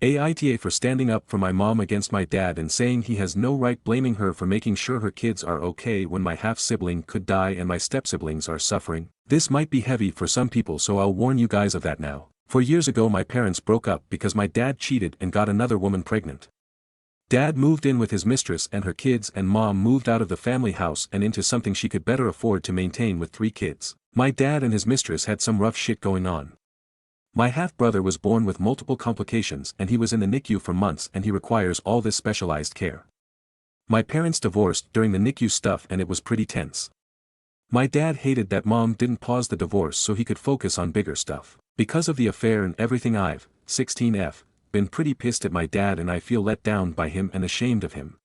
Aita for standing up for my mom against my dad and saying he has no right blaming her for making sure her kids are okay when my half-sibling could die and my step-siblings are suffering. This might be heavy for some people, so I'll warn you guys of that now. 4 years ago my parents broke up because my dad cheated and got another woman pregnant. Dad moved in with his mistress and her kids, and mom moved out of the family house and into something she could better afford to maintain with 3 kids. My dad and his mistress had some rough shit going on. My half-brother was born with multiple complications and he was in the NICU for months and he requires all this specialized care. My parents divorced during the NICU stuff and it was pretty tense. My dad hated that mom didn't pause the divorce so he could focus on bigger stuff. Because of the affair and everything, I've, 16F, been pretty pissed at my dad and I feel let down by him and ashamed of him.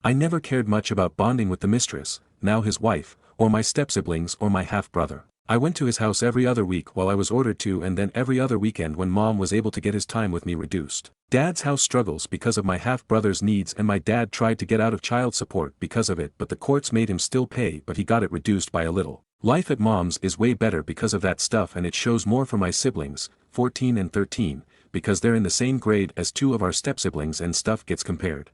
I never cared much about bonding with the mistress, now his wife, or my step-siblings or my half-brother. I went to his house every other week while I was ordered to, and then every other weekend when mom was able to get his time with me reduced. Dad's house struggles because of my half-brother's needs and my dad tried to get out of child support because of it, but the courts made him still pay, but he got it reduced by a little. Life at mom's is way better because of that stuff, and it shows more for my siblings, 14 and 13, because they're in the same grade as 2 of our step-siblings and stuff gets compared.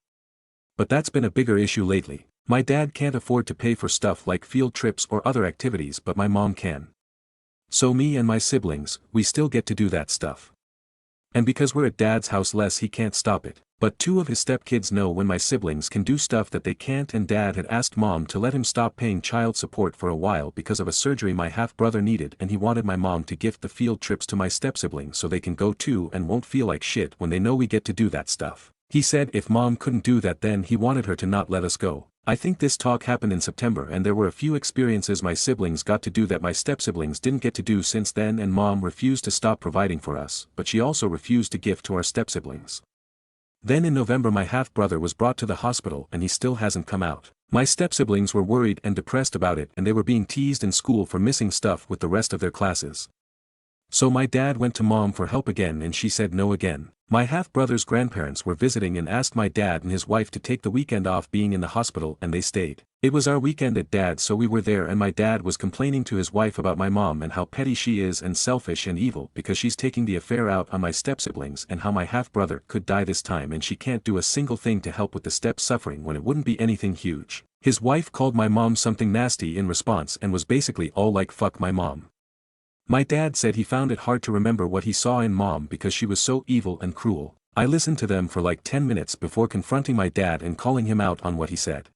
But that's been a bigger issue lately. My dad can't afford to pay for stuff like field trips or other activities, but my mom can. So me and my siblings, we still get to do that stuff. And because we're at dad's house less, he can't stop it. But 2 of his stepkids know when my siblings can do stuff that they can't, and dad had asked mom to let him stop paying child support for a while because of a surgery my half-brother needed, and he wanted my mom to gift the field trips to my step-siblings so they can go too and won't feel like shit when they know we get to do that stuff. He said if mom couldn't do that then he wanted her to not let us go. I think this talk happened in September and there were a few experiences my siblings got to do that my step-siblings didn't get to do since then, and mom refused to stop providing for us, but she also refused to gift to our step-siblings. Then in November my half-brother was brought to the hospital and he still hasn't come out. My step-siblings were worried and depressed about it, and they were being teased in school for missing stuff with the rest of their classes. So my dad went to mom for help again and she said no again. My half-brother's grandparents were visiting and asked my dad and his wife to take the weekend off being in the hospital, and they stayed. It was our weekend at dad's, so we were there, and my dad was complaining to his wife about my mom and how petty she is and selfish and evil because she's taking the affair out on my step-siblings, and how my half-brother could die this time and she can't do a single thing to help with the step's suffering when it wouldn't be anything huge. His wife called my mom something nasty in response and was basically all like fuck my mom. My dad said he found it hard to remember what he saw in mom because she was so evil and cruel. I listened to them for like 10 minutes before confronting my dad and calling him out on what he said.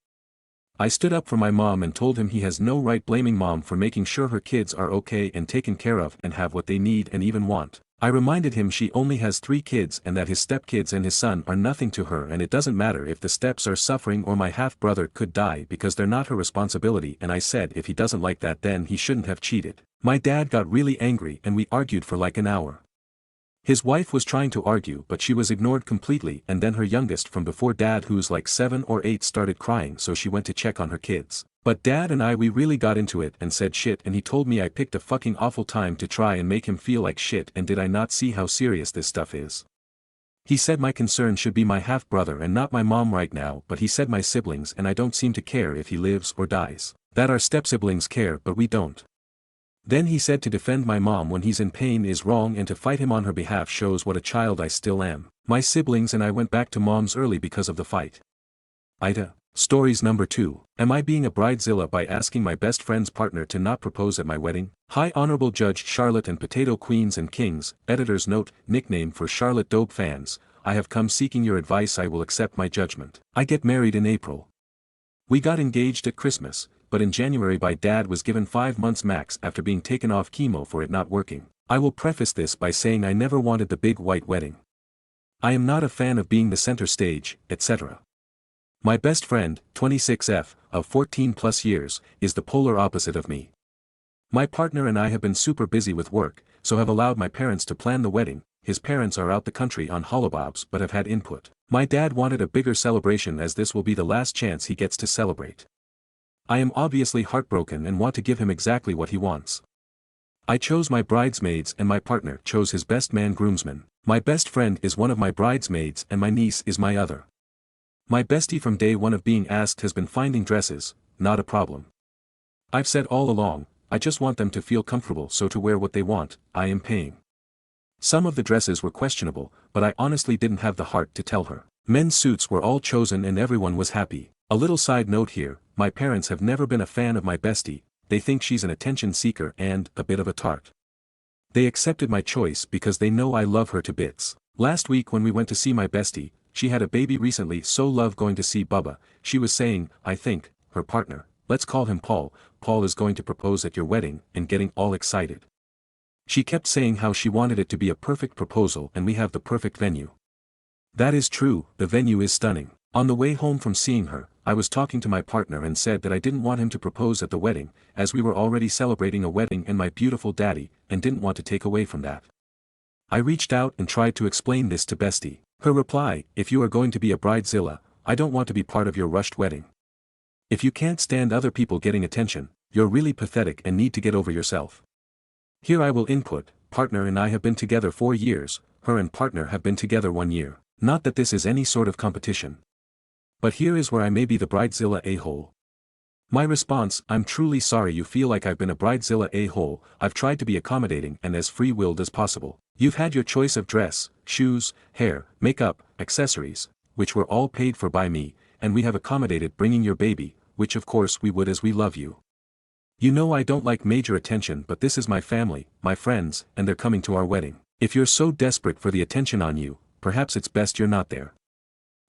I stood up for my mom and told him he has no right blaming mom for making sure her kids are okay and taken care of and have what they need and even want. I reminded him she only has 3 kids and that his stepkids and his son are nothing to her, and it doesn't matter if the steps are suffering or my half-brother could die because they're not her responsibility, and I said if he doesn't like that then he shouldn't have cheated. My dad got really angry and we argued for like an hour. His wife was trying to argue but she was ignored completely, and then her youngest from before dad, who's like 7 or 8, started crying, so she went to check on her kids. But dad and we really got into it and said shit, and he told me I picked a fucking awful time to try and make him feel like shit, and did I not see how serious this stuff is? He said my concern should be my half-brother and not my mom right now, but he said my siblings, and I don't seem to care if he lives or dies. That our step-siblings care but we don't. Then he said to defend my mom when he's in pain is wrong, and to fight him on her behalf shows what a child I still am. My siblings and I went back to mom's early because of the fight. Aita. Stories number 2. Am I being a bridezilla by asking my best friend's partner to not propose at my wedding? Hi Honorable Judge Charlotte and Potato Queens and Kings, editor's note, nickname for Charlotte Dope fans, I have come seeking your advice. I will accept my judgment. I get married in April. We got engaged at Christmas, but in January my dad was given 5 months max after being taken off chemo for it not working. I will preface this by saying I never wanted the big white wedding. I am not a fan of being the center stage, etc. My best friend, 26F, of 14 plus years, is the polar opposite of me. My partner and I have been super busy with work, so have allowed my parents to plan the wedding. His parents are out the country on holobobs but have had input. My dad wanted a bigger celebration as this will be the last chance he gets to celebrate. I am obviously heartbroken and want to give him exactly what he wants. I chose my bridesmaids and my partner chose his best man groomsmen. My best friend is one of my bridesmaids and my niece is my other. My bestie from day one of being asked has been finding dresses, not a problem. I've said all along, I just want them to feel comfortable, so to wear what they want, I am paying. Some of the dresses were questionable, but I honestly didn't have the heart to tell her. Men's suits were all chosen and everyone was happy. A little side note here, my parents have never been a fan of my bestie, they think she's an attention seeker and a bit of a tart. They accepted my choice because they know I love her to bits. Last week when we went to see my bestie, she had a baby recently, so love going to see Bubba. She was saying, I think, her partner, let's call him Paul, Paul is going to propose at your wedding, and getting all excited. She kept saying how she wanted it to be a perfect proposal and we have the perfect venue. That is true, the venue is stunning. On the way home from seeing her, I was talking to my partner and said that I didn't want him to propose at the wedding, as we were already celebrating a wedding and my beautiful daddy, and didn't want to take away from that. I reached out and tried to explain this to Bestie. Her reply, if you are going to be a bridezilla, I don't want to be part of your rushed wedding. If you can't stand other people getting attention, you're really pathetic and need to get over yourself. Here I will input, partner and I have been together 4 years, her and partner have been together 1 year. Not that this is any sort of competition. But here is where I may be the bridezilla a-hole. My response, I'm truly sorry you feel like I've been a bridezilla a-hole, I've tried to be accommodating and as free-willed as possible. You've had your choice of dress, shoes, hair, makeup, accessories, which were all paid for by me, and we have accommodated bringing your baby, which of course we would as we love you. You know I don't like major attention, but this is my family, my friends, and they're coming to our wedding. If you're so desperate for the attention on you, perhaps it's best you're not there.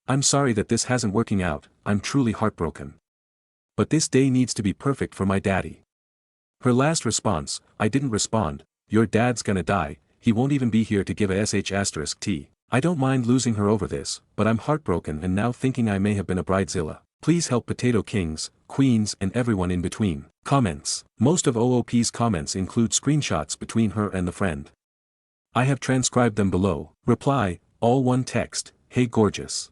I'm sorry that this hasn't working out, I'm truly heartbroken. But this day needs to be perfect for my daddy. Her last response, I didn't respond, your dad's gonna die, he won't even be here to give a sh*t. I don't mind losing her over this, but I'm heartbroken and now thinking I may have been a bridezilla. Please help potato kings, queens and everyone in between. Comments. Most of OOP's comments include screenshots between her and the friend. I have transcribed them below. Reply, all one text, hey gorgeous.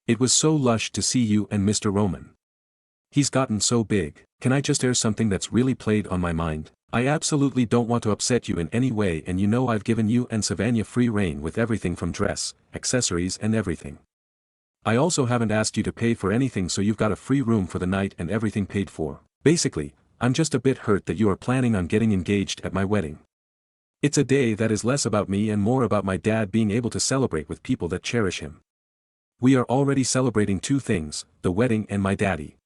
It was so lush to see you and Mr. Roman. He's gotten so big. Can I just air something that's really played on my mind? I absolutely don't want to upset you in any way and you know I've given you and Savannah free reign with everything from dress, accessories and everything. I also haven't asked you to pay for anything, so you've got a free room for the night and everything paid for. Basically, I'm just a bit hurt that you are planning on getting engaged at my wedding. It's a day that is less about me and more about my dad being able to celebrate with people that cherish him. We are already celebrating 2 things, the wedding and my daddy.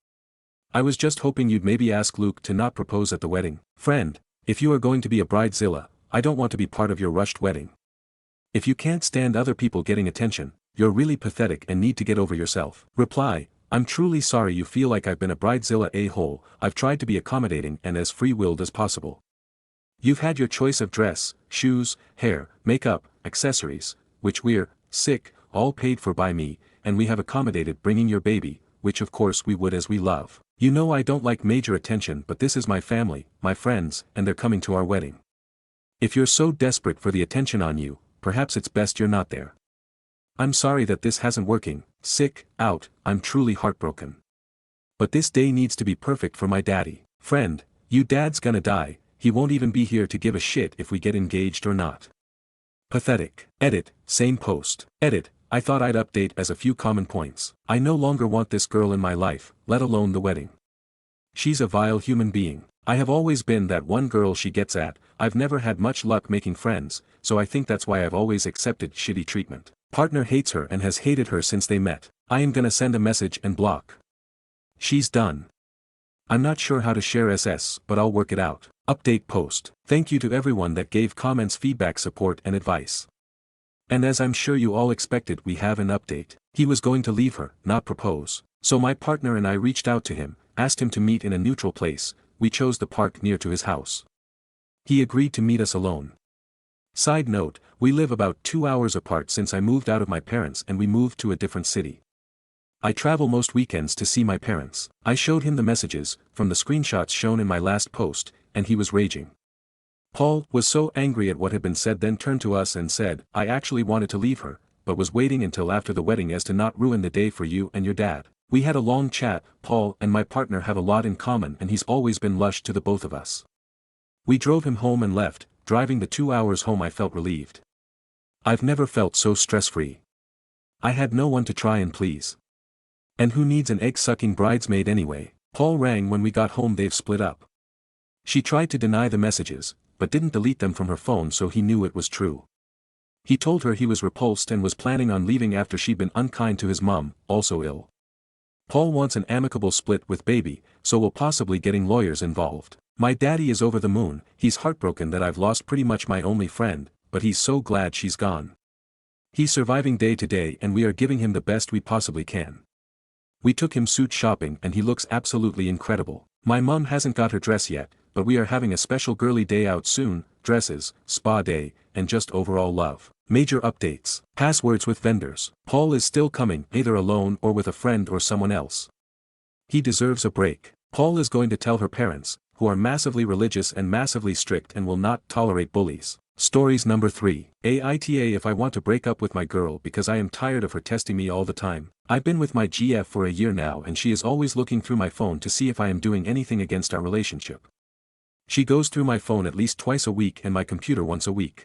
I was just hoping you'd maybe ask Luke to not propose at the wedding. Friend, if you are going to be a bridezilla, I don't want to be part of your rushed wedding. If you can't stand other people getting attention, you're really pathetic and need to get over yourself. Reply, I'm truly sorry you feel like I've been a bridezilla a-hole, I've tried to be accommodating and as free-willed as possible. You've had your choice of dress, shoes, hair, makeup, accessories, which we're, sick, all paid for by me, and we have accommodated bringing your baby, which of course we would as we love. You know I don't like major attention, but this is my family, my friends, and they're coming to our wedding. If you're so desperate for the attention on you, perhaps it's best you're not there. I'm sorry that this hasn't working, sick, out, I'm truly heartbroken. But this day needs to be perfect for my daddy. Friend, you dad's gonna die, he won't even be here to give a shit if we get engaged or not. Pathetic. Edit, same post. Edit, I thought I'd update as a few common points. I no longer want this girl in my life, let alone the wedding. She's a vile human being. I have always been that one girl she gets at, I've never had much luck making friends, so I think that's why I've always accepted shitty treatment. Partner hates her and has hated her since they met. I am gonna send a message and block. She's done. I'm not sure how to share SS, but I'll work it out. Update post. Thank you to everyone that gave comments, feedback, support and advice. And as I'm sure you all expected, we have an update. He was going to leave her, not propose. So my partner and I reached out to him, asked him to meet in a neutral place, we chose the park near to his house. He agreed to meet us alone. Side note, we live about 2 hours apart since I moved out of my parents and we moved to a different city. I travel most weekends to see my parents. I showed him the messages, from the screenshots shown in my last post, and he was raging. Paul was so angry at what had been said, then turned to us and said, I actually wanted to leave her, but was waiting until after the wedding as to not ruin the day for you and your dad. We had a long chat. Paul and my partner have a lot in common and he's always been lush to the both of us. We drove him home and left. Driving the 2 hours home I felt relieved. I've never felt so stress-free. I had no one to try and please. And who needs an egg-sucking bridesmaid anyway? Paul rang when we got home. They've split up. She tried to deny the messages, but didn't delete them from her phone, so he knew it was true. He told her he was repulsed and was planning on leaving after she'd been unkind to his mom, also ill. Paul wants an amicable split with baby, so we'll possibly getting lawyers involved. My daddy is over the moon, he's heartbroken that I've lost pretty much my only friend, but he's so glad she's gone. He's surviving day to day and we are giving him the best we possibly can. We took him suit shopping and he looks absolutely incredible. My mum hasn't got her dress yet, but we are having a special girly day out soon, dresses, spa day, and just overall love. Major updates. Passwords with vendors. Paul is still coming, either alone or with a friend or someone else. He deserves a break. Paul is going to tell her parents, who are massively religious and massively strict and will not tolerate bullies. Stories number 3. Aita if I want to break up with my girl because I am tired of her testing me all the time. I've been with my GF for a year now and she is always looking through my phone to see if I am doing anything against our relationship. She goes through my phone at least twice a week and my computer once a week.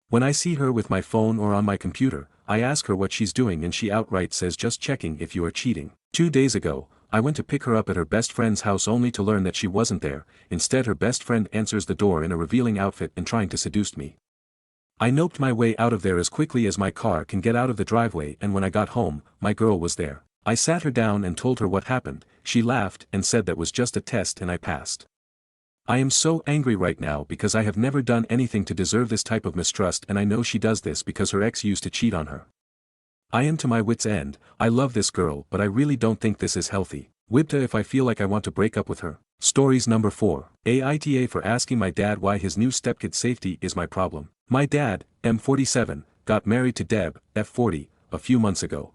When I see her with my phone or on my computer, I ask her what she's doing and she outright says just checking if you are cheating. 2 days ago, I went to pick her up at her best friend's house only to learn that she wasn't there. Instead her best friend answers the door in a revealing outfit and trying to seduce me. I noped my way out of there as quickly as my car can get out of the driveway and when I got home, my girl was there. I sat her down and told her what happened, she laughed and said that was just a test and I passed. I am so angry right now because I have never done anything to deserve this type of mistrust and I know she does this because her ex used to cheat on her. I am to my wit's end, I love this girl but I really don't think this is healthy. Wibta if I feel like I want to break up with her. Stories number 4. Aita for asking my dad why his new stepkid's safety is my problem. My dad, M47, got married to Deb, F40, a few months ago.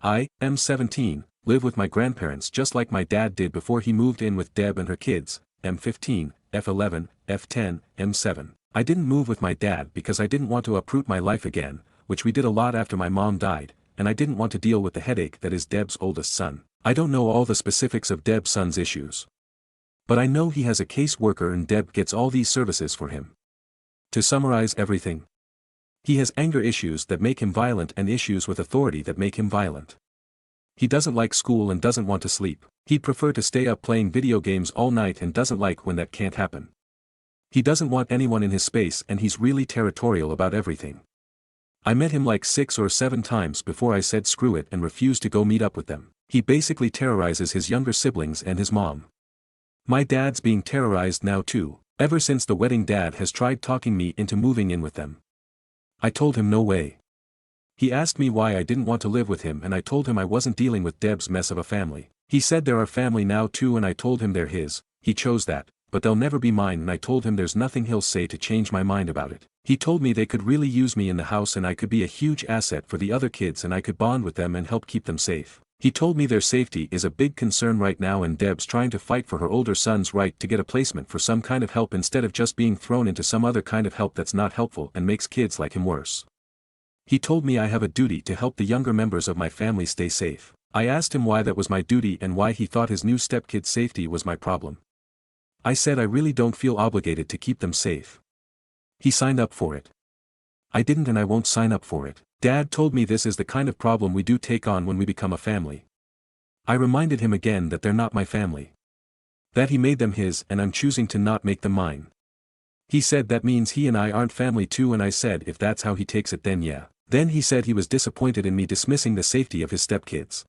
I, M17, live with my grandparents just like my dad did before he moved in with Deb and her kids, M15, F11, F10, M7. I didn't move with my dad because I didn't want to uproot my life again, which we did a lot after my mom died, and I didn't want to deal with the headache that is Deb's oldest son. I don't know all the specifics of Deb's son's issues. But I know he has a caseworker and Deb gets all these services for him. To summarize everything. He has anger issues that make him violent and issues with authority that make him violent. He doesn't like school and doesn't want to sleep. He'd prefer to stay up playing video games all night and doesn't like when that can't happen. He doesn't want anyone in his space and he's really territorial about everything. I met him like 6 or 7 times before I said screw it and refused to go meet up with them. He basically terrorizes his younger siblings and his mom. My dad's being terrorized now too. Ever since the wedding dad has tried talking me into moving in with them. I told him no way. He asked me why I didn't want to live with him and I told him I wasn't dealing with Deb's mess of a family. He said they're our family now too and I told him they're his, he chose that, but they'll never be mine and I told him there's nothing he'll say to change my mind about it. He told me they could really use me in the house and I could be a huge asset for the other kids and I could bond with them and help keep them safe. He told me their safety is a big concern right now and Deb's trying to fight for her older son's right to get a placement for some kind of help instead of just being thrown into some other kind of help that's not helpful and makes kids like him worse. He told me I have a duty to help the younger members of my family stay safe. I asked him why that was my duty and why he thought his new stepkid's safety was my problem. I said I really don't feel obligated to keep them safe. He signed up for it. I didn't and I won't sign up for it. Dad told me this is the kind of problem we do take on when we become a family. I reminded him again that they're not my family. That he made them his and I'm choosing to not make them mine. He said that means he and I aren't family too and I said if that's how he takes it then yeah. Then he said he was disappointed in me dismissing the safety of his stepkids.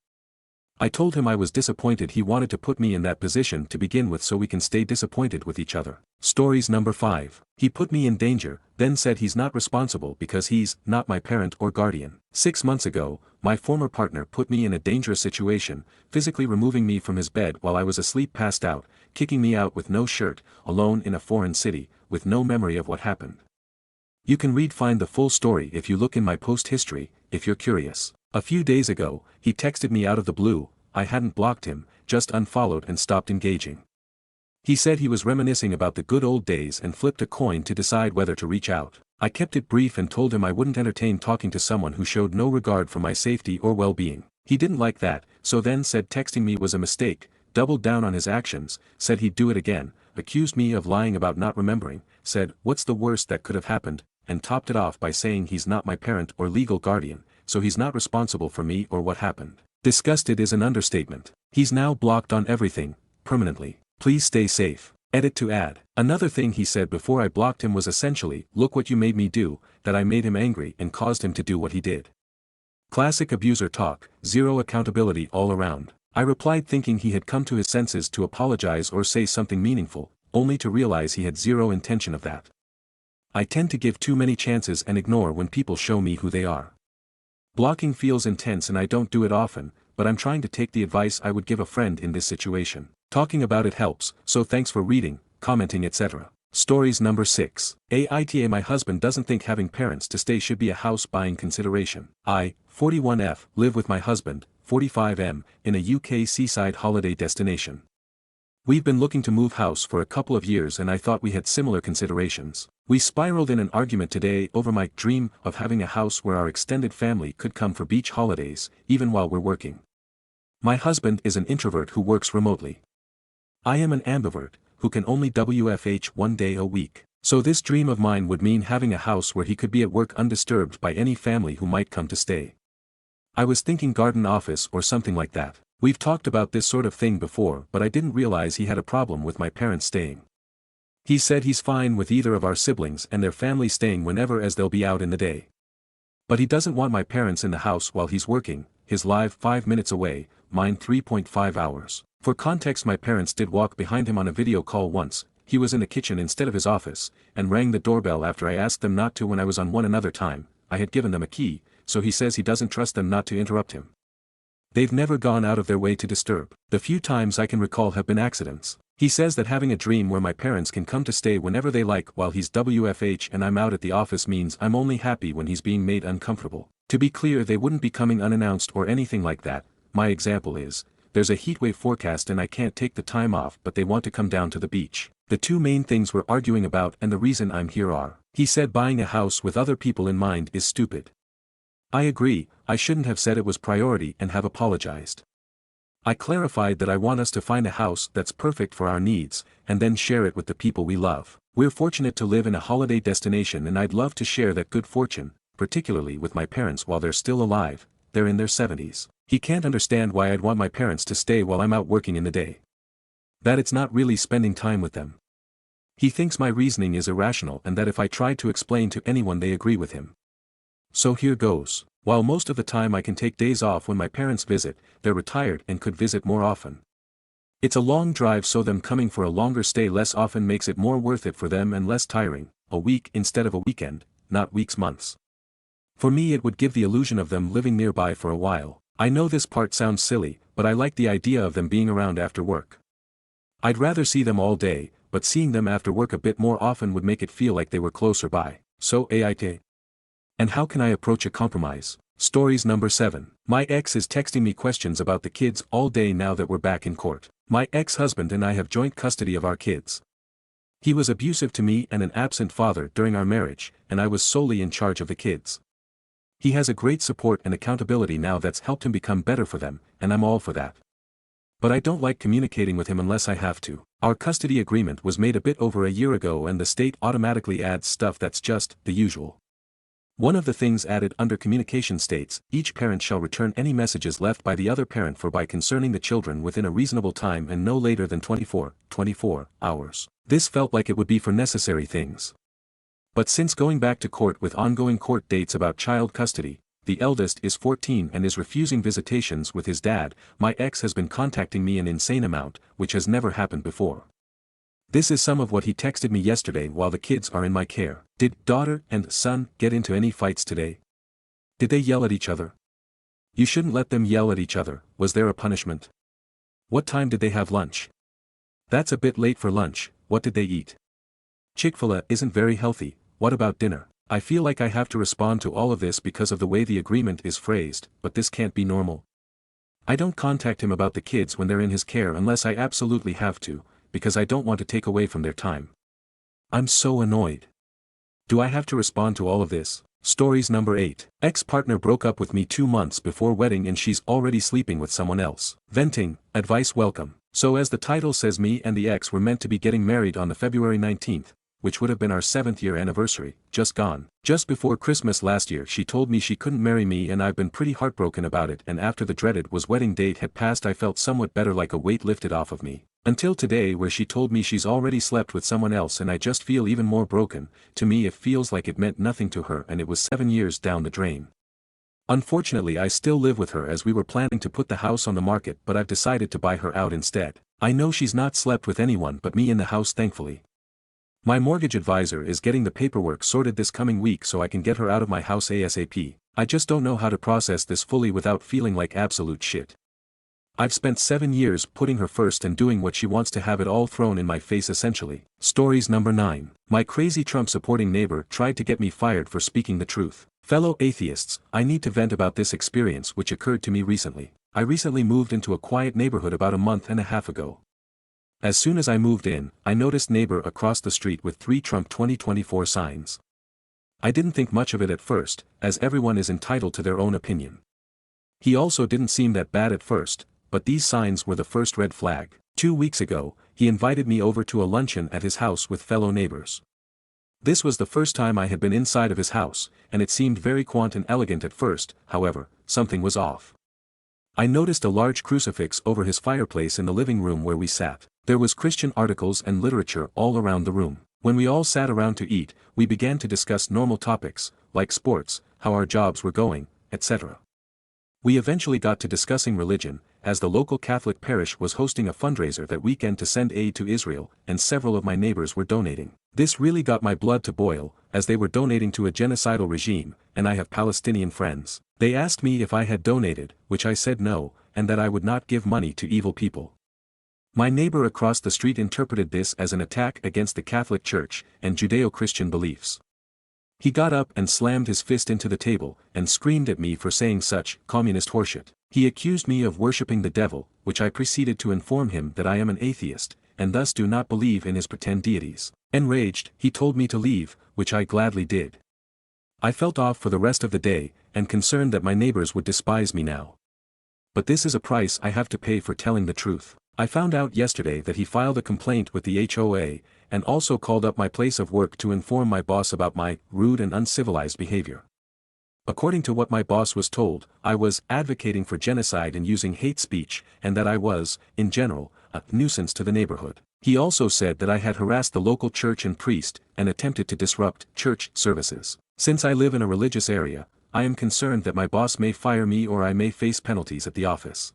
I told him I was disappointed he wanted to put me in that position to begin with so we can stay disappointed with each other. Stories number 5. He put me in danger, then said he's not responsible because he's not my parent or guardian. 6 months ago, my former partner put me in a dangerous situation, physically removing me from his bed while I was asleep passed out, kicking me out with no shirt, alone in a foreign city, with no memory of what happened. You can find the full story if you look in my post history, if you're curious. A few days ago, he texted me out of the blue, I hadn't blocked him, just unfollowed and stopped engaging. He said he was reminiscing about the good old days and flipped a coin to decide whether to reach out. I kept it brief and told him I wouldn't entertain talking to someone who showed no regard for my safety or well-being. He didn't like that, so then said texting me was a mistake, doubled down on his actions, said he'd do it again, accused me of lying about not remembering, said what's the worst that could have happened, and topped it off by saying he's not my parent or legal guardian, so he's not responsible for me or what happened. Disgusted is an understatement. He's now blocked on everything, permanently. Please stay safe. Edit to add. Another thing he said before I blocked him was essentially, look what you made me do, that I made him angry and caused him to do what he did. Classic abuser talk, zero accountability all around. I replied thinking he had come to his senses to apologize or say something meaningful, only to realize he had zero intention of that. I tend to give too many chances and ignore when people show me who they are. Blocking feels intense and I don't do it often, but I'm trying to take the advice I would give a friend in this situation. Talking about it helps, so thanks for reading, commenting etc. Stories number 6. Aita My husband doesn't think having parents to stay should be a house buying consideration. I, 41F, live with my husband, 45M, in a UK seaside holiday destination. We've been looking to move house for a couple of years and I thought we had similar considerations. We spiraled in an argument today over my dream of having a house where our extended family could come for beach holidays, even while we're working. My husband is an introvert who works remotely. I am an ambivert, who can only WFH 1 day a week. So this dream of mine would mean having a house where he could be at work undisturbed by any family who might come to stay. I was thinking garden office or something like that. We've talked about this sort of thing before but I didn't realize he had a problem with my parents staying. He said he's fine with either of our siblings and their family staying whenever as they'll be out in the day. But he doesn't want my parents in the house while he's working, his live 5 minutes away, mine 3.5 hours. For context, my parents did walk behind him on a video call once. He was in the kitchen instead of his office, and rang the doorbell after I asked them not to when I was on one another time. I had given them a key, so he says he doesn't trust them not to interrupt him. They've never gone out of their way to disturb. The few times I can recall have been accidents. He says that having a dream where my parents can come to stay whenever they like while he's WFH and I'm out at the office means I'm only happy when he's being made uncomfortable. To be clear, they wouldn't be coming unannounced or anything like that. My example is, there's a heatwave forecast and I can't take the time off but they want to come down to the beach. The two main things we're arguing about and the reason I'm here are, he said buying a house with other people in mind is stupid. I agree, I shouldn't have said it was priority and have apologized. I clarified that I want us to find a house that's perfect for our needs, and then share it with the people we love. We're fortunate to live in a holiday destination and I'd love to share that good fortune, particularly with my parents while they're still alive, they're in their 70s. He can't understand why I'd want my parents to stay while I'm out working in the day. That it's not really spending time with them. He thinks my reasoning is irrational and that if I try to explain to anyone they agree with him. So here goes. While most of the time I can take days off when my parents visit, they're retired and could visit more often. It's a long drive, so them coming for a longer stay less often makes it more worth it for them and less tiring, a week instead of a weekend, not weeks, months. For me it would give the illusion of them living nearby for a while. I know this part sounds silly, but I like the idea of them being around after work. I'd rather see them all day, but seeing them after work a bit more often would make it feel like they were closer by. So AIT. And how can I approach a compromise? Stories number 7. My ex is texting me questions about the kids all day now that we're back in court. My ex-husband and I have joint custody of our kids. He was abusive to me and an absent father during our marriage, and I was solely in charge of the kids. He has a great support and accountability now that's helped him become better for them, and I'm all for that. But I don't like communicating with him unless I have to. Our custody agreement was made a bit over a year ago and the state automatically adds stuff that's just the usual. One of the things added under communication states, each parent shall return any messages left by the other parent for by concerning the children within a reasonable time and no later than 24 hours. This felt like it would be for necessary things. But since going back to court with ongoing court dates about child custody, the eldest is 14 and is refusing visitations with his dad, my ex has been contacting me an insane amount, which has never happened before. This is some of what he texted me yesterday while the kids are in my care. Did daughter and son get into any fights today? Did they yell at each other? You shouldn't let them yell at each other. Was there a punishment? What time did they have lunch? That's a bit late for lunch. What did they eat? Chick-fil-A isn't very healthy. What about dinner? I feel like I have to respond to all of this because of the way the agreement is phrased, but this can't be normal. I don't contact him about the kids when they're in his care unless I absolutely have to, because I don't want to take away from their time. I'm so annoyed. Do I have to respond to all of this? Stories number 8. Ex-partner broke up with me 2 months before wedding and she's already sleeping with someone else. Venting, advice welcome. So as the title says, me and the ex were meant to be getting married on the February 19th, which would have been our 7th year anniversary, just gone. Just before Christmas last year she told me she couldn't marry me and I've been pretty heartbroken about it, and after the dreaded wedding date had passed I felt somewhat better, like a weight lifted off of me. Until today where she told me she's already slept with someone else and I just feel even more broken. To me it feels like it meant nothing to her and it was 7 years down the drain. Unfortunately I still live with her as we were planning to put the house on the market but I've decided to buy her out instead. I know she's not slept with anyone but me in the house thankfully. My mortgage advisor is getting the paperwork sorted this coming week so I can get her out of my house ASAP. I just don't know how to process this fully without feeling like absolute shit. I've spent 7 years putting her first and doing what she wants to have it all thrown in my face essentially. Stories number 9. My crazy Trump supporting neighbor tried to get me fired for speaking the truth. Fellow atheists, I need to vent about this experience which occurred to me recently. I recently moved into a quiet neighborhood about a month and a half ago. As soon as I moved in, I noticed neighbor across the street with 3 Trump 2024 signs. I didn't think much of it at first, as everyone is entitled to their own opinion. He also didn't seem that bad at first, but these signs were the first red flag. 2 weeks ago, he invited me over to a luncheon at his house with fellow neighbors. This was the first time I had been inside of his house, and it seemed very quaint and elegant at first. However, something was off. I noticed a large crucifix over his fireplace in the living room where we sat. There was Christian articles and literature all around the room. When we all sat around to eat, we began to discuss normal topics, like sports, how our jobs were going, etc. We eventually got to discussing religion, as the local Catholic parish was hosting a fundraiser that weekend to send aid to Israel, and several of my neighbors were donating. This really got my blood to boil, as they were donating to a genocidal regime, and I have Palestinian friends. They asked me if I had donated, which I said no, and that I would not give money to evil people. My neighbor across the street interpreted this as an attack against the Catholic Church and Judeo-Christian beliefs. He got up and slammed his fist into the table, and screamed at me for saying such communist horseshit. He accused me of worshipping the devil, which I proceeded to inform him that I am an atheist, and thus do not believe in his pretend deities. Enraged, he told me to leave, which I gladly did. I felt off for the rest of the day, and concerned that my neighbors would despise me now. But this is a price I have to pay for telling the truth. I found out yesterday that he filed a complaint with the HOA, and also called up my place of work to inform my boss about my rude and uncivilized behavior. According to what my boss was told, I was advocating for genocide and using hate speech, and that I was, in general, a nuisance to the neighborhood. He also said that I had harassed the local church and priest, and attempted to disrupt church services. Since I live in a religious area, I am concerned that my boss may fire me or I may face penalties at the office.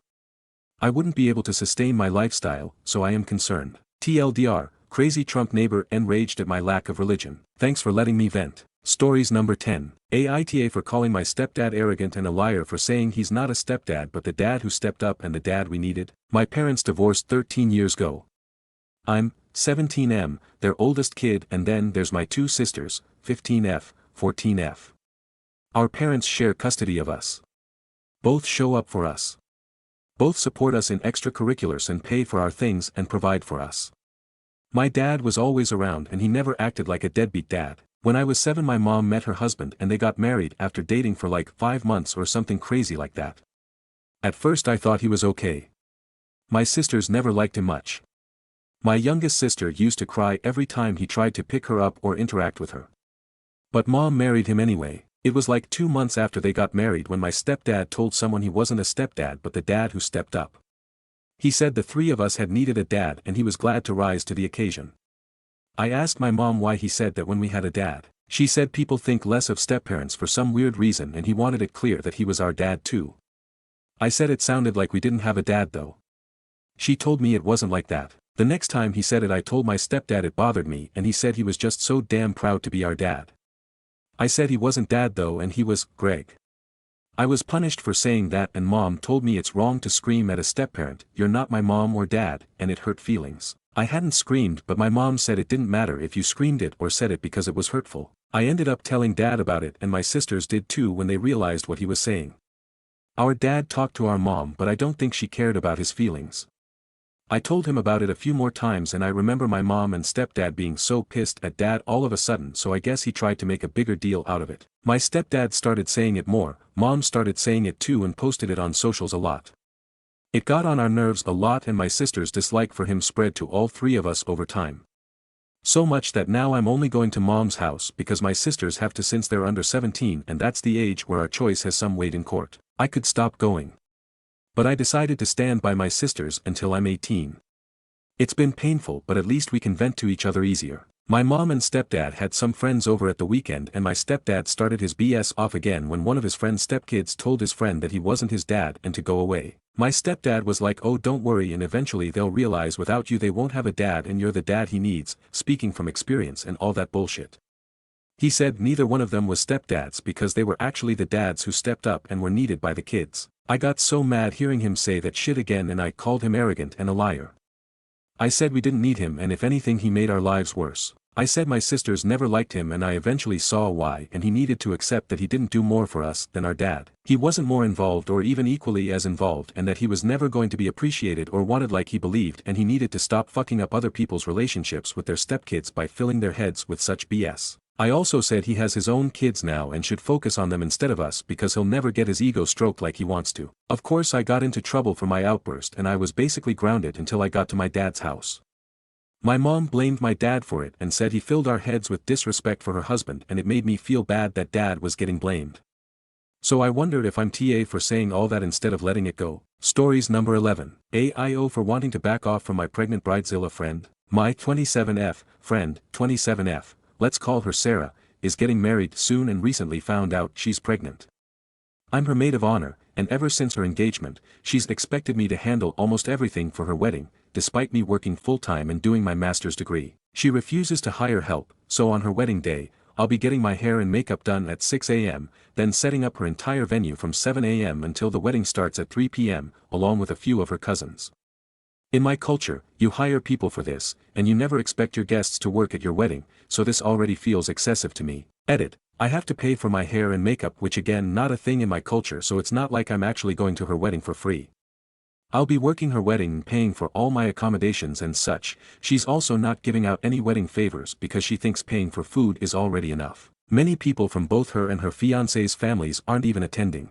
I wouldn't be able to sustain my lifestyle, so I am concerned. TLDR, crazy Trump neighbor enraged at my lack of religion. Thanks for letting me vent. Stories number 10. Aita for calling my stepdad arrogant and a liar for saying he's not a stepdad but the dad who stepped up and the dad we needed. My parents divorced 13 years ago. I'm 17M, their oldest kid, and then there's my 2 sisters, 15F, 14F. Our parents share custody of us. Both show up for us. Both support us in extracurriculars and pay for our things and provide for us. My dad was always around and he never acted like a deadbeat dad. When I was 7 my mom met her husband and they got married after dating for like 5 months or something crazy like that. At first I thought he was okay. My sisters never liked him much. My youngest sister used to cry every time he tried to pick her up or interact with her. But mom married him anyway. It was like 2 months after they got married when my stepdad told someone he wasn't a stepdad but the dad who stepped up. He said the 3 of us had needed a dad and he was glad to rise to the occasion. I asked my mom why he said that when we had a dad. She said people think less of stepparents for some weird reason and he wanted it clear that he was our dad too. I said it sounded like we didn't have a dad though. She told me it wasn't like that. The next time he said it I told my stepdad it bothered me and he said he was just so damn proud to be our dad. I said he wasn't dad though and he was, Greg. I was punished for saying that and mom told me it's wrong to scream at a stepparent, you're not my mom or dad, and it hurt feelings. I hadn't screamed but my mom said it didn't matter if you screamed it or said it because it was hurtful. I ended up telling dad about it and my sisters did too when they realized what he was saying. Our dad talked to our mom but I don't think she cared about his feelings. I told him about it a few more times and I remember my mom and stepdad being so pissed at dad all of a sudden so I guess he tried to make a bigger deal out of it. My stepdad started saying it more, mom started saying it too and posted it on socials a lot. It got on our nerves a lot and my sister's dislike for him spread to all 3 of us over time. So much that now I'm only going to mom's house because my sisters have to since they're under 17 and that's the age where our choice has some weight in court. I could stop going. But I decided to stand by my sisters until I'm 18. It's been painful, but at least we can vent to each other easier. My mom and stepdad had some friends over at the weekend, and my stepdad started his BS off again when one of his friend's stepkids told his friend that he wasn't his dad and to go away. My stepdad was like, "Oh, don't worry, and eventually they'll realize without you they won't have a dad and you're the dad he needs," speaking from experience and all that bullshit. He said neither one of them was stepdads because they were actually the dads who stepped up and were needed by the kids. I got so mad hearing him say that shit again, and I called him arrogant and a liar. I said we didn't need him, and if anything he made our lives worse. I said my sisters never liked him, and I eventually saw why, and he needed to accept that he didn't do more for us than our dad. He wasn't more involved or even equally as involved, and that he was never going to be appreciated or wanted like he believed, and he needed to stop fucking up other people's relationships with their stepkids by filling their heads with such BS. I also said he has his own kids now and should focus on them instead of us because he'll never get his ego stroked like he wants to. Of course I got into trouble for my outburst, and I was basically grounded until I got to my dad's house. My mom blamed my dad for it and said he filled our heads with disrespect for her husband, and it made me feel bad that dad was getting blamed. So I wondered if I'm TA for saying all that instead of letting it go. Stories number 11. AIO for wanting to back off from my pregnant bridezilla friend. My 27F friend, 27F, let's call her Sarah, is getting married soon and recently found out she's pregnant. I'm her maid of honor, and ever since her engagement, she's expected me to handle almost everything for her wedding, despite me working full-time and doing my master's degree. She refuses to hire help, so on her wedding day, I'll be getting my hair and makeup done at 6 a.m., then setting up her entire venue from 7 a.m. until the wedding starts at 3 p.m., along with a few of her cousins. In my culture, you hire people for this, and you never expect your guests to work at your wedding, so this already feels excessive to me. Edit. I have to pay for my hair and makeup, which again not a thing in my culture, so it's not like I'm actually going to her wedding for free. I'll be working her wedding and paying for all my accommodations and such. She's also not giving out any wedding favors because she thinks paying for food is already enough. Many people from both her and her fiance's families aren't even attending.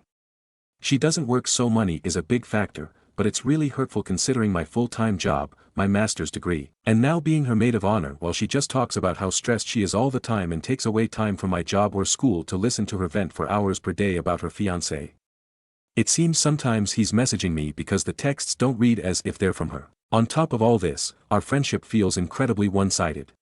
She doesn't work, so money is a big factor, but it's really hurtful considering my full-time job, my master's degree, and now being her maid of honor while she just talks about how stressed she is all the time and takes away time from my job or school to listen to her vent for hours per day about her fiance. It seems sometimes he's messaging me because the texts don't read as if they're from her. On top of all this, our friendship feels incredibly one-sided.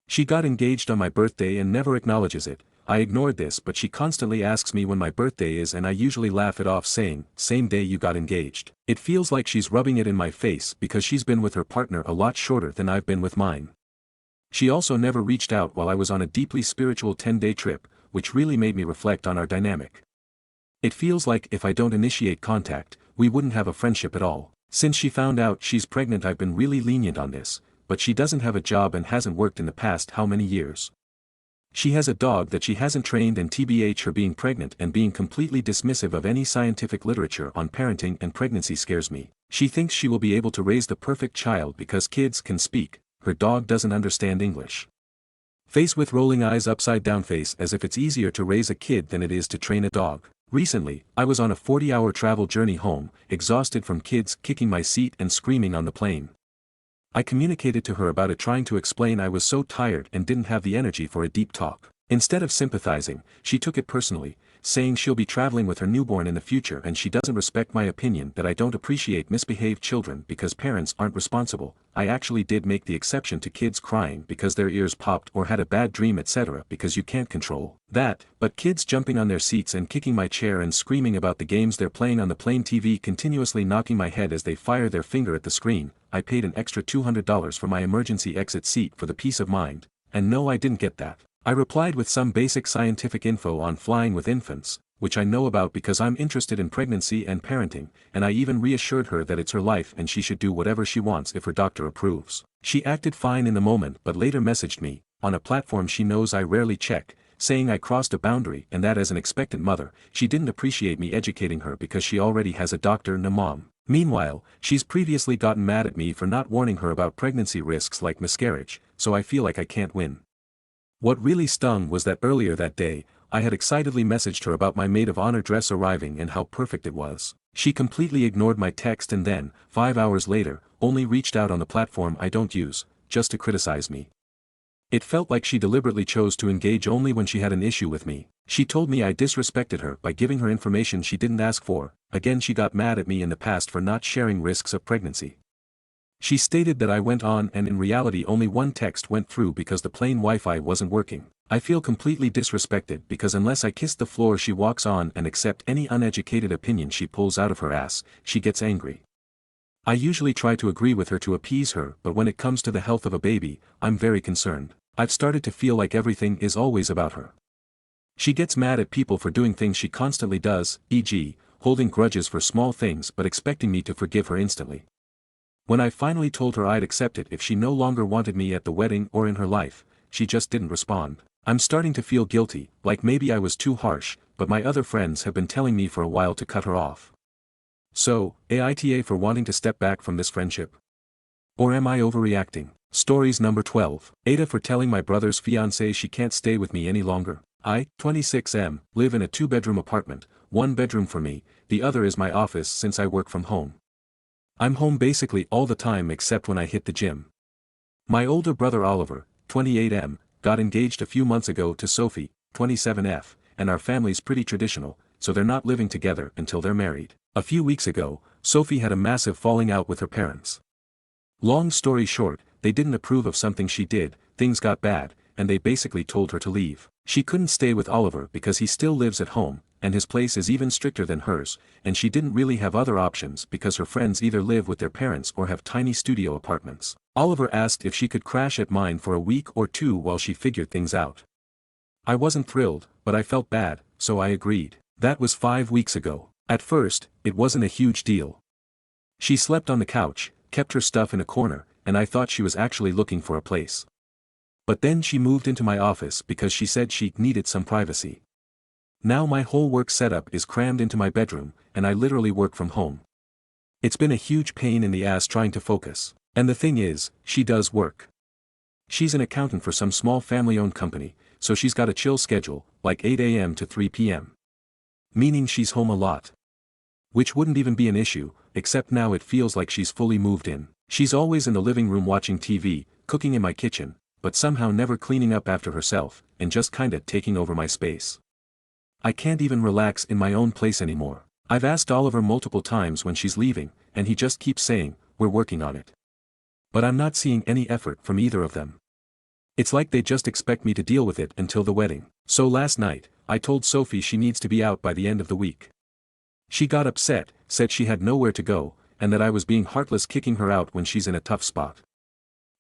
She got engaged on my birthday and never acknowledges it. I ignored this, but she constantly asks me when my birthday is, and I usually laugh it off saying, "Same day you got engaged." It feels like she's rubbing it in my face because she's been with her partner a lot shorter than I've been with mine. She also never reached out while I was on a deeply spiritual 10-day trip, which really made me reflect on our dynamic. It feels like if I don't initiate contact, we wouldn't have a friendship at all. Since she found out she's pregnant, I've been really lenient on this, but she doesn't have a job and hasn't worked in the past how many years. She has a dog that she hasn't trained, and TBH her being pregnant and being completely dismissive of any scientific literature on parenting and pregnancy scares me. She thinks she will be able to raise the perfect child because kids can speak, her dog doesn't understand English. Face with rolling eyes, upside down face, as if it's easier to raise a kid than it is to train a dog. Recently, I was on a 40-hour travel journey home, exhausted from kids kicking my seat and screaming on the plane. I communicated to her about it, trying to explain I was so tired and didn't have the energy for a deep talk. Instead of sympathizing, she took it personally, saying she'll be traveling with her newborn in the future and she doesn't respect my opinion that I don't appreciate misbehaved children because parents aren't responsible. I actually did make the exception to kids crying because their ears popped or had a bad dream, etc., because you can't control that, but kids jumping on their seats and kicking my chair and screaming about the games they're playing on the plane TV, continuously knocking my head as they fire their finger at the screen. I paid an extra $200 for my emergency exit seat for the peace of mind, and no, I didn't get that. I replied with some basic scientific info on flying with infants, which I know about because I'm interested in pregnancy and parenting, and I even reassured her that it's her life and she should do whatever she wants if her doctor approves. She acted fine in the moment but later messaged me, on a platform she knows I rarely check, saying I crossed a boundary and that as an expectant mother, she didn't appreciate me educating her because she already has a doctor and a mom. Meanwhile, she's previously gotten mad at me for not warning her about pregnancy risks like miscarriage, so I feel like I can't win. What really stung was that earlier that day, I had excitedly messaged her about my maid of honor dress arriving and how perfect it was. She completely ignored my text and then, 5 hours later, only reached out on the platform I don't use, just to criticize me. It felt like she deliberately chose to engage only when she had an issue with me. She told me I disrespected her by giving her information she didn't ask for. Again, she got mad at me in the past for not sharing risks of pregnancy. She stated that I went on and in reality only one text went through because the plain Wi-Fi wasn't working. I feel completely disrespected because unless I kiss the floor she walks on and accept any uneducated opinion she pulls out of her ass, she gets angry. I usually try to agree with her to appease her, but when it comes to the health of a baby, I'm very concerned. I've started to feel like everything is always about her. She gets mad at people for doing things she constantly does, e.g., holding grudges for small things but expecting me to forgive her instantly. When I finally told her I'd accept it if she no longer wanted me at the wedding or in her life, she just didn't respond. I'm starting to feel guilty, like maybe I was too harsh, but my other friends have been telling me for a while to cut her off. So, Aita for wanting to step back from this friendship? Or am I overreacting? Stories number 12. Aita for telling my brother's fiance she can't stay with me any longer. I, 26M, live in a 2-bedroom apartment, 1 bedroom for me, the other is my office since I work from home. I'm home basically all the time except when I hit the gym. My older brother Oliver, 28M, got engaged a few months ago to Sophie, 27F, and our family's pretty traditional, so they're not living together until they're married. A few weeks ago, Sophie had a massive falling out with her parents. Long story short, they didn't approve of something she did, things got bad, and they basically told her to leave. She couldn't stay with Oliver because he still lives at home, and his place is even stricter than hers, and she didn't really have other options because her friends either live with their parents or have tiny studio apartments. Oliver asked if she could crash at mine for a week or two while she figured things out. I wasn't thrilled, but I felt bad, so I agreed. That was 5 weeks ago. At first, it wasn't a huge deal. She slept on the couch, kept her stuff in a corner, and I thought she was actually looking for a place. But then she moved into my office because she said she needed some privacy. Now my whole work setup is crammed into my bedroom, and I literally work from home. It's been a huge pain in the ass trying to focus. And the thing is, she does work. She's an accountant for some small family-owned company, so she's got a chill schedule, like 8 a.m. to 3 p.m. Meaning she's home a lot. Which wouldn't even be an issue, except now it feels like she's fully moved in. She's always in the living room watching TV, cooking in my kitchen, but somehow never cleaning up after herself, and just kinda taking over my space. I can't even relax in my own place anymore. I've asked Oliver multiple times when she's leaving, and he just keeps saying, "We're working on it." But I'm not seeing any effort from either of them. It's like they just expect me to deal with it until the wedding. So last night, I told Sophie she needs to be out by the end of the week. She got upset, said she had nowhere to go, and that I was being heartless kicking her out when she's in a tough spot.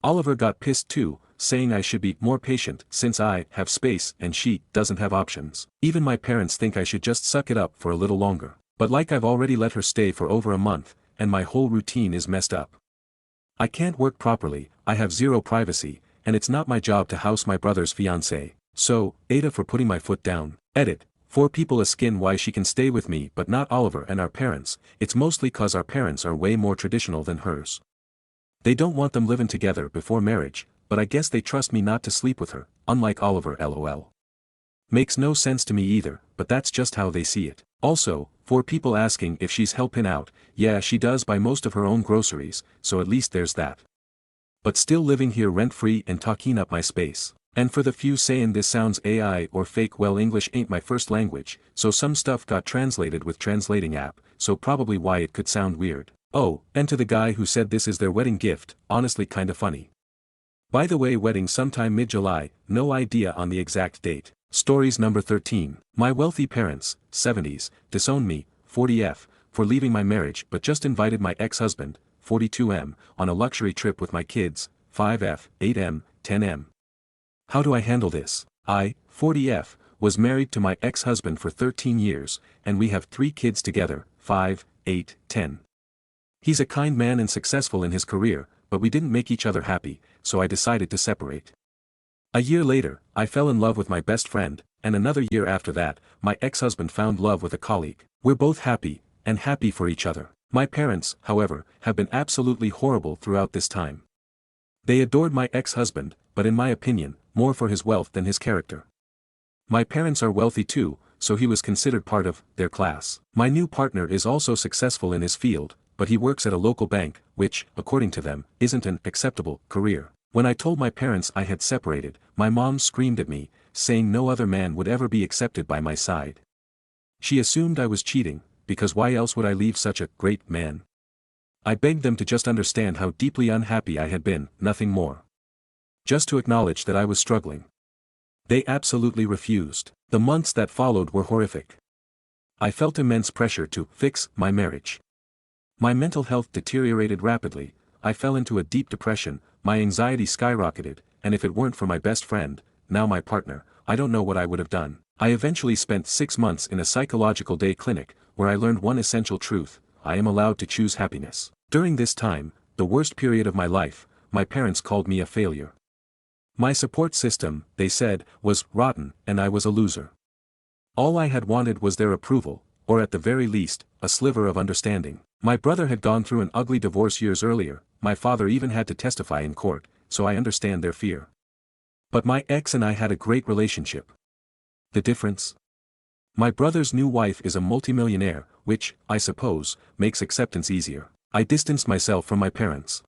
Oliver got pissed too, saying I should be more patient since I have space and she doesn't have options. Even my parents think I should just suck it up for a little longer. But like I've already let her stay for over a month, and my whole routine is messed up. I can't work properly, I have zero privacy, and it's not my job to house my brother's fiance. So, Aita for putting my foot down. Edit. 4 people asking why she can stay with me but not Oliver and our parents, it's mostly cause our parents are way more traditional than hers. They don't want them living together before marriage, but I guess they trust me not to sleep with her, unlike Oliver lol. Makes no sense to me either, but that's just how they see it. Also, 4 people asking if she's helping out, yeah she does buy most of her own groceries, so at least there's that. But still living here rent-free and talking up my space. And for the few saying this sounds AI or fake, well English ain't my first language, so some stuff got translated with translating app, so probably why it could sound weird. Oh, and to the guy who said this is their wedding gift, honestly kinda funny. By the way, wedding sometime mid-July, no idea on the exact date. Stories number 13. My wealthy parents, 70s, disowned me, 40F, for leaving my marriage but just invited my ex-husband, 42M, on a luxury trip with my kids, 5F, 8M, 10M. How do I handle this? I, 40F, was married to my ex-husband for 13 years, and we have 3 kids together, 5, 8, 10. He's a kind man and successful in his career, but we didn't make each other happy, so I decided to separate. A year later, I fell in love with my best friend, and another year after that, my ex-husband found love with a colleague. We're both happy, and happy for each other. My parents, however, have been absolutely horrible throughout this time. They adored my ex-husband, but in my opinion, more for his wealth than his character. My parents are wealthy too, so he was considered part of their class. My new partner is also successful in his field, but he works at a local bank, which, according to them, isn't an acceptable career. When I told my parents I had separated, my mom screamed at me, saying no other man would ever be accepted by my side. She assumed I was cheating, because why else would I leave such a great man? I begged them to just understand how deeply unhappy I had been, nothing more. Just to acknowledge that I was struggling. They absolutely refused. The months that followed were horrific. I felt immense pressure to fix my marriage. My mental health deteriorated rapidly, I fell into a deep depression, my anxiety skyrocketed, and if it weren't for my best friend, now my partner, I don't know what I would have done. I eventually spent 6 months in a psychological day clinic, where I learned one essential truth: I am allowed to choose happiness. During this time, the worst period of my life, my parents called me a failure. My support system, they said, was rotten, and I was a loser. All I had wanted was their approval, or at the very least, a sliver of understanding. My brother had gone through an ugly divorce years earlier, my father even had to testify in court, so I understand their fear. But my ex and I had a great relationship. The difference? My brother's new wife is a multimillionaire, which, I suppose, makes acceptance easier. I distanced myself from my parents.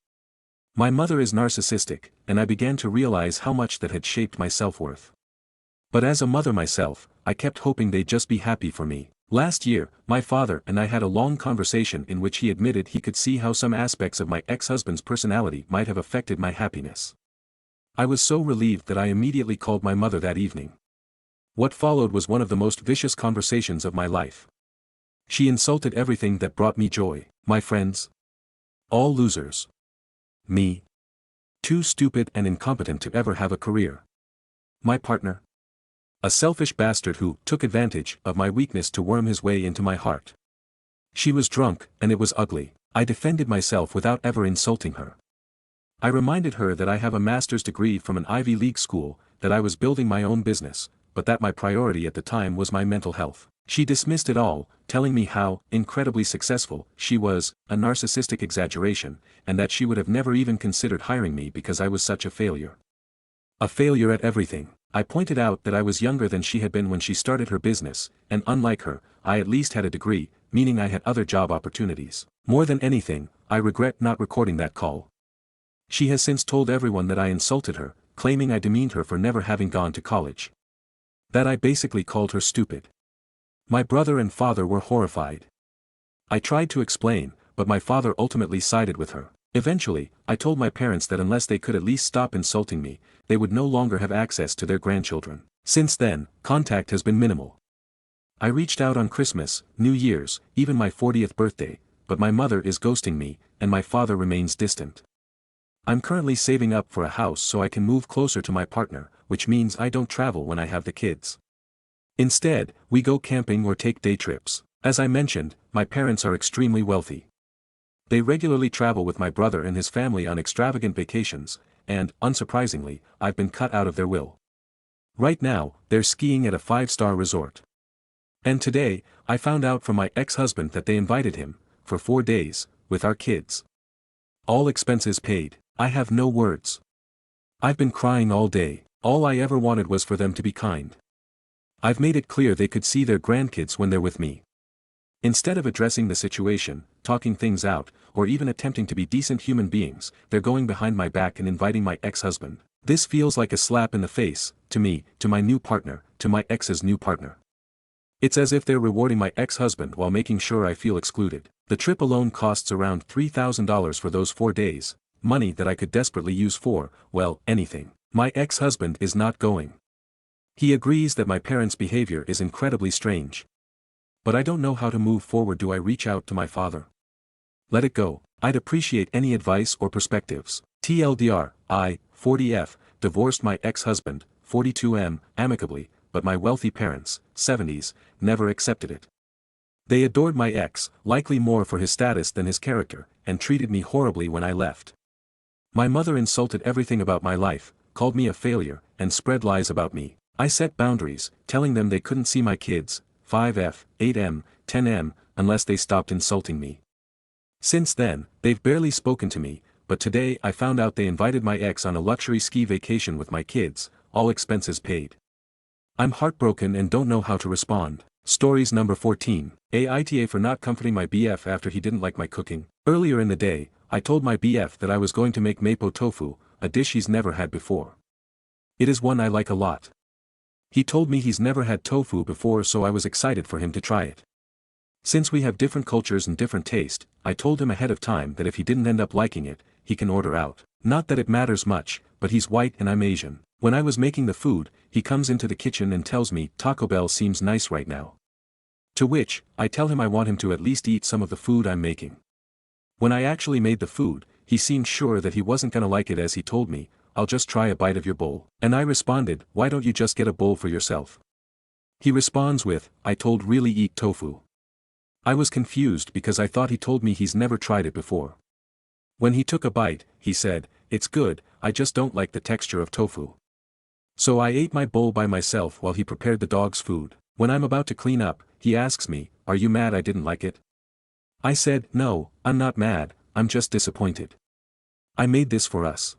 My mother is narcissistic, and I began to realize how much that had shaped my self-worth. But as a mother myself, I kept hoping they'd just be happy for me. Last year, my father and I had a long conversation in which he admitted he could see how some aspects of my ex-husband's personality might have affected my happiness. I was so relieved that I immediately called my mother that evening. What followed was one of the most vicious conversations of my life. She insulted everything that brought me joy. My friends? All losers. Me? Too stupid and incompetent to ever have a career. My partner? A selfish bastard who took advantage of my weakness to worm his way into my heart. She was drunk, and it was ugly. I defended myself without ever insulting her. I reminded her that I have a master's degree from an Ivy League school, that I was building my own business, but that my priority at the time was my mental health. She dismissed it all, telling me how incredibly successful she was, a narcissistic exaggeration, and that she would have never even considered hiring me because I was such a failure. A failure at everything. I pointed out that I was younger than she had been when she started her business, and unlike her, I at least had a degree, meaning I had other job opportunities. More than anything, I regret not recording that call. She has since told everyone that I insulted her, claiming I demeaned her for never having gone to college. That I basically called her stupid. My brother and father were horrified. I tried to explain, but my father ultimately sided with her. Eventually, I told my parents that unless they could at least stop insulting me, they would no longer have access to their grandchildren. Since then, contact has been minimal. I reached out on Christmas, New Year's, even my 40th birthday, but my mother is ghosting me, and my father remains distant. I'm currently saving up for a house so I can move closer to my partner, which means I don't travel when I have the kids. Instead, we go camping or take day trips. As I mentioned, my parents are extremely wealthy. They regularly travel with my brother and his family on extravagant vacations, and, unsurprisingly, I've been cut out of their will. Right now, they're skiing at a 5-star resort. And today, I found out from my ex-husband that they invited him, for 4 days, with our kids. All expenses paid. I have no words. I've been crying all day. All I ever wanted was for them to be kind. I've made it clear they could see their grandkids when they're with me. Instead of addressing the situation, talking things out, or even attempting to be decent human beings, they're going behind my back and inviting my ex-husband. This feels like a slap in the face, to me, to my new partner, to my ex's new partner. It's as if they're rewarding my ex-husband while making sure I feel excluded. The trip alone costs around $3,000 for those 4 days, money that I could desperately use for, well, anything. My ex-husband is not going. He agrees that my parents' behavior is incredibly strange. But I don't know how to move forward. Do I reach out to my father? Let it go. I'd appreciate any advice or perspectives. TLDR, I, 40F, divorced my ex-husband, 42M, amicably, but my wealthy parents, 70s, never accepted it. They adored my ex, likely more for his status than his character, and treated me horribly when I left. My mother insulted everything about my life, called me a failure, and spread lies about me. I set boundaries, telling them they couldn't see my kids, 5F, 8M, 10M, unless they stopped insulting me. Since then, they've barely spoken to me, but today I found out they invited my ex on a luxury ski vacation with my kids, all expenses paid. I'm heartbroken and don't know how to respond. Stories number 14. Aita for not comforting my BF after he didn't like my cooking. Earlier in the day, I told my BF that I was going to make mapo tofu, a dish he's never had before. It is one I like a lot. He told me he's never had tofu before, so I was excited for him to try it. Since we have different cultures and different taste, I told him ahead of time that if he didn't end up liking it, he can order out. Not that it matters much, but he's white and I'm Asian. When I was making the food, he comes into the kitchen and tells me Taco Bell seems nice right now. To which, I tell him I want him to at least eat some of the food I'm making. When I actually made the food, he seemed sure that he wasn't gonna like it as he told me, I'll just try a bite of your bowl. And I responded, why don't you just get a bowl for yourself? He responds with, I told really eat tofu. I was confused because I thought he told me he's never tried it before. When he took a bite, he said, it's good, I just don't like the texture of tofu. So I ate my bowl by myself while he prepared the dog's food. When I'm about to clean up, he asks me, are you mad I didn't like it? I said, no, I'm not mad, I'm just disappointed. I made this for us.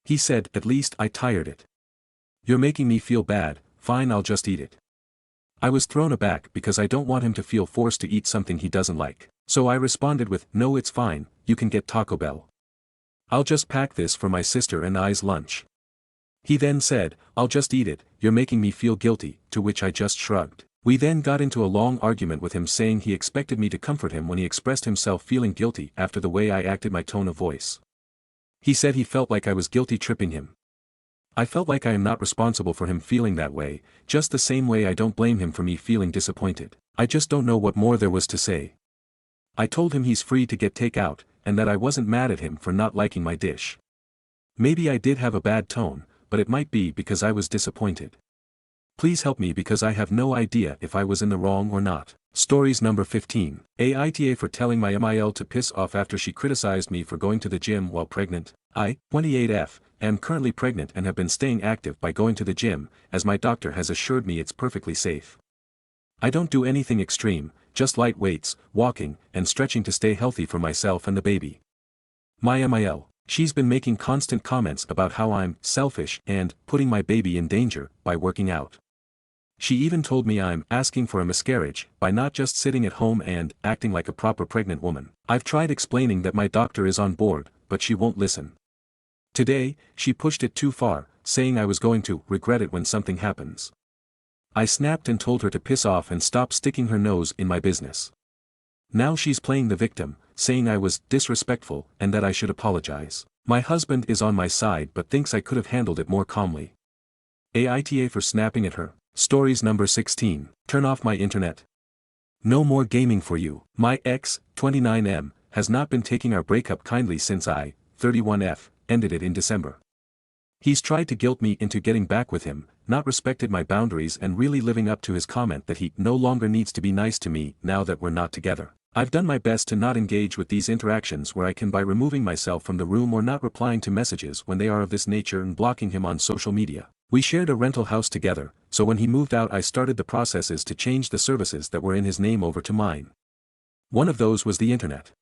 He said, at least I tired it. You're making me feel bad, fine I'll just eat it. I was thrown aback because I don't want him to feel forced to eat something he doesn't like. So I responded with, no it's fine, you can get Taco Bell. I'll just pack this for my sister and I's lunch. He then said, I'll just eat it, you're making me feel guilty, to which I just shrugged. We then got into a long argument with him saying he expected me to comfort him when he expressed himself feeling guilty after the way I acted my tone of voice. He said he felt like I was guilty tripping him. I felt like I am not responsible for him feeling that way, just the same way I don't blame him for me feeling disappointed. I just don't know what more there was to say. I told him he's free to get takeout, and that I wasn't mad at him for not liking my dish. Maybe I did have a bad tone, but it might be because I was disappointed. Please help me because I have no idea if I was in the wrong or not. Stories number 15. Aita for telling my MIL to piss off after she criticized me for going to the gym while pregnant. I, 28F, am currently pregnant and have been staying active by going to the gym, as my doctor has assured me it's perfectly safe. I don't do anything extreme, just light weights, walking, and stretching to stay healthy for myself and the baby. My MIL. She's been making constant comments about how I'm selfish and putting my baby in danger by working out. She even told me I'm asking for a miscarriage by not just sitting at home and acting like a proper pregnant woman. I've tried explaining that my doctor is on board, but she won't listen. Today, she pushed it too far, saying I was going to regret it when something happens. I snapped and told her to piss off and stop sticking her nose in my business. Now she's playing the victim, saying I was disrespectful and that I should apologize. My husband is on my side but thinks I could have handled it more calmly. Aita for snapping at her. Stories number 16. Turn off my internet. No more gaming for you. My ex, 29M, has not been taking our breakup kindly since I, 31F, ended it in December. He's tried to guilt me into getting back with him, not respected my boundaries and really living up to his comment that he no longer needs to be nice to me now that we're not together. I've done my best to not engage with these interactions where I can by removing myself from the room or not replying to messages when they are of this nature and blocking him on social media. We shared a rental house together, so when he moved out I started the processes to change the services that were in his name over to mine. One of those was the internet.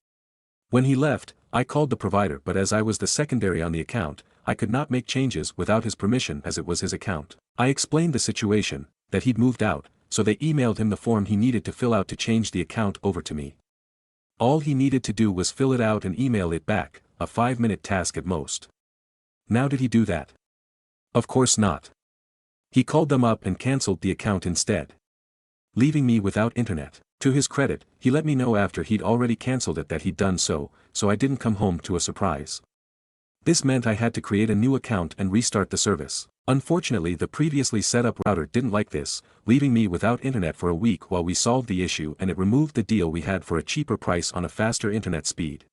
When he left, I called the provider but as I was the secondary on the account, I could not make changes without his permission as it was his account. I explained the situation, that he'd moved out, so they emailed him the form he needed to fill out to change the account over to me. All he needed to do was fill it out and email it back, a 5-minute task at most. Now did he do that? Of course not. He called them up and cancelled the account instead, leaving me without internet. To his credit, he let me know after he'd already cancelled it that he'd done so I didn't come home to a surprise. This meant I had to create a new account and restart the service. Unfortunately the previously set up router didn't like this, leaving me without internet for a week while we solved the issue and it removed the deal we had for a cheaper price on a faster internet speed.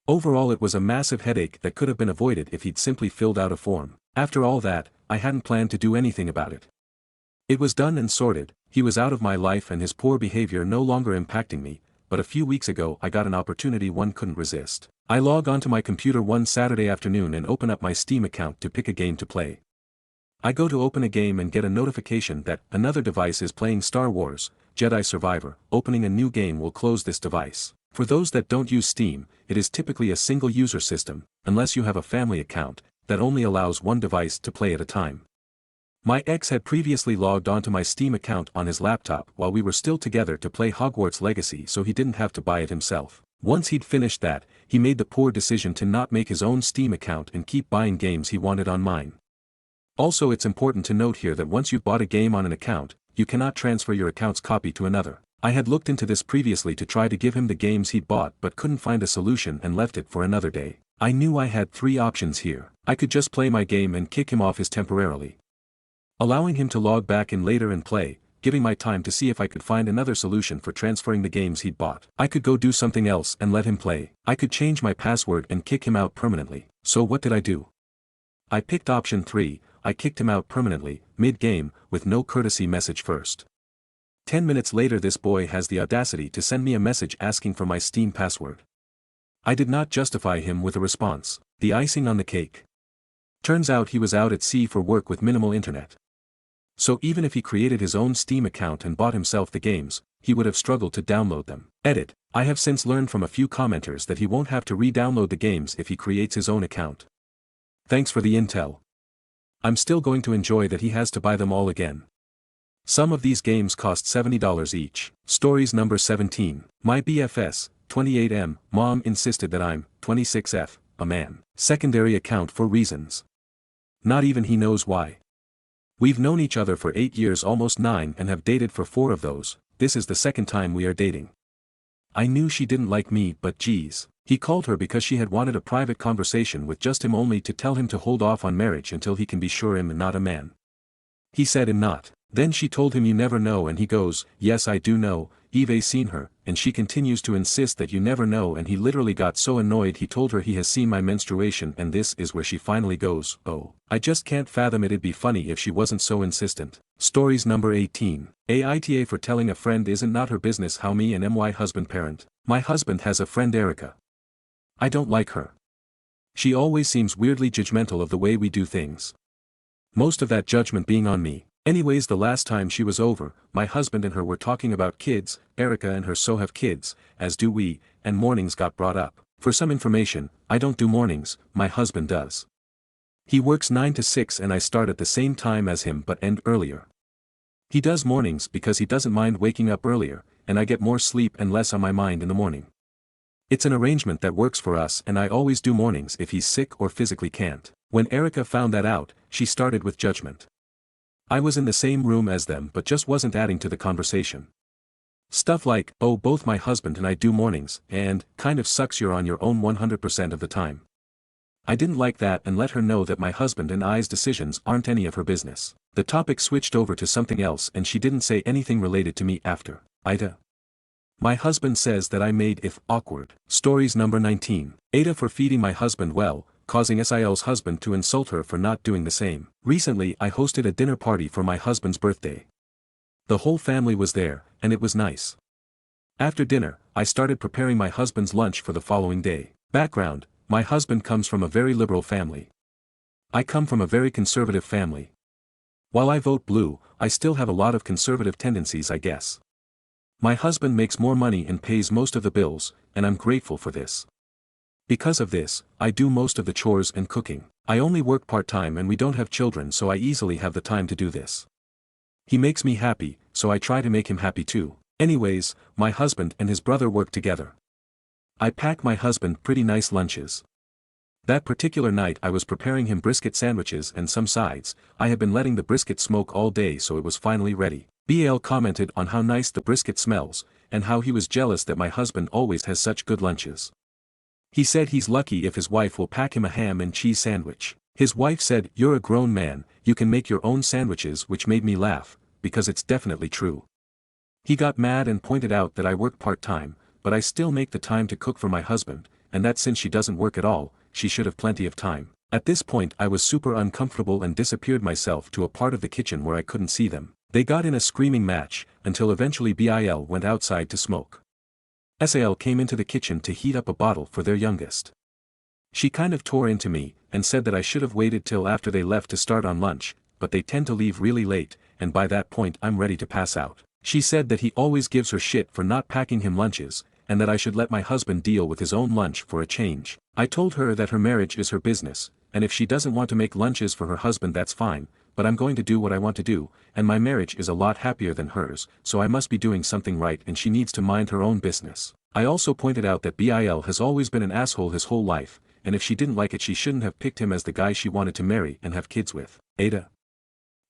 Overall it was a massive headache that could have been avoided if he'd simply filled out a form. After all that, I hadn't planned to do anything about it. It was done and sorted, he was out of my life and his poor behavior no longer impacting me, but a few weeks ago I got an opportunity one couldn't resist. I log onto my computer one Saturday afternoon and open up my Steam account to pick a game to play. I go to open a game and get a notification that another device is playing Star Wars, Jedi Survivor. Opening a new game will close this device. For those that don't use Steam, it is typically a single user system, unless you have a family account, that only allows one device to play at a time. My ex had previously logged onto my Steam account on his laptop while we were still together to play Hogwarts Legacy so he didn't have to buy it himself. Once he'd finished that, he made the poor decision to not make his own Steam account and keep buying games he wanted on mine. Also it's important to note here that once you've bought a game on an account, you cannot transfer your account's copy to another. I had looked into this previously to try to give him the games he'd bought but couldn't find a solution and left it for another day. I knew I had 3 options here. I could just play my game and kick him off his temporarily, allowing him to log back in later and play, giving my time to see if I could find another solution for transferring the games he'd bought. I could go do something else and let him play. I could change my password and kick him out permanently. So what did I do? I picked option 3, I kicked him out permanently, mid-game, with no courtesy message first. 10 minutes later this boy has the audacity to send me a message asking for my Steam password. I did not justify him with a response. The icing on the cake. Turns out he was out at sea for work with minimal internet. So even if he created his own Steam account and bought himself the games, he would have struggled to download them. Edit. I have since learned from a few commenters that he won't have to re-download the games if he creates his own account. Thanks for the intel. I'm still going to enjoy that he has to buy them all again. Some of these games cost $70 each. Stories number 17. My BFS, 28M, mom insisted that I'm 26F, a man. Secondary account for reasons. Not even he knows why. We've known each other for 8 years, almost 9, and have dated for 4 of those. This is the second time we are dating. I knew she didn't like me, but geez. He called her because she had wanted a private conversation with just him, only to tell him to hold off on marriage until he can be sure I'm not a man. He said I'm not. Then she told him you never know, and he goes, yes I do know, Eve's seen her, and she continues to insist that you never know, and he literally got so annoyed he told her he has seen my menstruation, and this is where she finally goes, oh. I just can't fathom it. It'd be funny if she wasn't so insistent. Stories number 18. Aita for telling a friend isn't not her business how me and my husband parent. My husband has a friend Erica. I don't like her. She always seems weirdly judgmental of the way we do things. Most of that judgment being on me. Anyways, the last time she was over, my husband and her were talking about kids. Erica and her so have kids, as do we, and mornings got brought up. For some information, I don't do mornings, my husband does. He works 9 to 6 and I start at the same time as him but end earlier. He does mornings because he doesn't mind waking up earlier, and I get more sleep and less on my mind in the morning. It's an arrangement that works for us, and I always do mornings if he's sick or physically can't. When Erica found that out, she started with judgment. I was in the same room as them but just wasn't adding to the conversation. Stuff like, oh both my husband and I do mornings, and, kind of sucks you're on your own 100% of the time. I didn't like that and let her know that my husband and I's decisions aren't any of her business. The topic switched over to something else and she didn't say anything related to me after. Aita. My husband says that I made if awkward. Stories number 19. Aita for feeding my husband well, causing SIL's husband to insult her for not doing the same. Recently I hosted a dinner party for my husband's birthday. The whole family was there, and it was nice. After dinner, I started preparing my husband's lunch for the following day. Background: my husband comes from a very liberal family. I come from a very conservative family. While I vote blue, I still have a lot of conservative tendencies, I guess. My husband makes more money and pays most of the bills, and I'm grateful for this. Because of this, I do most of the chores and cooking. I only work part-time and we don't have children, so I easily have the time to do this. He makes me happy, so I try to make him happy too. Anyways, my husband and his brother work together. I pack my husband pretty nice lunches. That particular night I was preparing him brisket sandwiches and some sides. I had been letting the brisket smoke all day, so it was finally ready. BL commented on how nice the brisket smells, and how he was jealous that my husband always has such good lunches. He said he's lucky if his wife will pack him a ham and cheese sandwich. His wife said, "You're a grown man, you can make your own sandwiches," which made me laugh, because it's definitely true. He got mad and pointed out that I work part-time, but I still make the time to cook for my husband, and that since she doesn't work at all, she should have plenty of time. At this point I was super uncomfortable and disappeared myself to a part of the kitchen where I couldn't see them. They got in a screaming match, until eventually BIL went outside to smoke. SAL came into the kitchen to heat up a bottle for their youngest. She kind of tore into me, and said that I should have waited till after they left to start on lunch, but they tend to leave really late, and by that point I'm ready to pass out. She said that he always gives her shit for not packing him lunches, and that I should let my husband deal with his own lunch for a change. I told her that her marriage is her business, and if she doesn't want to make lunches for her husband that's fine, but I'm going to do what I want to do, and my marriage is a lot happier than hers, so I must be doing something right and she needs to mind her own business. I also pointed out that BIL has always been an asshole his whole life, and if she didn't like it she shouldn't have picked him as the guy she wanted to marry and have kids with. Aita.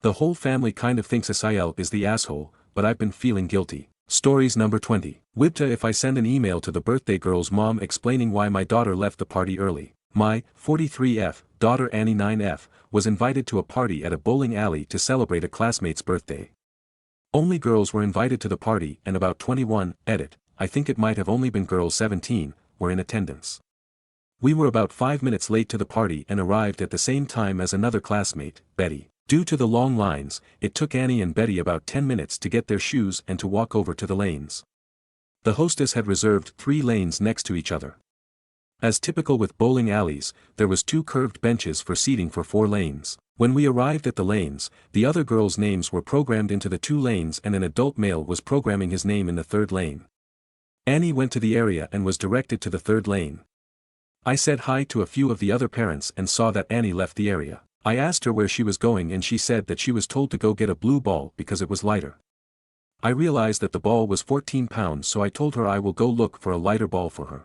The whole family kind of thinks SIL is the asshole, but I've been feeling guilty. Stories number 20. Wibta, if I send an email to the birthday girl's mom explaining why my daughter left the party early. My 43F daughter Annie 9F was invited to a party at a bowling alley to celebrate a classmate's birthday. Only girls were invited to the party and about 21, edit, I think it might have only been girls 17, were in attendance. We were about 5 minutes late to the party and arrived at the same time as another classmate, Betty. Due to the long lines, it took Annie and Betty about 10 minutes to get their shoes and to walk over to the lanes. The hostess had reserved 3 lanes next to each other. As typical with bowling alleys, there was 2 curved benches for seating for 4 lanes. When we arrived at the lanes, the other girls' names were programmed into the 2 lanes and an adult male was programming his name in the 3rd lane. Annie went to the area and was directed to the 3rd lane. I said hi to a few of the other parents and saw that Annie left the area. I asked her where she was going and she said that she was told to go get a blue ball because it was lighter. I realized that the ball was 14 pounds, so I told her I will go look for a lighter ball for her.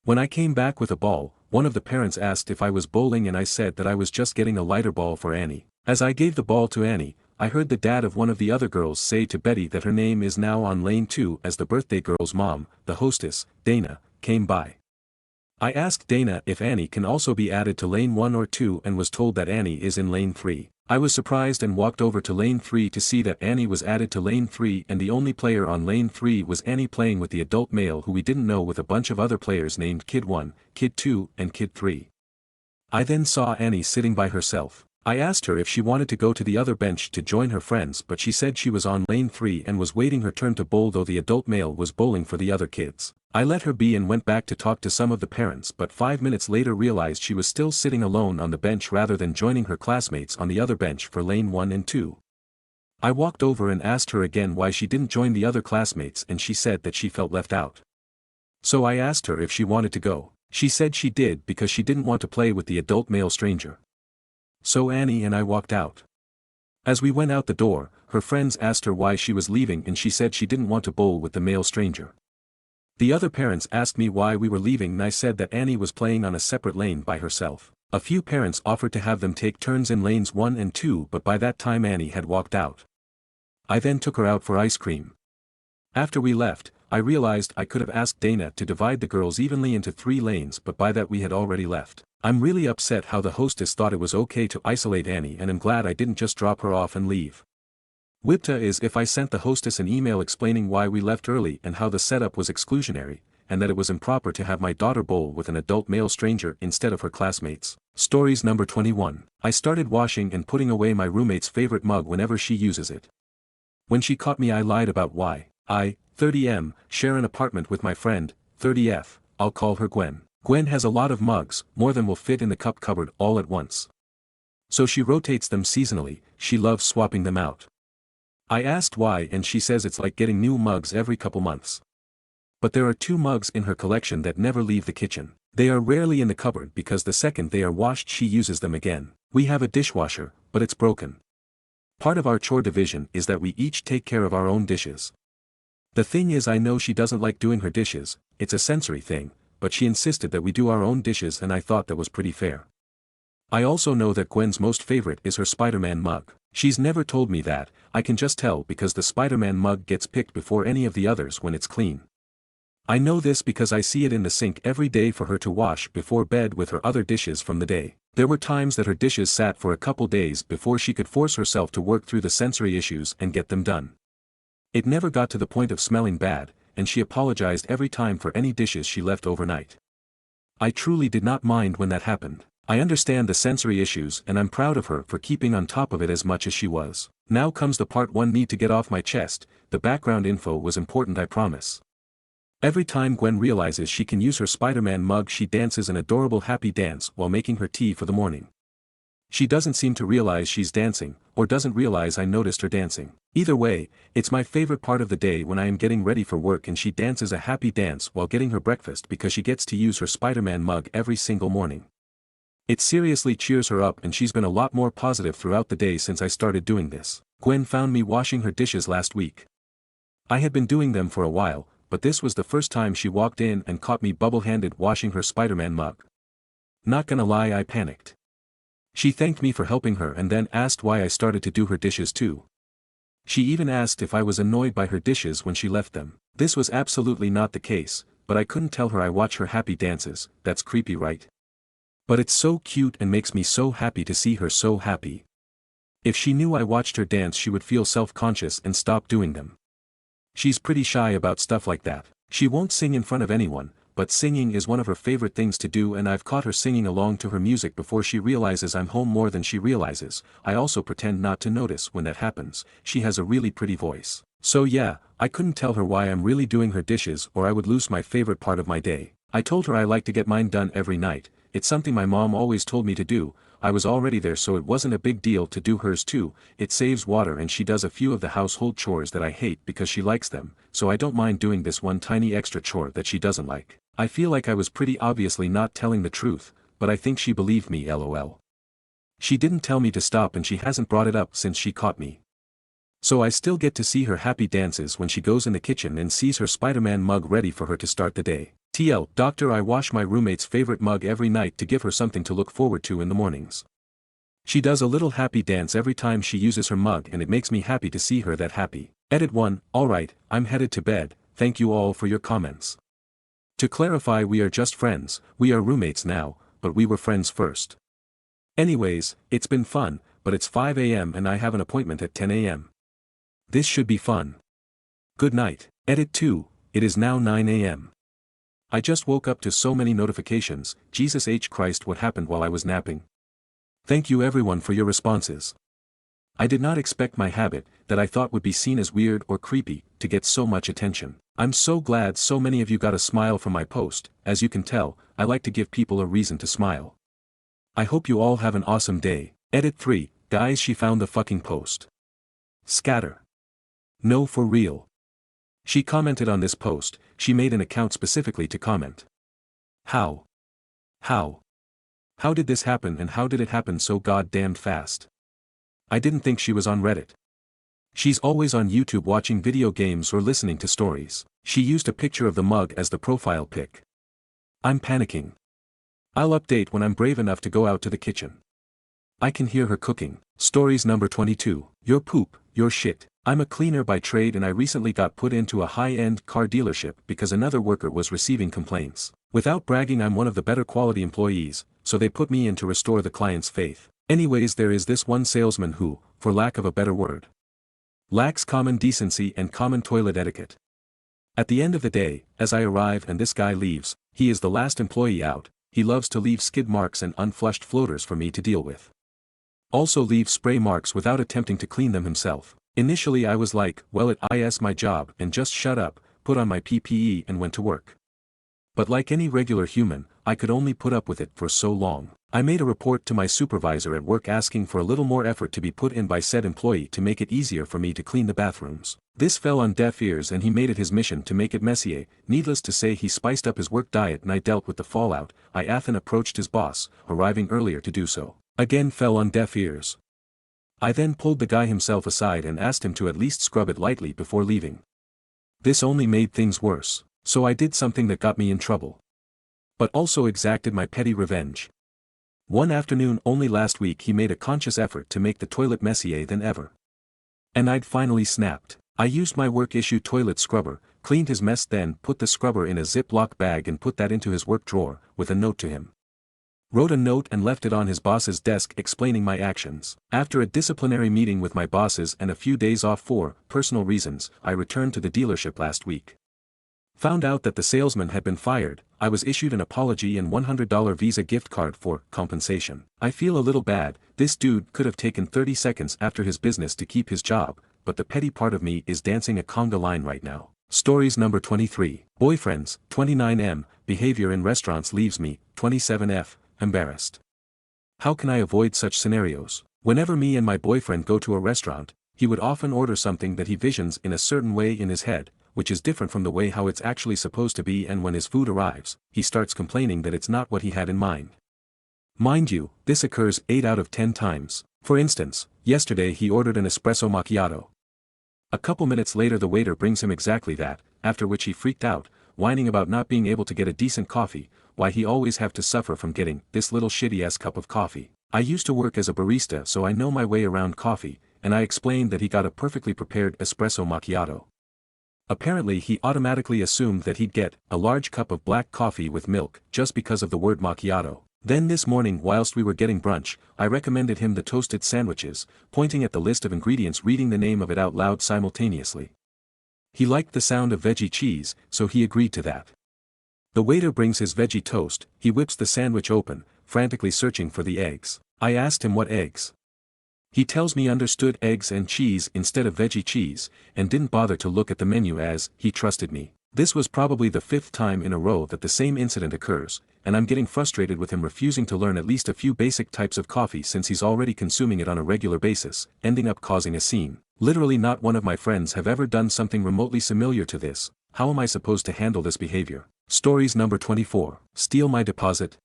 When I came back with a ball, one of the parents asked if I was bowling and I said that I was just getting a lighter ball for Annie. As I gave the ball to Annie, I heard the dad of one of the other girls say to Betty that her name is now on lane 2 as the birthday girl's mom, the hostess, Dana, came by. I asked Dana if Annie can also be added to lane 1 or 2 and was told that Annie is in lane 3. I was surprised and walked over to lane 3 to see that Annie was added to lane 3 and the only player on lane 3 was Annie playing with the adult male who we didn't know with a bunch of other players named Kid 1, Kid 2 and Kid 3. I then saw Annie sitting by herself. I asked her if she wanted to go to the other bench to join her friends but she said she was on lane 3 and was waiting her turn to bowl though the adult male was bowling for the other kids. I let her be and went back to talk to some of the parents but 5 minutes later realized she was still sitting alone on the bench rather than joining her classmates on the other bench for lane 1 and 2. I walked over and asked her again why she didn't join the other classmates and she said that she felt left out. So I asked her if she wanted to go. She said she did because she didn't want to play with the adult male stranger. So Annie and I walked out. As we went out the door, her friends asked her why she was leaving and she said she didn't want to bowl with the male stranger. The other parents asked me why we were leaving and I said that Annie was playing on a separate lane by herself. A few parents offered to have them take turns in lanes 1 and 2 but by that time Annie had walked out. I then took her out for ice cream. After we left, I realized I could have asked Dana to divide the girls evenly into 3 lanes but by that we had already left. I'm really upset how the hostess thought it was okay to isolate Annie and am glad I didn't just drop her off and leave. Wibta is if I sent the hostess an email explaining why we left early and how the setup was exclusionary, and that it was improper to have my daughter bowl with an adult male stranger instead of her classmates. Stories number 21. I started washing and putting away my roommate's favorite mug whenever she uses it. When she caught me I lied about why. I, 30M, share an apartment with my friend, 30F, I'll call her Gwen. Gwen has a lot of mugs, more than will fit in the cup cupboard all at once. So she rotates them seasonally, she loves swapping them out. I asked why and she says it's like getting new mugs every couple months. But there are 2 mugs in her collection that never leave the kitchen. They are rarely in the cupboard because the second they are washed she uses them again. We have a dishwasher, but it's broken. Part of our chore division is that we each take care of our own dishes. The thing is I know she doesn't like doing her dishes, it's a sensory thing, but she insisted that we do our own dishes and I thought that was pretty fair. I also know that Gwen's most favorite is her Spider-Man mug. She's never told me that, I can just tell because the Spider-Man mug gets picked before any of the others when it's clean. I know this because I see it in the sink every day for her to wash before bed with her other dishes from the day. There were times that her dishes sat for a couple days before she could force herself to work through the sensory issues and get them done. It never got to the point of smelling bad, and she apologized every time for any dishes she left overnight. I truly did not mind when that happened. I understand the sensory issues and I'm proud of her for keeping on top of it as much as she was. Now comes the part one need to get off my chest, the background info was important I promise. Every time Gwen realizes she can use her Spider-Man mug she dances an adorable happy dance while making her tea for the morning. She doesn't seem to realize she's dancing, or doesn't realize I noticed her dancing. Either way, it's my favorite part of the day when I am getting ready for work and she dances a happy dance while getting her breakfast because she gets to use her Spider-Man mug every single morning. It seriously cheers her up and she's been a lot more positive throughout the day since I started doing this. Gwen found me washing her dishes last week. I had been doing them for a while, but this was the first time she walked in and caught me bubble-handed washing her Spider-Man mug. Not gonna lie, I panicked. She thanked me for helping her and then asked why I started to do her dishes too. She even asked if I was annoyed by her dishes when she left them. This was absolutely not the case, but I couldn't tell her I watch her happy dances. That's creepy, right? But it's so cute and makes me so happy to see her so happy. If she knew I watched her dance she would feel self-conscious and stop doing them. She's pretty shy about stuff like that. She won't sing in front of anyone, but singing is one of her favorite things to do, and I've caught her singing along to her music before she realizes I'm home more than she realizes. I also pretend not to notice when that happens. She has a really pretty voice. So yeah, I couldn't tell her why I'm really doing her dishes or I would lose my favorite part of my day. I told her I like to get mine done every night. It's something my mom always told me to do. I was already there so it wasn't a big deal to do hers too. It saves water and she does a few of the household chores that I hate because she likes them, so I don't mind doing this one tiny extra chore that she doesn't like. I feel like I was pretty obviously not telling the truth, but I think she believed me, lol. She didn't tell me to stop and she hasn't brought it up since she caught me. So I still get to see her happy dances when she goes in the kitchen and sees her Spider-Man mug ready for her to start the day. TL, Doctor, I wash my roommate's favorite mug every night to give her something to look forward to in the mornings. She does a little happy dance every time she uses her mug and it makes me happy to see her that happy. Edit 1, alright, I'm headed to bed, thank you all for your comments. To clarify, we are just friends, we are roommates now, but we were friends first. Anyways, it's been fun, but it's 5 AM and I have an appointment at 10 AM. This should be fun. Good night. Edit 2, it is now 9 AM. I just woke up to so many notifications. Jesus H. Christ, what happened while I was napping? Thank you everyone for your responses. I did not expect my habit, that I thought would be seen as weird or creepy, to get so much attention. I'm so glad so many of you got a smile from my post. As you can tell, I like to give people a reason to smile. I hope you all have an awesome day. Edit 3, guys, she found the fucking post. Scatter. No, for real. She commented on this post. She made an account specifically to comment. How? How did this happen, and how did it happen so goddamn fast? I didn't think she was on Reddit. She's always on YouTube watching video games or listening to stories. She used a picture of the mug as the profile pic. I'm panicking. I'll update when I'm brave enough to go out to the kitchen. I can hear her cooking. Stories number 22. Your poop, your shit. I'm a cleaner by trade and I recently got put into a high-end car dealership because another worker was receiving complaints. Without bragging, I'm one of the better quality employees, so they put me in to restore the client's faith. Anyways, there is this one salesman who, for lack of a better word, lacks common decency and common toilet etiquette. At the end of the day, as I arrive and this guy leaves, he is the last employee out. He loves to leave skid marks and unflushed floaters for me to deal with. Also leave spray marks without attempting to clean them himself. Initially I was like, well, it's my job, and just shut up, put on my PPE and went to work. But like any regular human, I could only put up with it for so long. I made a report to my supervisor at work asking for a little more effort to be put in by said employee to make it easier for me to clean the bathrooms. This fell on deaf ears and he made it his mission to make it messier. Needless to say, he spiced up his work diet and I dealt with the fallout. Athan approached his boss, arriving earlier to do so. Again fell on deaf ears. I then pulled the guy himself aside and asked him to at least scrub it lightly before leaving. This only made things worse, so I did something that got me in trouble. But also exacted my petty revenge. One afternoon only last week he made a conscious effort to make the toilet messier than ever. And I'd finally snapped. I used my work-issue toilet scrubber, cleaned his mess, then put the scrubber in a Ziploc bag and put that into his work drawer, with a note to him. Wrote a note and left it on his boss's desk explaining my actions. After a disciplinary meeting with my bosses and a few days off for personal reasons, I returned to the dealership last week. Found out that the salesman had been fired. I was issued an apology and $100 Visa gift card for compensation. I feel a little bad. This dude could have taken 30 seconds after his business to keep his job, but the petty part of me is dancing a conga line right now. Stories number 23. Boyfriends, 29M, behavior in restaurants leaves me, 27F, embarrassed. How can I avoid such scenarios? Whenever me and my boyfriend go to a restaurant, he would often order something that he visions in a certain way in his head, which is different from the way how it's actually supposed to be, and when his food arrives, he starts complaining that it's not what he had in mind. Mind you, this occurs 8 out of 10 times. For instance, yesterday he ordered an espresso macchiato. A couple minutes later the waiter brings him exactly that, after which he freaked out, whining about not being able to get a decent coffee, why he always have to suffer from getting this little shitty-ass cup of coffee. I used to work as a barista, so I know my way around coffee, and I explained that he got a perfectly prepared espresso macchiato. Apparently he automatically assumed that he'd get a large cup of black coffee with milk just because of the word macchiato. Then this morning whilst we were getting brunch, I recommended him the toasted sandwiches, pointing at the list of ingredients reading the name of it out loud simultaneously. He liked the sound of veggie cheese, so he agreed to that. The waiter brings his veggie toast, he whips the sandwich open, frantically searching for the eggs. I asked him what eggs. He tells me understood eggs and cheese instead of veggie cheese, and didn't bother to look at the menu as he trusted me. This was probably the 5th time in a row that the same incident occurs, and I'm getting frustrated with him refusing to learn at least a few basic types of coffee since he's already consuming it on a regular basis, ending up causing a scene. Literally not one of my friends have ever done something remotely similar to this. How am I supposed to handle this behavior? Stories number 24. Steal my deposit?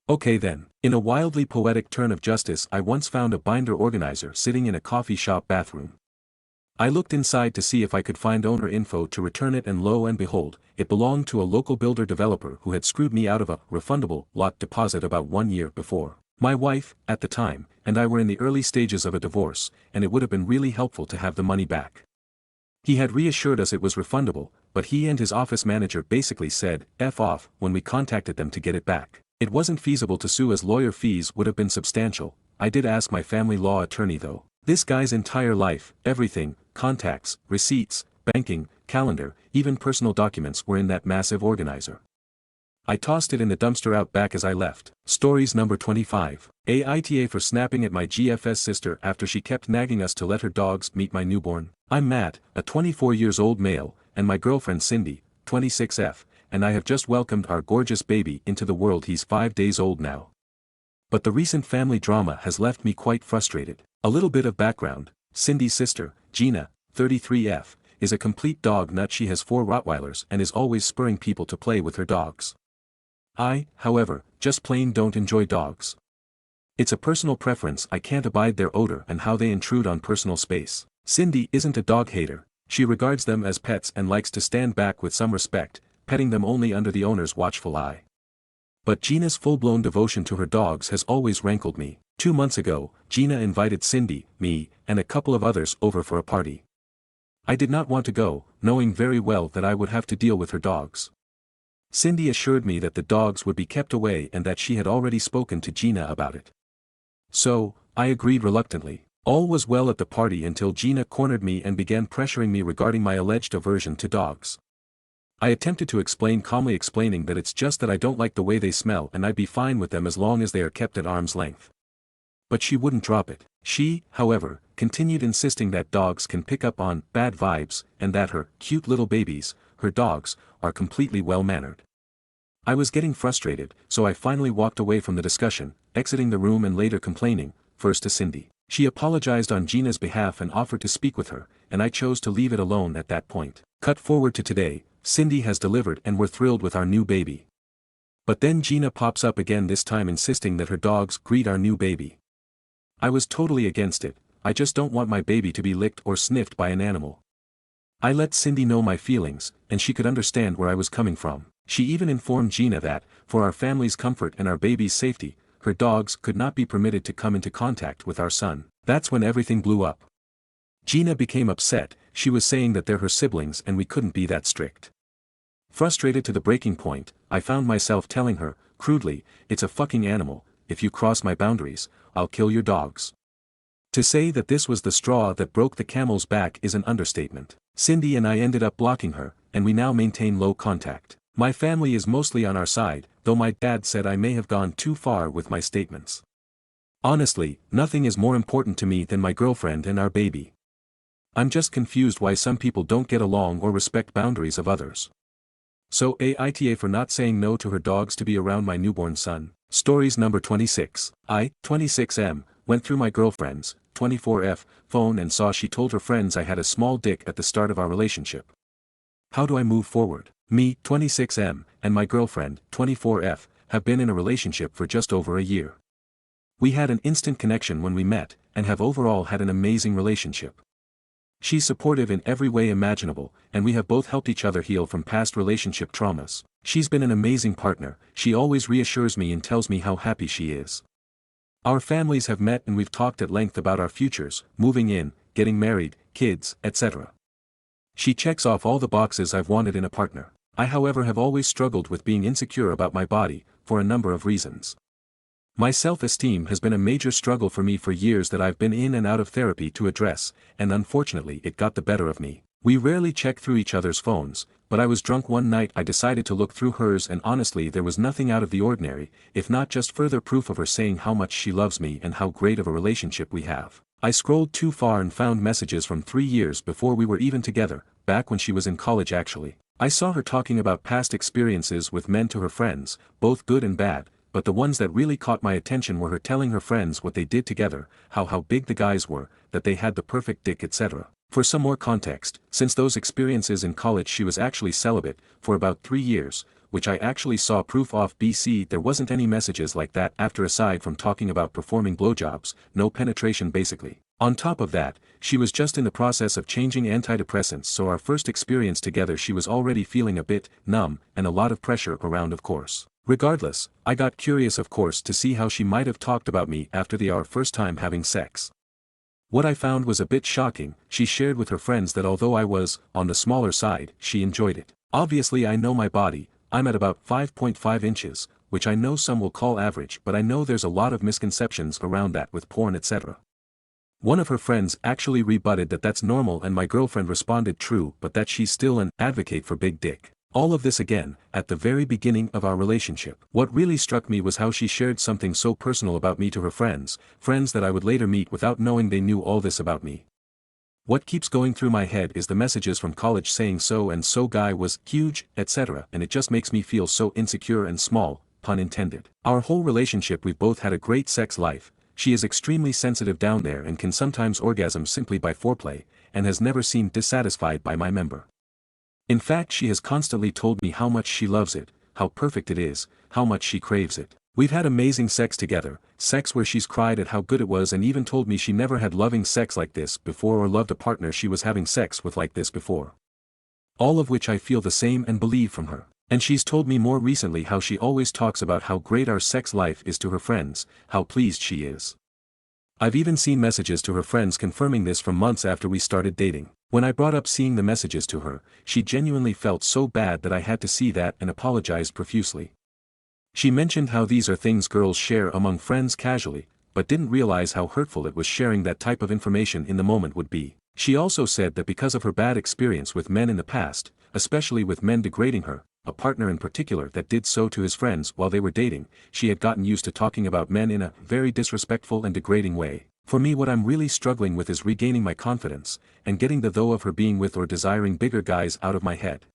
Okay then. In a wildly poetic turn of justice, I once found a binder organizer sitting in a coffee shop bathroom. I looked inside to see if I could find owner info to return it, and lo and behold, it belonged to a local builder developer who had screwed me out of a refundable lot deposit about 1 year before. My wife, at the time, and I were in the early stages of a divorce, and it would have been really helpful to have the money back. He had reassured us it was refundable, but he and his office manager basically said, F off, when we contacted them to get it back. It wasn't feasible to sue as lawyer fees would have been substantial. I did ask my family law attorney though. This guy's entire life, everything, contacts, receipts, banking, calendar, even personal documents were in that massive organizer. I tossed it in the dumpster out back as I left. Stories number 25. Aita for snapping at my GFS sister after she kept nagging us to let her dogs meet my newborn. I'm Matt, a 24 years old male, and my girlfriend Cindy, 26F, and I have just welcomed our gorgeous baby into the world. He's 5 days old now. But the recent family drama has left me quite frustrated. A little bit of background: Cindy's sister, Gina, 33F, is a complete dog nut. She has 4 Rottweilers and is always spurring people to play with her dogs. I, however, just plain don't enjoy dogs. It's a personal preference. I can't abide their odor and how they intrude on personal space. Cindy isn't a dog hater. She regards them as pets and likes to stand back with some respect, petting them only under the owner's watchful eye. But Gina's full-blown devotion to her dogs has always rankled me. 2 months ago, Gina invited Cindy, me, and a couple of others over for a party. I did not want to go, knowing very well that I would have to deal with her dogs. Cindy assured me that the dogs would be kept away and that she had already spoken to Gina about it. So, I agreed reluctantly. All was well at the party until Gina cornered me and began pressuring me regarding my alleged aversion to dogs. I attempted to explain, calmly explaining that it's just that I don't like the way they smell and I'd be fine with them as long as they are kept at arm's length. But she wouldn't drop it. She, however, continued insisting that dogs can pick up on bad vibes and that her cute little babies, her dogs, are completely well-mannered. I was getting frustrated, so I finally walked away from the discussion, exiting the room and later complaining, first to Cindy. She apologized on Gina's behalf and offered to speak with her, and I chose to leave it alone at that point. Cut forward to today, Cindy has delivered and we're thrilled with our new baby. But then Gina pops up again, this time insisting that her dogs greet our new baby. I was totally against it. I just don't want my baby to be licked or sniffed by an animal. I let Cindy know my feelings, and she could understand where I was coming from. She even informed Gina that, for our family's comfort and our baby's safety, her dogs could not be permitted to come into contact with our son. That's when everything blew up. Gina became upset. She was saying that they're her siblings and we couldn't be that strict. Frustrated to the breaking point, I found myself telling her, crudely, it's a fucking animal, if you cross my boundaries, I'll kill your dogs. To say that this was the straw that broke the camel's back is an understatement. Cindy and I ended up blocking her, and we now maintain low contact. My family is mostly on our side, though my dad said I may have gone too far with my statements. Honestly, nothing is more important to me than my girlfriend and our baby. I'm just confused why some people don't get along or respect boundaries of others. So Aita for not saying no to her dogs to be around my newborn son. Stories number 26. I, 26M, went through my girlfriend's, 24F, phone and saw she told her friends I had a small dick at the start of our relationship. How do I move forward? Me, 26M, and my girlfriend, 24F, have been in a relationship for just over a year. We had an instant connection when we met, and have overall had an amazing relationship. She's supportive in every way imaginable, and we have both helped each other heal from past relationship traumas. She's been an amazing partner. She always reassures me and tells me how happy she is. Our families have met and we've talked at length about our futures, moving in, getting married, kids, etc. She checks off all the boxes I've wanted in a partner. I however have always struggled with being insecure about my body, for a number of reasons. My self-esteem has been a major struggle for me for years that I've been in and out of therapy to address, and unfortunately it got the better of me. We rarely check through each other's phones, but I was drunk one night. I decided to look through hers and honestly there was nothing out of the ordinary, if not just further proof of her saying how much she loves me and how great of a relationship we have. I scrolled too far and found messages from 3 years before we were even together, back when she was in college actually. I saw her talking about past experiences with men to her friends, both good and bad, but the ones that really caught my attention were her telling her friends what they did together, how big the guys were, that they had the perfect dick etc. For some more context, since those experiences in college she was actually celibate, for about 3 years, which I actually saw proof of. There wasn't any messages like that after aside from talking about performing blowjobs, no penetration basically. On top of that, she was just in the process of changing antidepressants so our first experience together she was already feeling a bit numb and a lot of pressure around of course. Regardless, I got curious of course to see how she might have talked about me after our first time having sex. What I found was a bit shocking. She shared with her friends that although I was, on the smaller side, she enjoyed it. Obviously I know my body, I'm at about 5.5 inches, which I know some will call average but I know there's a lot of misconceptions around that with porn etc. One of her friends actually rebutted that that's normal and my girlfriend responded true but that she's still an advocate for big dick. All of this again, at the very beginning of our relationship. What really struck me was how she shared something so personal about me to her friends that I would later meet without knowing they knew all this about me. What keeps going through my head is the messages from college saying so and so guy was huge, etc. and it just makes me feel so insecure and small, pun intended. Our whole relationship we've both had a great sex life, she is extremely sensitive down there and can sometimes orgasm simply by foreplay, and has never seemed dissatisfied by my member. In fact she has constantly told me how much she loves it, how perfect it is, how much she craves it. We've had amazing sex together, sex where she's cried at how good it was and even told me she never had loving sex like this before or loved a partner she was having sex with like this before. All of which I feel the same and believe from her. And she's told me more recently how she always talks about how great our sex life is to her friends, how pleased she is. I've even seen messages to her friends confirming this from months after we started dating. When I brought up seeing the messages to her, she genuinely felt so bad that I had to see that and apologized profusely. She mentioned how these are things girls share among friends casually, but didn't realize how hurtful it was sharing that type of information in the moment would be. She also said that because of her bad experience with men in the past, especially with men degrading her, a partner in particular that did so to his friends while they were dating, she had gotten used to talking about men in a very disrespectful and degrading way. For me what I'm really struggling with is regaining my confidence, and getting the though of her being with or desiring bigger guys out of my head.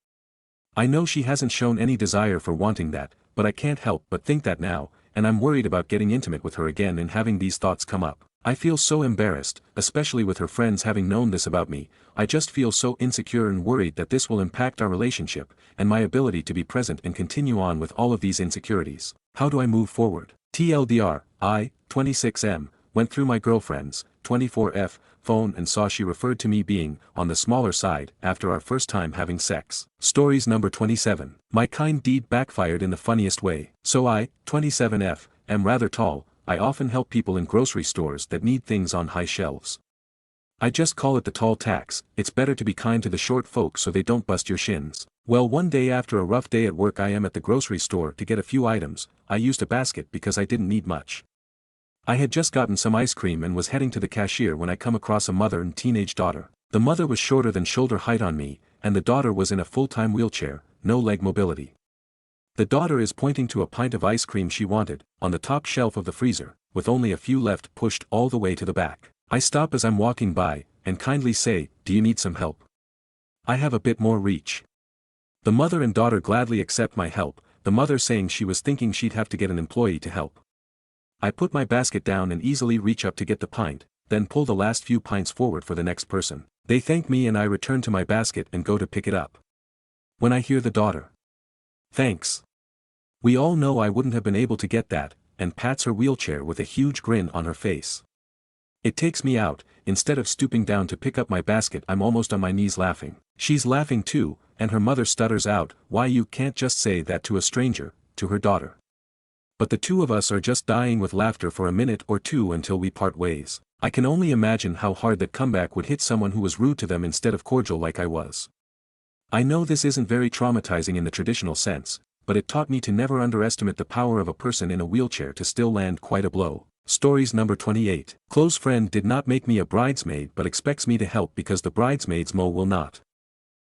I know she hasn't shown any desire for wanting that, but I can't help but think that now, and I'm worried about getting intimate with her again and having these thoughts come up. I feel so embarrassed, especially with her friends having known this about me. I just feel so insecure and worried that this will impact our relationship, and my ability to be present and continue on with all of these insecurities. How do I move forward? TLDR, I, 26M, went through my girlfriend's, 24F, phone and saw she referred to me being, on the smaller side, after our first time having sex. Stories number 27. My kind deed backfired in the funniest way. So I, 27F, am rather tall. I often help people in grocery stores that need things on high shelves. I just call it the tall tax. It's better to be kind to the short folk so they don't bust your shins. Well, one day after a rough day at work I am at the grocery store to get a few items. I used a basket because I didn't need much. I had just gotten some ice cream and was heading to the cashier when I come across a mother and teenage daughter. The mother was shorter than shoulder height on me, and the daughter was in a full-time wheelchair, no leg mobility. The daughter is pointing to a pint of ice cream she wanted, on the top shelf of the freezer, with only a few left pushed all the way to the back. I stop as I'm walking by, and kindly say, "Do you need some help? I have a bit more reach." The mother and daughter gladly accept my help, the mother saying she was thinking she'd have to get an employee to help. I put my basket down and easily reach up to get the pint, then pull the last few pints forward for the next person. They thank me and I return to my basket and go to pick it up. When I hear the daughter, "Thanks. We all know I wouldn't have been able to get that," and pats her wheelchair with a huge grin on her face. It takes me out. Instead of stooping down to pick up my basket I'm almost on my knees laughing. She's laughing too, and her mother stutters out, "Why you can't just say that to a stranger," to her daughter. But the two of us are just dying with laughter for a minute or two until we part ways. I can only imagine how hard that comeback would hit someone who was rude to them instead of cordial like I was. I know this isn't very traumatizing in the traditional sense, but it taught me to never underestimate the power of a person in a wheelchair to still land quite a blow. Stories number 28. Close friend did not make me a bridesmaid but expects me to help because the bridesmaid's mo will not.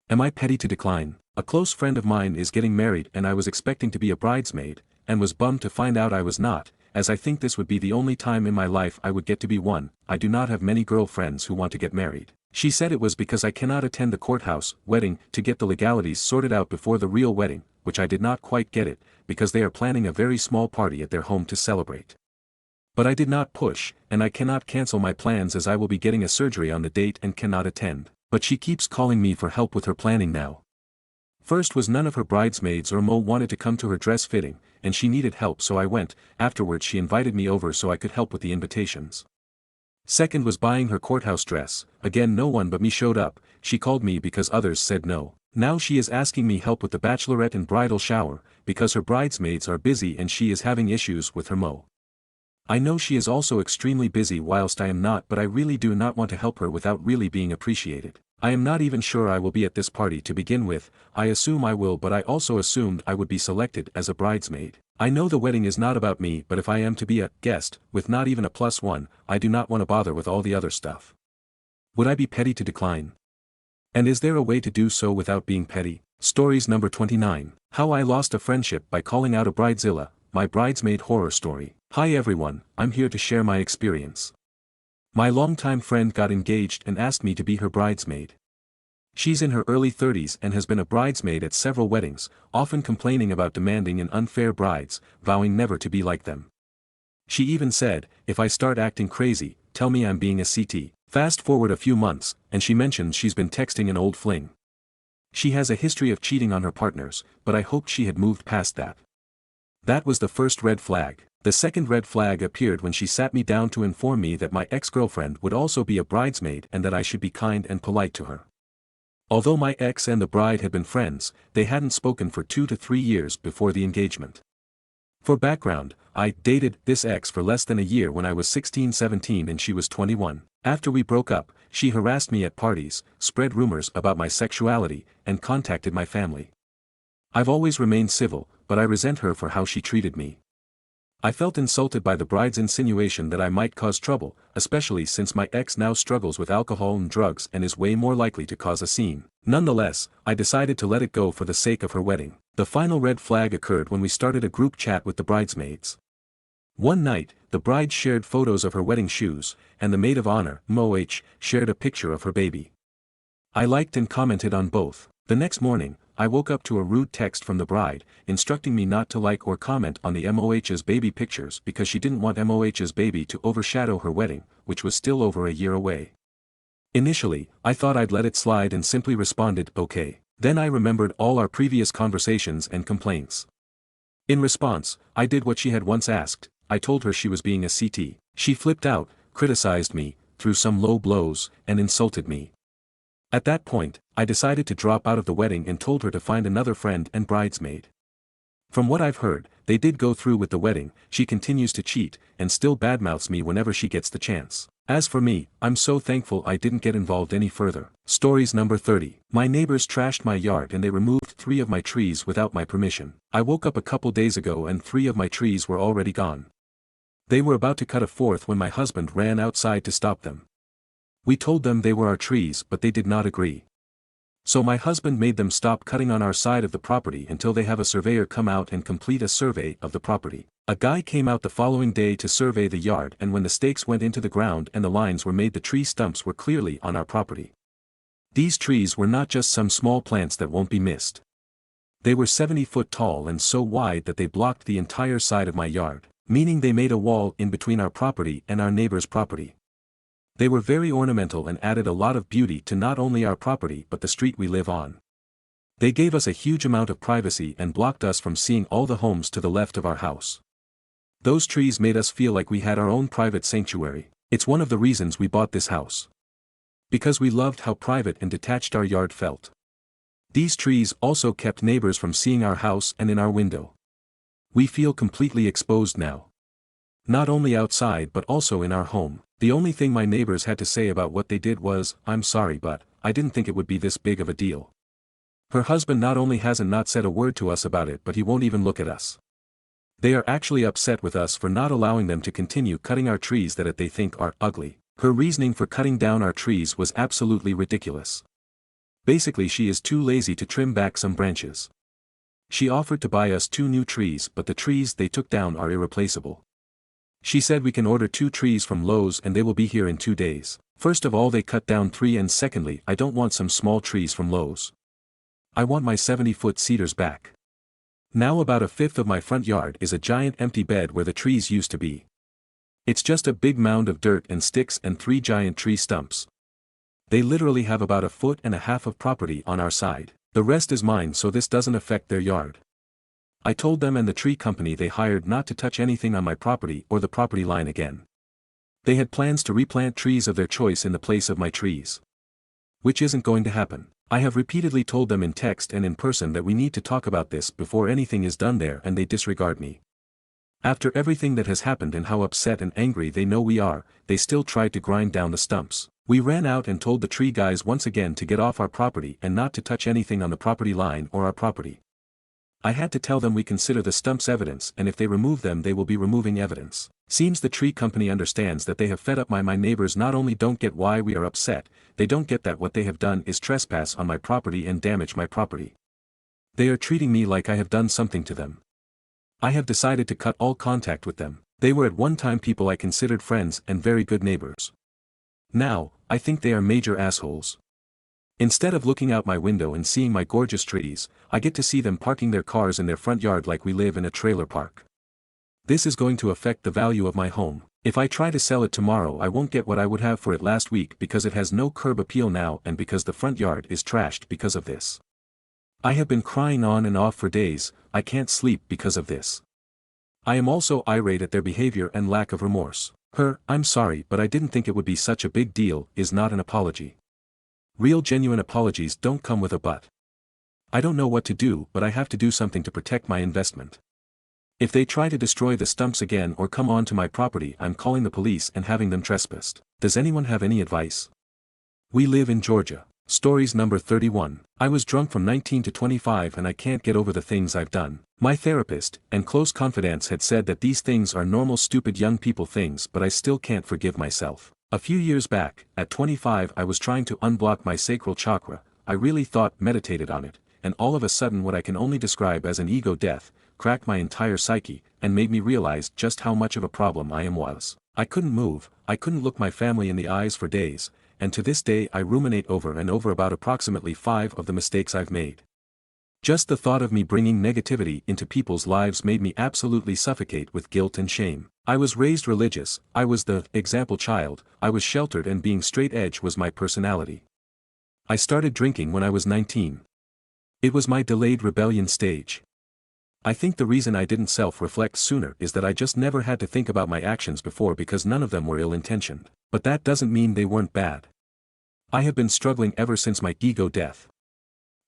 Am I petty to decline? A close friend of mine is getting married and I was expecting to be a bridesmaid, and was bummed to find out I was not, as I think this would be the only time in my life I would get to be one. I do not have many girlfriends who want to get married. She said it was because I cannot attend the courthouse wedding to get the legalities sorted out before the real wedding, which I did not quite get it, because they are planning a very small party at their home to celebrate. But I did not push, and I cannot cancel my plans as I will be getting a surgery on the date and cannot attend. But she keeps calling me for help with her planning now. First was none of her bridesmaids or mo wanted to come to her dress fitting, and she needed help so I went. Afterwards she invited me over so I could help with the invitations. Second was buying her courthouse dress, again no one but me showed up, she called me because others said no. Now she is asking me help with the bachelorette and bridal shower, because her bridesmaids are busy and she is having issues with her mo. I know she is also extremely busy whilst I am not, but I really do not want to help her without really being appreciated. I am not even sure I will be at this party to begin with. I assume I will, but I also assumed I would be selected as a bridesmaid. I know the wedding is not about me, but if I am to be a guest, with not even a +1, I do not want to bother with all the other stuff. Would I be petty to decline? And is there a way to do so without being petty? Stories number 29. How I lost a friendship by calling out a bridezilla, my bridesmaid horror story. Hi everyone, I'm here to share my experience. My longtime friend got engaged and asked me to be her bridesmaid. She's in her early 30s and has been a bridesmaid at several weddings, often complaining about demanding and unfair brides, vowing never to be like them. She even said, if I start acting crazy, tell me I'm being a CT. Fast forward a few months, and she mentions she's been texting an old fling. She has a history of cheating on her partners, but I hoped she had moved past that. That was the first red flag. The second red flag appeared when she sat me down to inform me that my ex-girlfriend would also be a bridesmaid and that I should be kind and polite to her. Although my ex and the bride had been friends, they hadn't spoken for 2 to 3 years before the engagement. For background, I dated this ex for less than a year when I was 16-17 and she was 21. After we broke up, she harassed me at parties, spread rumors about my sexuality, and contacted my family. I've always remained civil, but I resent her for how she treated me. I felt insulted by the bride's insinuation that I might cause trouble, especially since my ex now struggles with alcohol and drugs and is way more likely to cause a scene. Nonetheless, I decided to let it go for the sake of her wedding. The final red flag occurred when we started a group chat with the bridesmaids. One night, the bride shared photos of her wedding shoes, and the maid of honor, MOH, shared a picture of her baby. I liked and commented on both. The next morning, I woke up to a rude text from the bride, instructing me not to like or comment on the MOH's baby pictures because she didn't want MOH's baby to overshadow her wedding, which was still over a year away. Initially, I thought I'd let it slide and simply responded, okay. Then I remembered all our previous conversations and complaints. In response, I did what she had once asked. I told her she was being a CT. She flipped out, criticized me, threw some low blows, and insulted me. At that point, I decided to drop out of the wedding and told her to find another friend and bridesmaid. From what I've heard, they did go through with the wedding. She continues to cheat, and still badmouths me whenever she gets the chance. As for me, I'm so thankful I didn't get involved any further. Stories number 30. My neighbors trashed my yard and they removed 3 of my trees without my permission. I woke up a couple days ago and 3 of my trees were already gone. They were about to cut a 4th when my husband ran outside to stop them. We told them they were our trees but they did not agree. So my husband made them stop cutting on our side of the property until they have a surveyor come out and complete a survey of the property. A guy came out the following day to survey the yard, and when the stakes went into the ground and the lines were made, the tree stumps were clearly on our property. These trees were not just some small plants that won't be missed. They were 70 foot tall and so wide that they blocked the entire side of my yard, meaning they made a wall in between our property and our neighbor's property. They were very ornamental and added a lot of beauty to not only our property but the street we live on. They gave us a huge amount of privacy and blocked us from seeing all the homes to the left of our house. Those trees made us feel like we had our own private sanctuary. It's one of the reasons we bought this house. Because we loved how private and detached our yard felt. These trees also kept neighbors from seeing our house and in our window. We feel completely exposed now. Not only outside but also in our home. The only thing my neighbors had to say about what they did was, "I'm sorry but, I didn't think it would be this big of a deal." Her husband not only hasn't not said a word to us about it but he won't even look at us. They are actually upset with us for not allowing them to continue cutting our trees that they think are ugly. Her reasoning for cutting down our trees was absolutely ridiculous. Basically she is too lazy to trim back some branches. She offered to buy us 2 new trees but the trees they took down are irreplaceable. She said we can order 2 trees from Lowe's and they will be here in 2 days. First of all they cut down 3 and secondly I don't want some small trees from Lowe's. I want my 70-foot cedars back. Now about a fifth of my front yard is a giant empty bed where the trees used to be. It's just a big mound of dirt and sticks and 3 giant tree stumps. They literally have about 1.5 feet of property on our side. The rest is mine so this doesn't affect their yard. I told them and the tree company they hired not to touch anything on my property or the property line again. They had plans to replant trees of their choice in the place of my trees. Which isn't going to happen. I have repeatedly told them in text and in person that we need to talk about this before anything is done there and they disregard me. After everything that has happened and how upset and angry they know we are, they still tried to grind down the stumps. We ran out and told the tree guys once again to get off our property and not to touch anything on the property line or our property. I had to tell them we consider the stumps evidence and if they remove them they will be removing evidence. Seems the tree company understands that they have fed up my neighbors not only don't get why we are upset, they don't get that what they have done is trespass on my property and damage my property. They are treating me like I have done something to them. I have decided to cut all contact with them. They were at one time people I considered friends and very good neighbors. Now, I think they are major assholes. Instead of looking out my window and seeing my gorgeous trees, I get to see them parking their cars in their front yard like we live in a trailer park. This is going to affect the value of my home. If I try to sell it tomorrow I won't get what I would have for it last week because it has no curb appeal now and because the front yard is trashed because of this. I have been crying on and off for days, I can't sleep because of this. I am also irate at their behavior and lack of remorse. "I'm sorry but I didn't think it would be such a big deal" is not an apology. Real genuine apologies don't come with a but. I don't know what to do but I have to do something to protect my investment. If they try to destroy the stumps again or come onto my property I'm calling the police and having them trespassed. Does anyone have any advice? We live in Georgia. Stories number 31. I was drunk from 19 to 25 and I can't get over the things I've done. My therapist and close confidants had said that these things are normal stupid young people things but I still can't forgive myself. A few years back, at 25 I was trying to unblock my sacral chakra, I really meditated on it, and all of a sudden what I can only describe as an ego death, cracked my entire psyche, and made me realize just how much of a problem I was. I couldn't move, I couldn't look my family in the eyes for days, and to this day I ruminate over and over about approximately 5 of the mistakes I've made. Just the thought of me bringing negativity into people's lives made me absolutely suffocate with guilt and shame. I was raised religious, I was the example child, I was sheltered and being straight edge was my personality. I started drinking when I was 19. It was my delayed rebellion stage. I think the reason I didn't self-reflect sooner is that I just never had to think about my actions before because none of them were ill-intentioned. But that doesn't mean they weren't bad. I have been struggling ever since my ego death.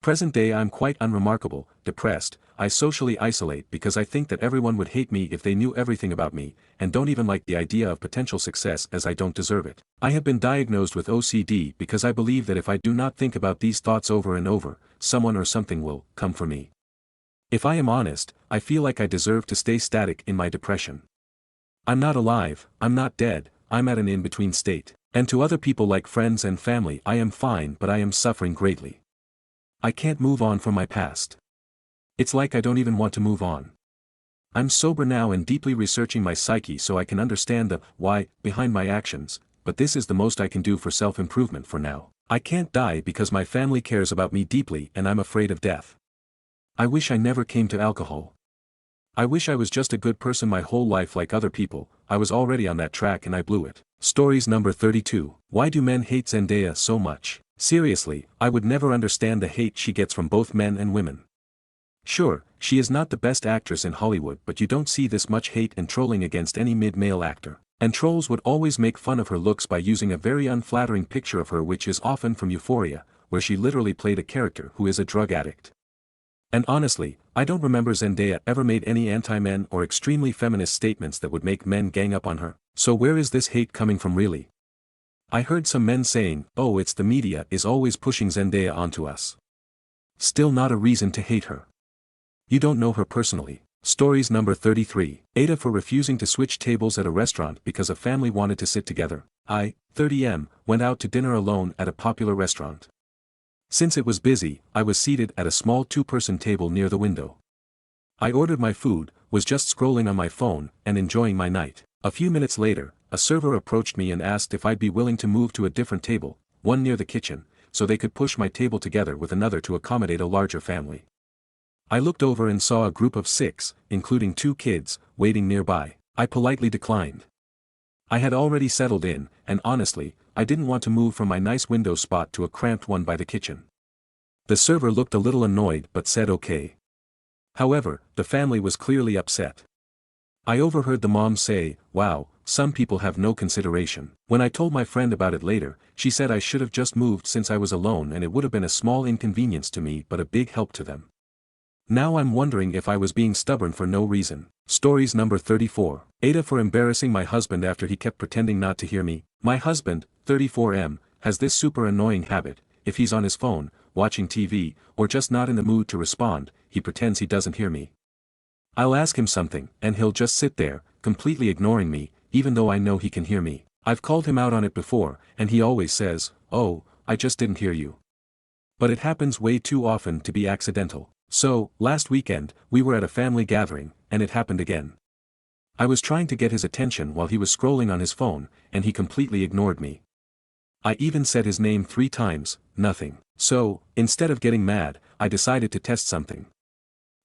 Present day I'm quite unremarkable, depressed, I socially isolate because I think that everyone would hate me if they knew everything about me, and don't even like the idea of potential success as I don't deserve it. I have been diagnosed with OCD because I believe that if I do not think about these thoughts over and over, someone or something will come for me. If I am honest, I feel like I deserve to stay static in my depression. I'm not alive, I'm not dead, I'm at an in-between state. And to other people like friends and family I am fine but I am suffering greatly. I can't move on from my past. It's like I don't even want to move on. I'm sober now and deeply researching my psyche so I can understand the why behind my actions, but this is the most I can do for self-improvement for now. I can't die because my family cares about me deeply and I'm afraid of death. I wish I never came to alcohol. I wish I was just a good person my whole life like other people. I was already on that track and I blew it. Stories number 32. Why do men hate Zendaya so much? Seriously, I would never understand the hate she gets from both men and women. Sure, she is not the best actress in Hollywood but you don't see this much hate and trolling against any mid-male actor. And trolls would always make fun of her looks by using a very unflattering picture of her which is often from Euphoria, where she literally played a character who is a drug addict. And honestly, I don't remember Zendaya ever made any anti-men or extremely feminist statements that would make men gang up on her. So where is this hate coming from really? I heard some men saying, oh, it's the media is always pushing Zendaya onto us. Still not a reason to hate her. You don't know her personally. Stories number 33. Aita for refusing to switch tables at a restaurant because a family wanted to sit together. I, 30M, went out to dinner alone at a popular restaurant. Since it was busy, I was seated at a small two-person table near the window. I ordered my food, was just scrolling on my phone, and enjoying my night. A few minutes later, a server approached me and asked if I'd be willing to move to a different table, one near the kitchen, so they could push my table together with another to accommodate a larger family. I looked over and saw a group of 6, including 2 kids, waiting nearby. I politely declined. I had already settled in, and honestly, I didn't want to move from my nice window spot to a cramped one by the kitchen. The server looked a little annoyed but said okay. However, the family was clearly upset. I overheard the mom say, wow, some people have no consideration. When I told my friend about it later, she said I should have just moved since I was alone and it would have been a small inconvenience to me but a big help to them. Now I'm wondering if I was being stubborn for no reason. Stories number 34. Aita for embarrassing my husband after he kept pretending not to hear me. My husband, 34M, has this super annoying habit. If he's on his phone, watching TV, or just not in the mood to respond, he pretends he doesn't hear me. I'll ask him something, and he'll just sit there, completely ignoring me, even though I know he can hear me. I've called him out on it before, and he always says, oh, I just didn't hear you. But it happens way too often to be accidental. So, last weekend, we were at a family gathering, and it happened again. I was trying to get his attention while he was scrolling on his phone, and he completely ignored me. I even said his name 3 times, nothing. So, instead of getting mad, I decided to test something.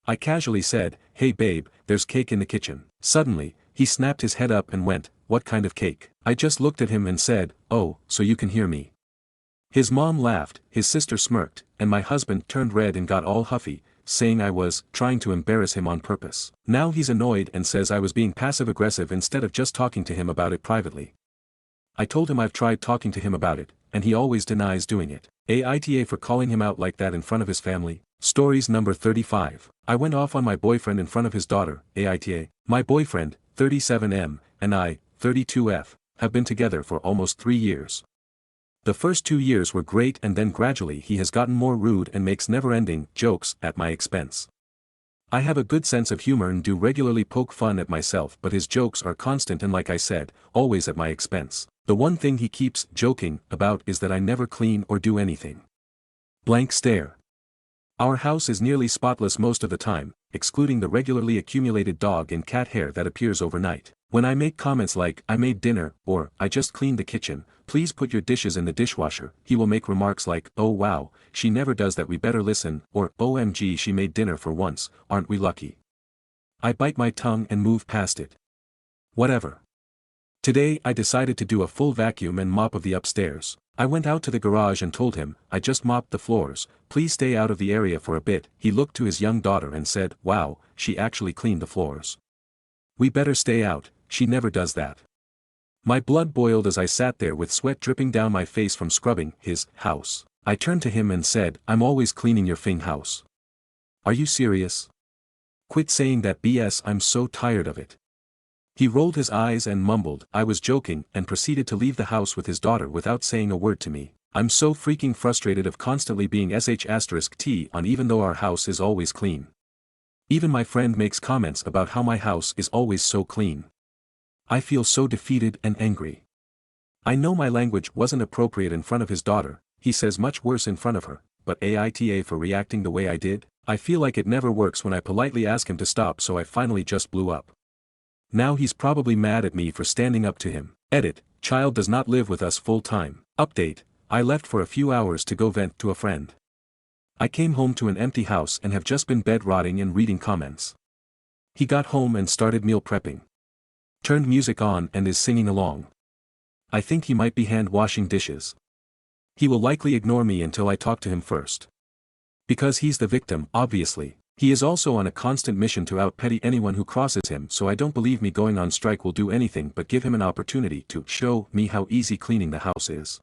I casually said, hey babe, there's cake in the kitchen. Suddenly, he snapped his head up and went, what kind of cake? I just looked at him and said, oh, so you can hear me. His mom laughed, his sister smirked, and my husband turned red and got all huffy, saying I was trying to embarrass him on purpose. Now he's annoyed and says I was being passive-aggressive instead of just talking to him about it privately. I told him I've tried talking to him about it, and he always denies doing it. Aita for calling him out like that in front of his family. Stories number 35. I went off on my boyfriend in front of his daughter, Aita. My boyfriend, 37M, and I, 32F, have been together for almost 3 years. The first 2 years were great and then gradually he has gotten more rude and makes never-ending jokes at my expense. I have a good sense of humor and do regularly poke fun at myself, but his jokes are constant and like I said, always at my expense. The one thing he keeps joking about is that I never clean or do anything. Blank stare. Our house is nearly spotless most of the time, excluding the regularly accumulated dog and cat hair that appears overnight. When I make comments like, I made dinner, or, I just cleaned the kitchen, please put your dishes in the dishwasher, he will make remarks like, oh wow, she never does that, we better listen, or, OMG, she made dinner for once, aren't we lucky? I bite my tongue and move past it. Whatever. Today I decided to do a full vacuum and mop of the upstairs. I went out to the garage and told him, I just mopped the floors, please stay out of the area for a bit. He looked to his young daughter and said, wow, she actually cleaned the floors. We better stay out, she never does that. My blood boiled as I sat there with sweat dripping down my face from scrubbing his house. I turned to him and said, I'm always cleaning your fing house. Are you serious? Quit saying that BS, I'm so tired of it. He rolled his eyes and mumbled, I was joking, and proceeded to leave the house with his daughter without saying a word to me. I'm so freaking frustrated of constantly being sh*t on even though our house is always clean. Even my friend makes comments about how my house is always so clean. I feel so defeated and angry. I know my language wasn't appropriate in front of his daughter, he says much worse in front of her, but Aita for reacting the way I did, I feel like it never works when I politely ask him to stop, so I finally just blew up. Now he's probably mad at me for standing up to him. Edit, child does not live with us full time. Update, I left for a few hours to go vent to a friend. I came home to an empty house and have just been bed rotting and reading comments. He got home and started meal prepping. Turned music on and is singing along. I think he might be hand washing dishes. He will likely ignore me until I talk to him first. Because he's the victim, obviously. He is also on a constant mission to out-petty anyone who crosses him, so I don't believe me going on strike will do anything but give him an opportunity to show me how easy cleaning the house is.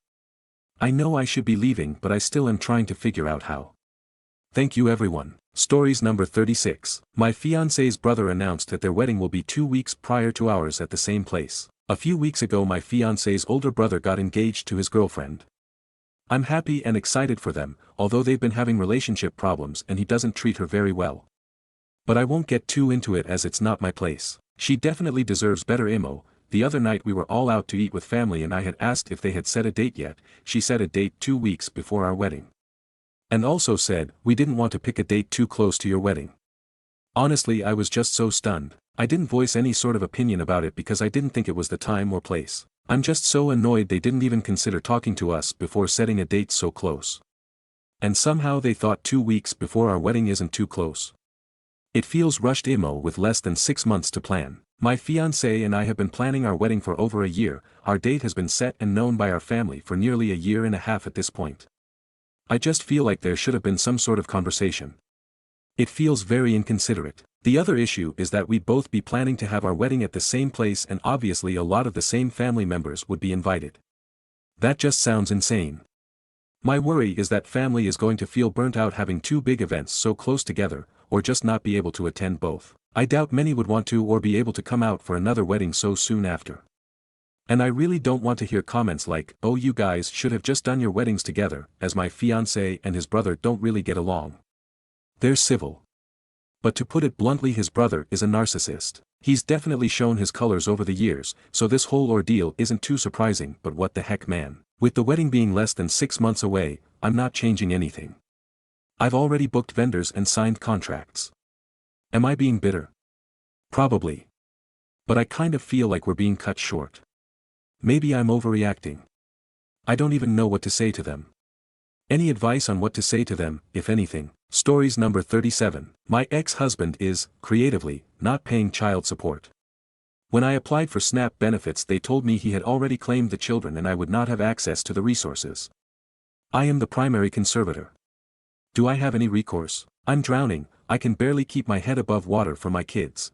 I know I should be leaving, but I still am trying to figure out how. Thank you everyone. Stories number 36. My fiance's brother announced that their wedding will be 2 weeks prior to ours at the same place. A few weeks ago my fiance's older brother got engaged to his girlfriend. I'm happy and excited for them, although they've been having relationship problems and he doesn't treat her very well. But I won't get too into it as it's not my place. She definitely deserves better imo. The other night we were all out to eat with family and I had asked if they had set a date yet. She set a date 2 weeks before our wedding. And also said, we didn't want to pick a date too close to your wedding. Honestly, I was just so stunned. I didn't voice any sort of opinion about it because I didn't think it was the time or place. I'm just so annoyed they didn't even consider talking to us before setting a date so close. And somehow they thought 2 weeks before our wedding isn't too close. It feels rushed imo with less than 6 months to plan. My fiancé and I have been planning our wedding for over a year. Our date has been set and known by our family for nearly a year and a half at this point. I just feel like there should have been some sort of conversation. It feels very inconsiderate. The other issue is that we'd both be planning to have our wedding at the same place and obviously a lot of the same family members would be invited. That just sounds insane. My worry is that family is going to feel burnt out having 2 big events so close together, or just not be able to attend both. I doubt many would want to or be able to come out for another wedding so soon after. And I really don't want to hear comments like, oh you guys should have just done your weddings together, as my fiancé and his brother don't really get along. They're civil. But to put it bluntly, his brother is a narcissist. He's definitely shown his colors over the years, so this whole ordeal isn't too surprising. But what the heck, man. With the wedding being less than 6 months away, I'm not changing anything. I've already booked vendors and signed contracts. Am I being bitter? Probably. But I kind of feel like we're being cut short. Maybe I'm overreacting. I don't even know what to say to them. Any advice on what to say to them, if anything? Stories number 37. My ex-husband is, creatively, not paying child support. When I applied for SNAP benefits they told me he had already claimed the children and I would not have access to the resources. I am the primary conservator. Do I have any recourse? I'm drowning, I can barely keep my head above water for my kids.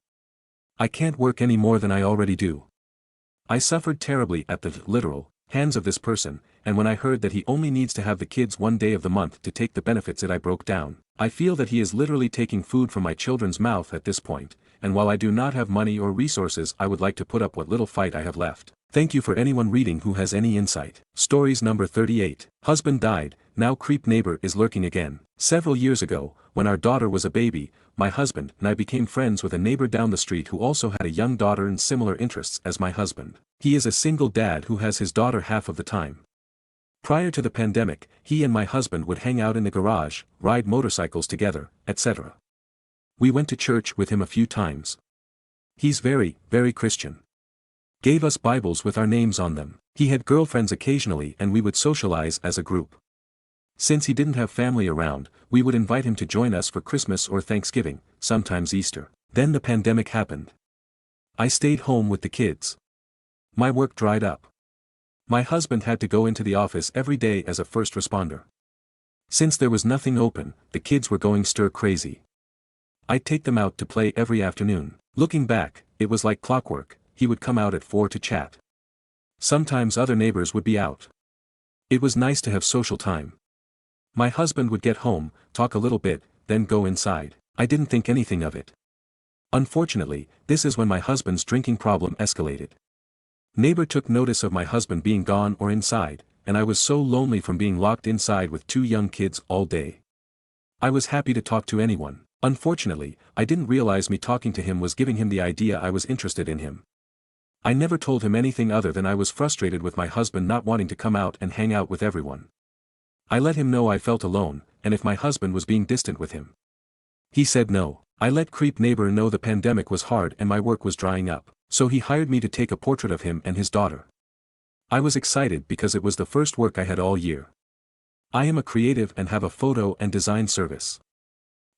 I can't work any more than I already do. I suffered terribly at the literal hands of this person, and when I heard that he only needs to have the kids 1 day of the month to take the benefits I broke down. I feel that he is literally taking food from my children's mouth at this point, and while I do not have money or resources I would like to put up what little fight I have left. Thank you for anyone reading who has any insight. Stories number 38. Husband died, now creep neighbor is lurking again. Several years ago, when our daughter was a baby, my husband and I became friends with a neighbor down the street who also had a young daughter and similar interests as my husband. He is a single dad who has his daughter half of the time. Prior to the pandemic, he and my husband would hang out in the garage, ride motorcycles together, etc. We went to church with him a few times. He's very, very Christian. Gave us Bibles with our names on them. He had girlfriends occasionally and we would socialize as a group. Since he didn't have family around, we would invite him to join us for Christmas or Thanksgiving, sometimes Easter. Then the pandemic happened. I stayed home with the kids. My work dried up. My husband had to go into the office every day as a first responder. Since there was nothing open, the kids were going stir crazy. I'd take them out to play every afternoon. Looking back, it was like clockwork. He would come out at 4 to chat. Sometimes other neighbors would be out. It was nice to have social time. My husband would get home, talk a little bit, then go inside. I didn't think anything of it. Unfortunately, this is when my husband's drinking problem escalated. Neighbor took notice of my husband being gone or inside, and I was so lonely from being locked inside with 2 young kids all day. I was happy to talk to anyone. Unfortunately, I didn't realize me talking to him was giving him the idea I was interested in him. I never told him anything other than I was frustrated with my husband not wanting to come out and hang out with everyone. I let him know I felt alone, and if my husband was being distant with him. He said no. I let creep neighbor know the pandemic was hard and my work was drying up, so he hired me to take a portrait of him and his daughter. I was excited because it was the first work I had all year. I am a creative and have a photo and design service.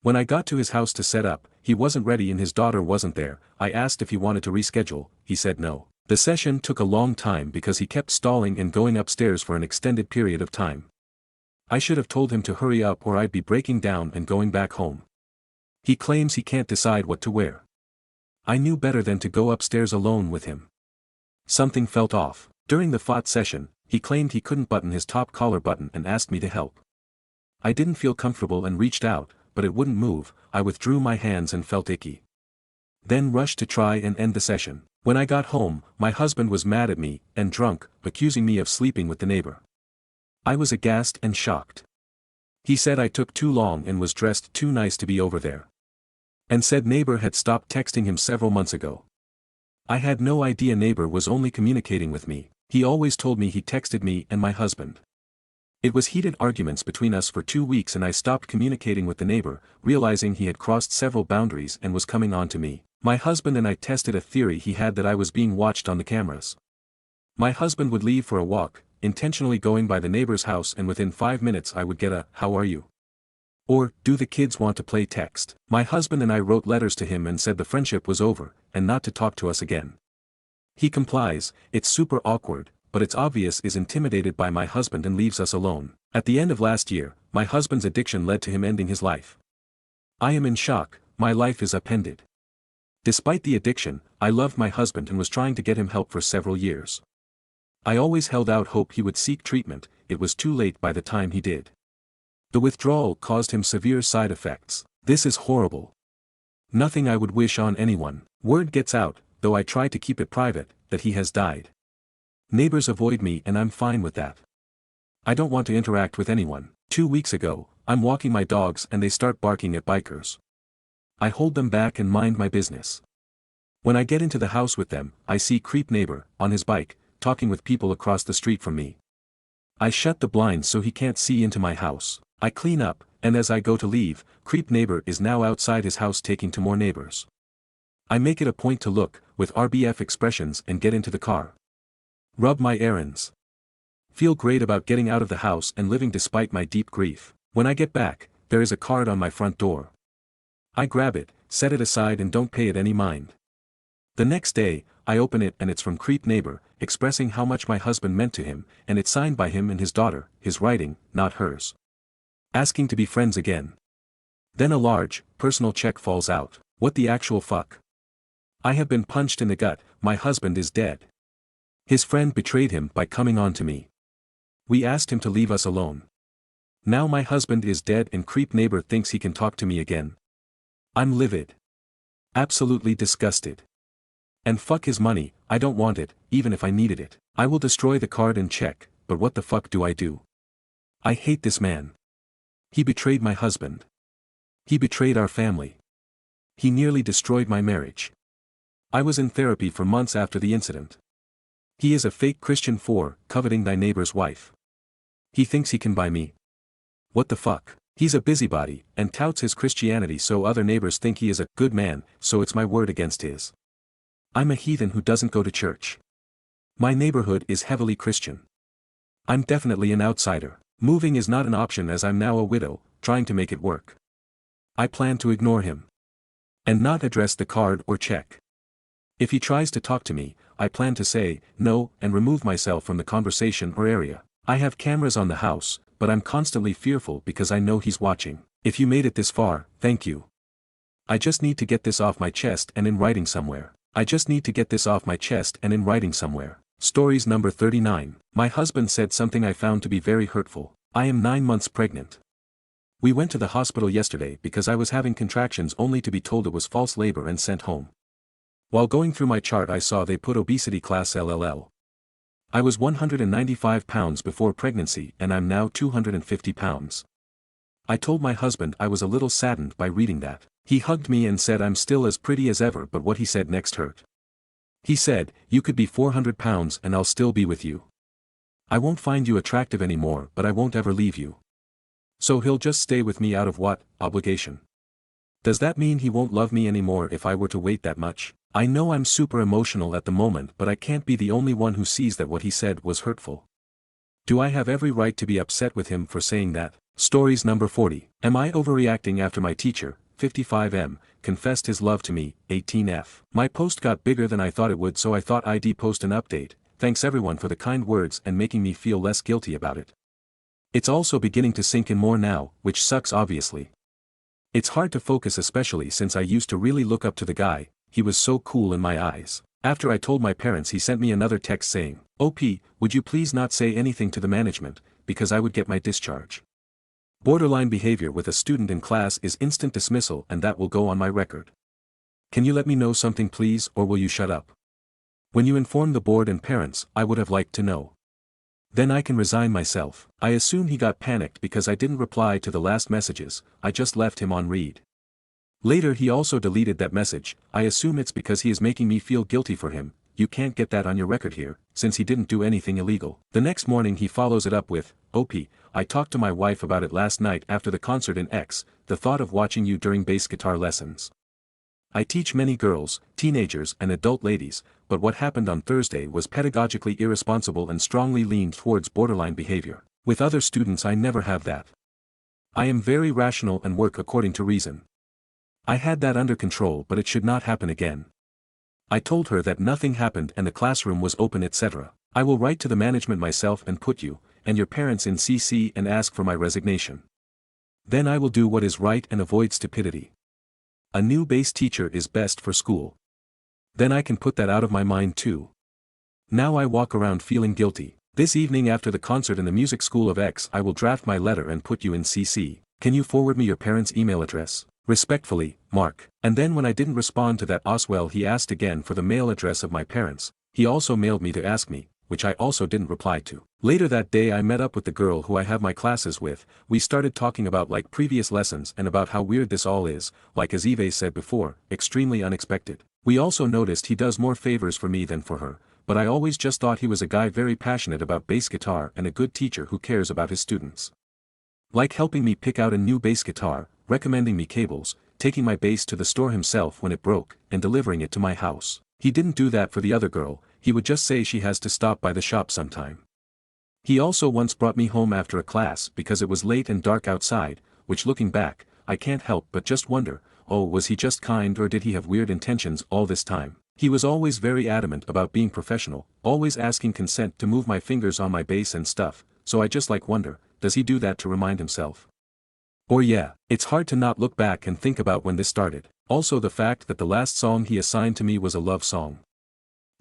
When I got to his house to set up, he wasn't ready and his daughter wasn't there. I asked if he wanted to reschedule, he said no. The session took a long time because he kept stalling and going upstairs for an extended period of time. I should have told him to hurry up or I'd be breaking down and going back home. He claims he can't decide what to wear. I knew better than to go upstairs alone with him. Something felt off. During the photo session, he claimed he couldn't button his top collar button and asked me to help. I didn't feel comfortable and reached out, but it wouldn't move. I withdrew my hands and felt icky. Then rushed to try and end the session. When I got home, my husband was mad at me, and drunk, accusing me of sleeping with the neighbor. I was aghast and shocked. He said I took too long and was dressed too nice to be over there. And said neighbor had stopped texting him several months ago. I had no idea neighbor was only communicating with me. He always told me he texted me and my husband. It was heated arguments between us for 2 weeks and I stopped communicating with the neighbor, realizing he had crossed several boundaries and was coming on to me. My husband and I tested a theory he had that I was being watched on the cameras. My husband would leave for a walk, intentionally going by the neighbor's house, and within 5 minutes I would get a "How are you?" or "Do the kids want to play?" text. My husband and I wrote letters to him and said the friendship was over, and not to talk to us again. He complies. It's super awkward, but it's obvious is intimidated by my husband and leaves us alone. At the end of last year, my husband's addiction led to him ending his life. I am in shock, my life is upended. Despite the addiction, I loved my husband and was trying to get him help for several years. I always held out hope he would seek treatment. It was too late by the time he did. The withdrawal caused him severe side effects. This is horrible. Nothing I would wish on anyone. Word gets out, though I try to keep it private, that he has died. Neighbors avoid me and I'm fine with that. I don't want to interact with anyone. 2 weeks ago, I'm walking my dogs and they start barking at bikers. I hold them back and mind my business. When I get into the house with them, I see creep neighbor, on his bike, talking with people across the street from me. I shut the blinds so he can't see into my house. I clean up, and as I go to leave, creep neighbor is now outside his house taking to more neighbors. I make it a point to look, with RBF expressions, and get into the car. Rub my errands. Feel great about getting out of the house and living despite my deep grief. When I get back, there is a card on my front door. I grab it, set it aside and don't pay it any mind. The next day, I open it and it's from creep neighbor, expressing how much my husband meant to him, and it's signed by him and his daughter, his writing, not hers. Asking to be friends again. Then a large, personal check falls out. What the actual fuck? I have been punched in the gut, my husband is dead. His friend betrayed him by coming on to me. We asked him to leave us alone. Now my husband is dead and creep neighbor thinks he can talk to me again. I'm livid. Absolutely disgusted. And fuck his money, I don't want it, even if I needed it. I will destroy the card and check, but what the fuck do I do? I hate this man. He betrayed my husband. He betrayed our family. He nearly destroyed my marriage. I was in therapy for months after the incident. He is a fake Christian for coveting thy neighbor's wife. He thinks he can buy me. What the fuck? He's a busybody, and touts his Christianity so other neighbors think he is a good man, so it's my word against his. I'm a heathen who doesn't go to church. My neighborhood is heavily Christian. I'm definitely an outsider. Moving is not an option as I'm now a widow, trying to make it work. I plan to ignore him. And not address the card or check. If he tries to talk to me, I plan to say no and remove myself from the conversation or area. I have cameras on the house, but I'm constantly fearful because I know he's watching. If you made it this far, thank you. I just need to get this off my chest and in writing somewhere. Stories number 39. My husband said something I found to be very hurtful. I am 9 months pregnant. We went to the hospital yesterday because I was having contractions only to be told it was false labor and sent home. While going through my chart I saw they put obesity class LLL. I was 195 pounds before pregnancy and I'm now 250 pounds. I told my husband I was a little saddened by reading that. He hugged me and said I'm still as pretty as ever, but what he said next hurt. He said, you could be 400 pounds and I'll still be with you. I won't find you attractive anymore, but I won't ever leave you. So he'll just stay with me out of what obligation? Does that mean he won't love me anymore if I were to wait that much? I know I'm super emotional at the moment, but I can't be the only one who sees that what he said was hurtful. Do I have every right to be upset with him for saying that? Stories number 40. Am I overreacting after my teacher, 55M, confessed his love to me, 18F? My post got bigger than I thought it would, so I thought I'd post an update. Thanks everyone for the kind words and making me feel less guilty about it. It's also beginning to sink in more now, which sucks obviously. It's hard to focus especially since I used to really look up to the guy, he was so cool in my eyes. After I told my parents he sent me another text saying, OP, would you please not say anything to the management, because I would get my discharge. Borderline behavior with a student in class is instant dismissal, and that will go on my record. Can you let me know something please, or will you shut up? When you inform the board and parents, I would have liked to know. Then I can resign myself. I assume he got panicked because I didn't reply to the last messages, I just left him on read. Later he also deleted that message. I assume it's because he is making me feel guilty for him. You can't get that on your record here, since he didn't do anything illegal. The next morning he follows it up with, OP, I talked to my wife about it last night after the concert in X, the thought of watching you during bass guitar lessons. I teach many girls, teenagers and adult ladies, but what happened on Thursday was pedagogically irresponsible and strongly leaned towards borderline behavior. With other students I never have that. I am very rational and work according to reason. I had that under control, but it should not happen again. I told her that nothing happened and the classroom was open, etc. I will write to the management myself and put you and your parents in CC and ask for my resignation. Then I will do what is right and avoid stupidity. A new bass teacher is best for school. Then I can put that out of my mind too. Now I walk around feeling guilty. This evening after the concert in the music school of X, I will draft my letter and put you in CC. Can you forward me your parents' email address? Respectfully, Mark. And then when I didn't respond to that Oswell, he asked again for the mail address of my parents. He also mailed me to ask me, which I also didn't reply to. Later that day I met up with the girl who I have my classes with. We started talking about like previous lessons and about how weird this all is, like as Eve said before, extremely unexpected. We also noticed he does more favors for me than for her, but I always just thought he was a guy very passionate about bass guitar and a good teacher who cares about his students. Like helping me pick out a new bass guitar, recommending me cables, taking my bass to the store himself when it broke, and delivering it to my house. He didn't do that for the other girl, he would just say she has to stop by the shop sometime. He also once brought me home after a class because it was late and dark outside, which looking back, I can't help but just wonder, oh, was he just kind or did he have weird intentions all this time? He was always very adamant about being professional, always asking consent to move my fingers on my bass and stuff, so I just like wonder, does he do that to remind himself? Or yeah, it's hard to not look back and think about when this started. Also the fact that the last song he assigned to me was a love song.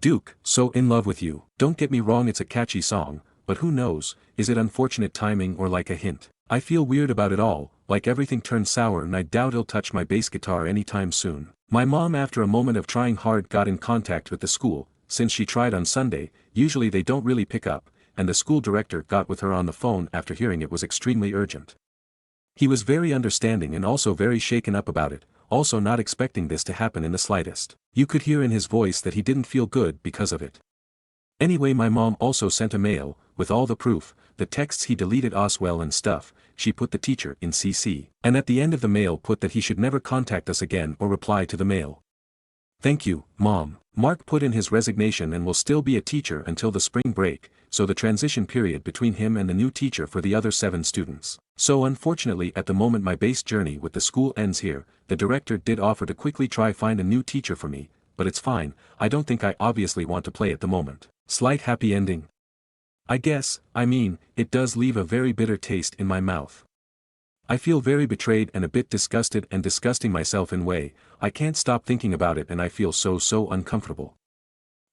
Duke, so in love with you. Don't get me wrong, it's a catchy song, but who knows, is it unfortunate timing or like a hint? I feel weird about it all, like everything turned sour and I doubt he'll touch my bass guitar anytime soon. My mom after a moment of trying hard got in contact with the school, since she tried on Sunday, usually they don't really pick up, and the school director got with her on the phone after hearing it was extremely urgent. He was very understanding and also very shaken up about it, also not expecting this to happen in the slightest. You could hear in his voice that he didn't feel good because of it. Anyway, my mom also sent a mail, with all the proof, the texts he deleted Oswell and stuff. She put the teacher in CC, and at the end of the mail put that he should never contact us again or reply to the mail. Thank you, Mom. Mark put in his resignation and will still be a teacher until the spring break, so the transition period between him and the new teacher for the other 7 students. So unfortunately at the moment my bass journey with the school ends here. The director did offer to quickly try find a new teacher for me, but it's fine, I don't think I obviously want to play at the moment. Slight happy ending. I guess, I mean, it does leave a very bitter taste in my mouth. I feel very betrayed and a bit disgusted and disgusting myself in way, I can't stop thinking about it and I feel so uncomfortable.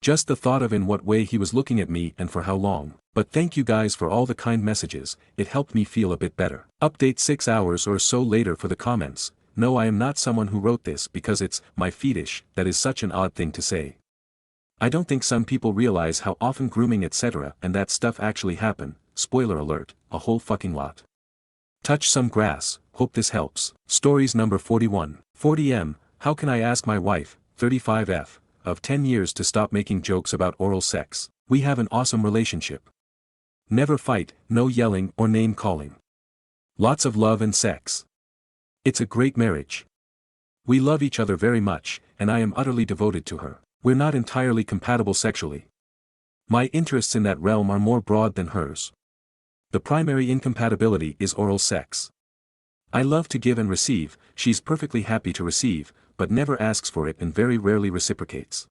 Just the thought of in what way he was looking at me and for how long. But thank you guys for all the kind messages, it helped me feel a bit better. Update 6 hours or so later for the comments. No, I am not someone who wrote this because it's my fetish, that is such an odd thing to say. I don't think some people realize how often grooming etc. and that stuff actually happen, spoiler alert, a whole fucking lot. Touch some grass, hope this helps. Stories number 41. 40M, how can I ask my wife, 35F, of 10 years to stop making jokes about oral sex? We have an awesome relationship. Never fight, no yelling or name calling. Lots of love and sex. It's a great marriage. We love each other very much, and I am utterly devoted to her. We're not entirely compatible sexually. My interests in that realm are more broad than hers. The primary incompatibility is oral sex. I love to give and receive, she's perfectly happy to receive, but never asks for it and very rarely reciprocates.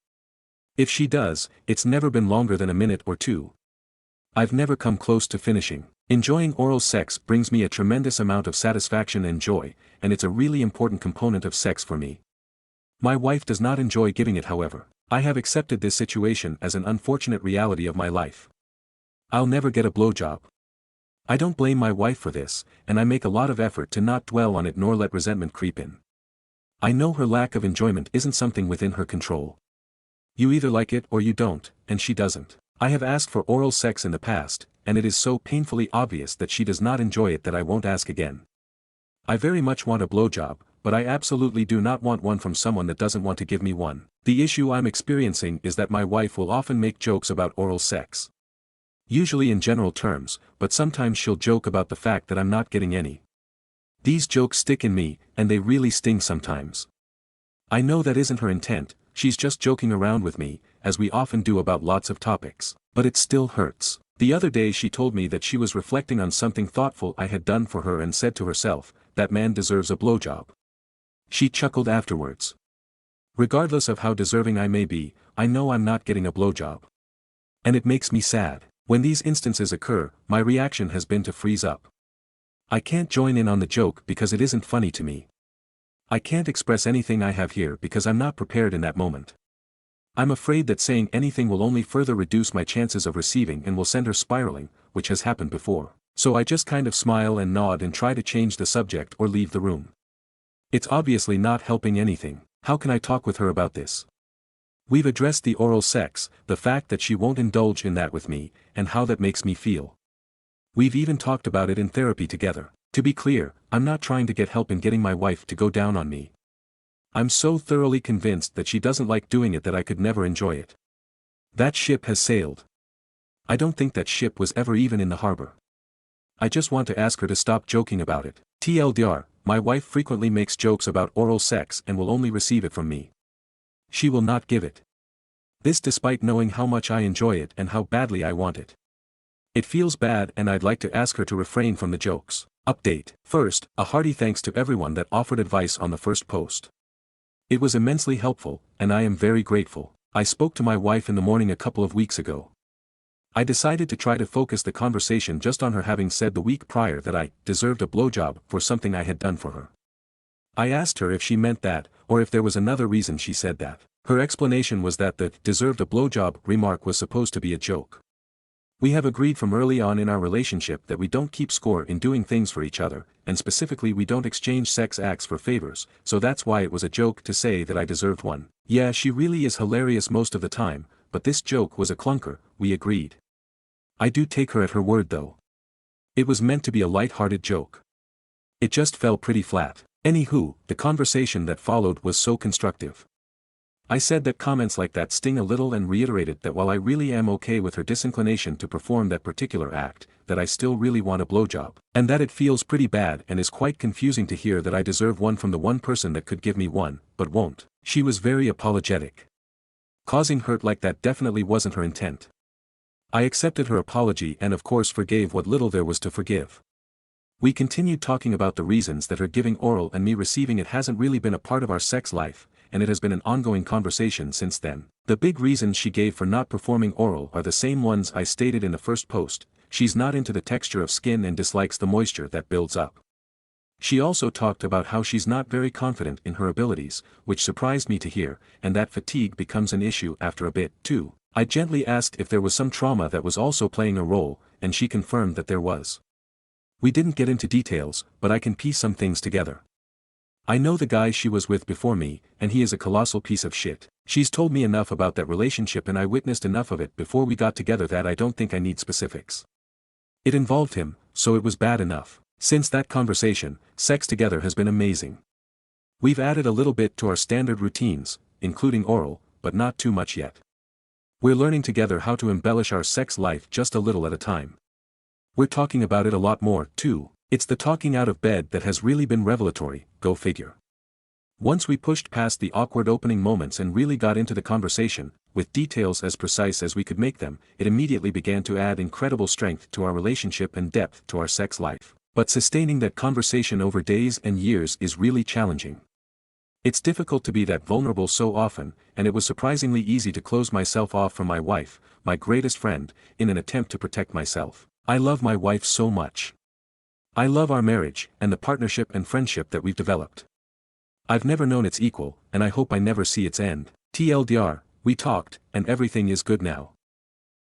If she does, it's never been longer than a minute or 2. I've never come close to finishing. Enjoying oral sex brings me a tremendous amount of satisfaction and joy, and it's a really important component of sex for me. My wife does not enjoy giving it, however. I have accepted this situation as an unfortunate reality of my life. I'll never get a blowjob. I don't blame my wife for this, and I make a lot of effort to not dwell on it nor let resentment creep in. I know her lack of enjoyment isn't something within her control. You either like it or you don't, and she doesn't. I have asked for oral sex in the past, and it is so painfully obvious that she does not enjoy it that I won't ask again. I very much want a blowjob, but I absolutely do not want one from someone that doesn't want to give me one. The issue I'm experiencing is that my wife will often make jokes about oral sex. Usually in general terms, but sometimes she'll joke about the fact that I'm not getting any. These jokes stick in me, and they really sting sometimes. I know that isn't her intent, she's just joking around with me, as we often do about lots of topics, but it still hurts. The other day she told me that she was reflecting on something thoughtful I had done for her and said to herself, "That man deserves a blowjob." She chuckled afterwards. Regardless of how deserving I may be, I know I'm not getting a blowjob. And it makes me sad. When these instances occur, my reaction has been to freeze up. I can't join in on the joke because it isn't funny to me. I can't express anything I have here because I'm not prepared in that moment. I'm afraid that saying anything will only further reduce my chances of receiving and will send her spiraling, which has happened before. So I just kind of smile and nod and try to change the subject or leave the room. It's obviously not helping anything. How can I talk with her about this? We've addressed the oral sex, the fact that she won't indulge in that with me, and how that makes me feel. We've even talked about it in therapy together. To be clear, I'm not trying to get help in getting my wife to go down on me. I'm so thoroughly convinced that she doesn't like doing it that I could never enjoy it. That ship has sailed. I don't think that ship was ever even in the harbor. I just want to ask her to stop joking about it. TLDR, my wife frequently makes jokes about oral sex and will only receive it from me. She will not give it. This despite knowing how much I enjoy it and how badly I want it. It feels bad and I'd like to ask her to refrain from the jokes. Update. First, a hearty thanks to everyone that offered advice on the first post. It was immensely helpful, and I am very grateful. I spoke to my wife in the morning a couple of weeks ago. I decided to try to focus the conversation just on her having said the week prior that I deserved a blowjob for something I had done for her. I asked her if she meant that, or if there was another reason she said that. Her explanation was that the deserved a blowjob remark was supposed to be a joke. We have agreed from early on in our relationship that we don't keep score in doing things for each other, and specifically we don't exchange sex acts for favors, so that's why it was a joke to say that I deserved one. Yeah, she really is hilarious most of the time, but this joke was a clunker, we agreed. I do take her at her word though. It was meant to be a light-hearted joke. It just fell pretty flat. Anywho, the conversation that followed was so constructive. I said that comments like that sting a little and reiterated that while I really am okay with her disinclination to perform that particular act, that I still really want a blowjob, and that it feels pretty bad and is quite confusing to hear that I deserve one from the one person that could give me one, but won't. She was very apologetic. Causing hurt like that definitely wasn't her intent. I accepted her apology and of course forgave what little there was to forgive. We continued talking about the reasons that her giving oral and me receiving it hasn't really been a part of our sex life, and it has been an ongoing conversation since then. The big reasons she gave for not performing oral are the same ones I stated in the first post. She's not into the texture of skin and dislikes the moisture that builds up. She also talked about how she's not very confident in her abilities, which surprised me to hear, and that fatigue becomes an issue after a bit, too. I gently asked if there was some trauma that was also playing a role, and she confirmed that there was. We didn't get into details, but I can piece some things together. I know the guy she was with before me, and he is a colossal piece of shit. She's told me enough about that relationship and I witnessed enough of it before we got together that I don't think I need specifics. It involved him, so it was bad enough. Since that conversation, sex together has been amazing. We've added a little bit to our standard routines, including oral, but not too much yet. We're learning together how to embellish our sex life just a little at a time. We're talking about it a lot more, too. It's the talking out of bed that has really been revelatory, go figure. Once we pushed past the awkward opening moments and really got into the conversation, with details as precise as we could make them, it immediately began to add incredible strength to our relationship and depth to our sex life. But sustaining that conversation over days and years is really challenging. It's difficult to be that vulnerable so often, and it was surprisingly easy to close myself off from my wife, my greatest friend, in an attempt to protect myself. I love my wife so much. I love our marriage, and the partnership and friendship that we've developed. I've never known its equal, and I hope I never see its end. TLDR, we talked, and everything is good now.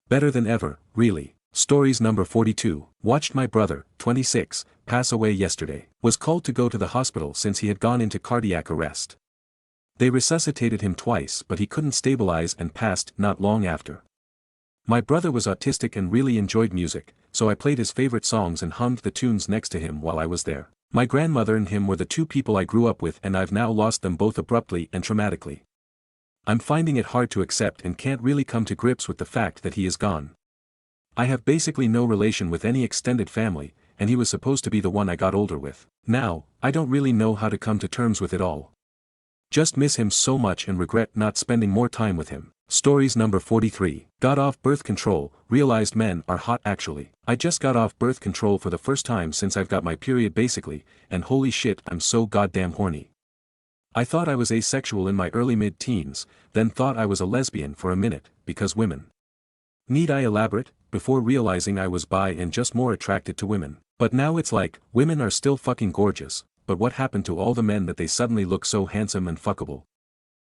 Better than ever, really. Stories number 42. Watched my brother, 26, pass away yesterday. Was called to go to the hospital since he had gone into cardiac arrest. They resuscitated him twice but he couldn't stabilize and passed not long after. My brother was autistic and really enjoyed music, so I played his favorite songs and hummed the tunes next to him while I was there. My grandmother and him were the two people I grew up with and I've now lost them both abruptly and traumatically. I'm finding it hard to accept and can't really come to grips with the fact that he is gone. I have basically no relation with any extended family, and he was supposed to be the one I got older with. Now, I don't really know how to come to terms with it all. Just miss him so much and regret not spending more time with him. Stories number 43. Got off birth control, realized men are hot actually. I just got off birth control for the first time since I've got my period basically, and holy shit I'm so goddamn horny. I thought I was asexual in my early mid-teens, then thought I was a lesbian for a minute, because women. Need I elaborate? Before realizing I was bi and just more attracted to women. But now it's like, women are still fucking gorgeous, but what happened to all the men that they suddenly look so handsome and fuckable?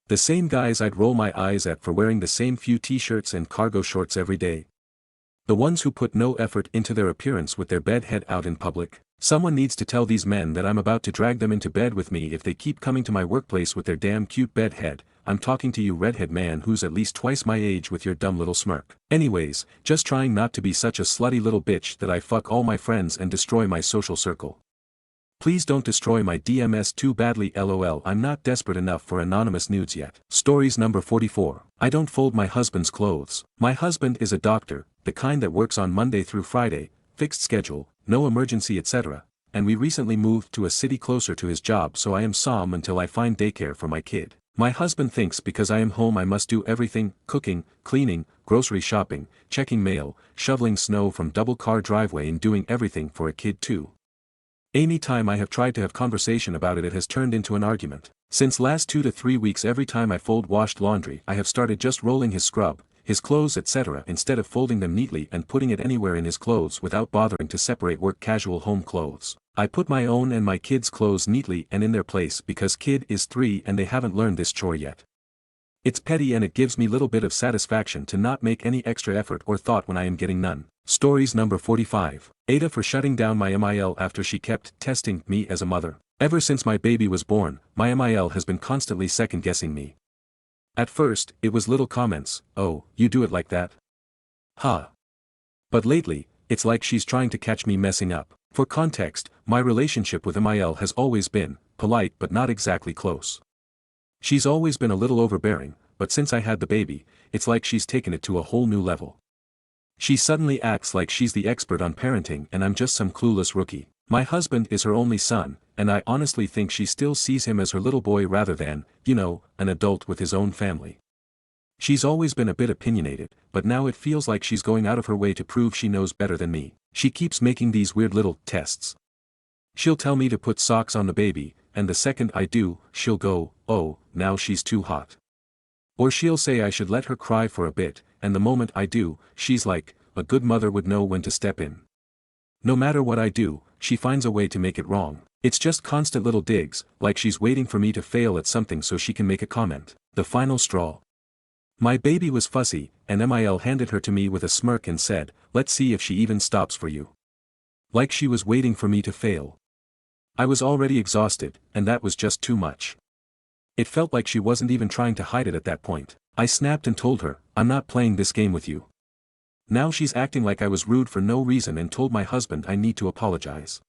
The same guys I'd roll my eyes at for wearing the same few t-shirts and cargo shorts every day. The ones who put no effort into their appearance with their bed head out in public. Someone needs to tell these men that I'm about to drag them into bed with me if they keep coming to my workplace with their damn cute bed head. I'm talking to you redhead man who's at least twice my age with your dumb little smirk. Anyways, just trying not to be such a slutty little bitch that I fuck all my friends and destroy my social circle. Please don't destroy my DMS too badly lol. I'm not desperate enough for anonymous nudes yet. Stories number 44. I don't fold my husband's clothes. My husband is a doctor, the kind that works on Monday through Friday, fixed schedule, no emergency etc. And we recently moved to a city closer to his job so I am Sam until I find daycare for my kid. My husband thinks because I am home I must do everything, cooking, cleaning, grocery shopping, checking mail, shoveling snow from double car driveway and doing everything for a kid too. Any time I have tried to have conversation about it has turned into an argument. Since last 2 to 3 weeks every time I fold washed laundry I have started just rolling his scrub, his clothes etc. instead of folding them neatly and putting it anywhere in his clothes without bothering to separate work casual home clothes. I put my own and my kids' clothes neatly and in their place because kid is 3 and they haven't learned this chore yet. It's petty and it gives me little bit of satisfaction to not make any extra effort or thought when I am getting none. Stories number 45. Aita for shutting down my MIL after she kept testing me as a mother. Ever since my baby was born, my MIL has been constantly second-guessing me. At first, it was little comments, oh, you do it like that? Huh. But lately, it's like she's trying to catch me messing up. For context, my relationship with MIL has always been polite but not exactly close. She's always been a little overbearing, but since I had the baby, it's like she's taken it to a whole new level. She suddenly acts like she's the expert on parenting and I'm just some clueless rookie. My husband is her only son, and I honestly think she still sees him as her little boy rather than, you know, an adult with his own family. She's always been a bit opinionated, but now it feels like she's going out of her way to prove she knows better than me. She keeps making these weird little tests. She'll tell me to put socks on the baby, and the second I do, she'll go, oh, now she's too hot. Or she'll say I should let her cry for a bit, and the moment I do, she's like, a good mother would know when to step in. No matter what I do, she finds a way to make it wrong. It's just constant little digs, like she's waiting for me to fail at something so she can make a comment. The final straw. My baby was fussy, and MIL handed her to me with a smirk and said, let's see if she even stops for you. Like she was waiting for me to fail. I was already exhausted, and that was just too much. It felt like she wasn't even trying to hide it at that point. I snapped and told her, I'm not playing this game with you. Now she's acting like I was rude for no reason and told my husband I need to apologize.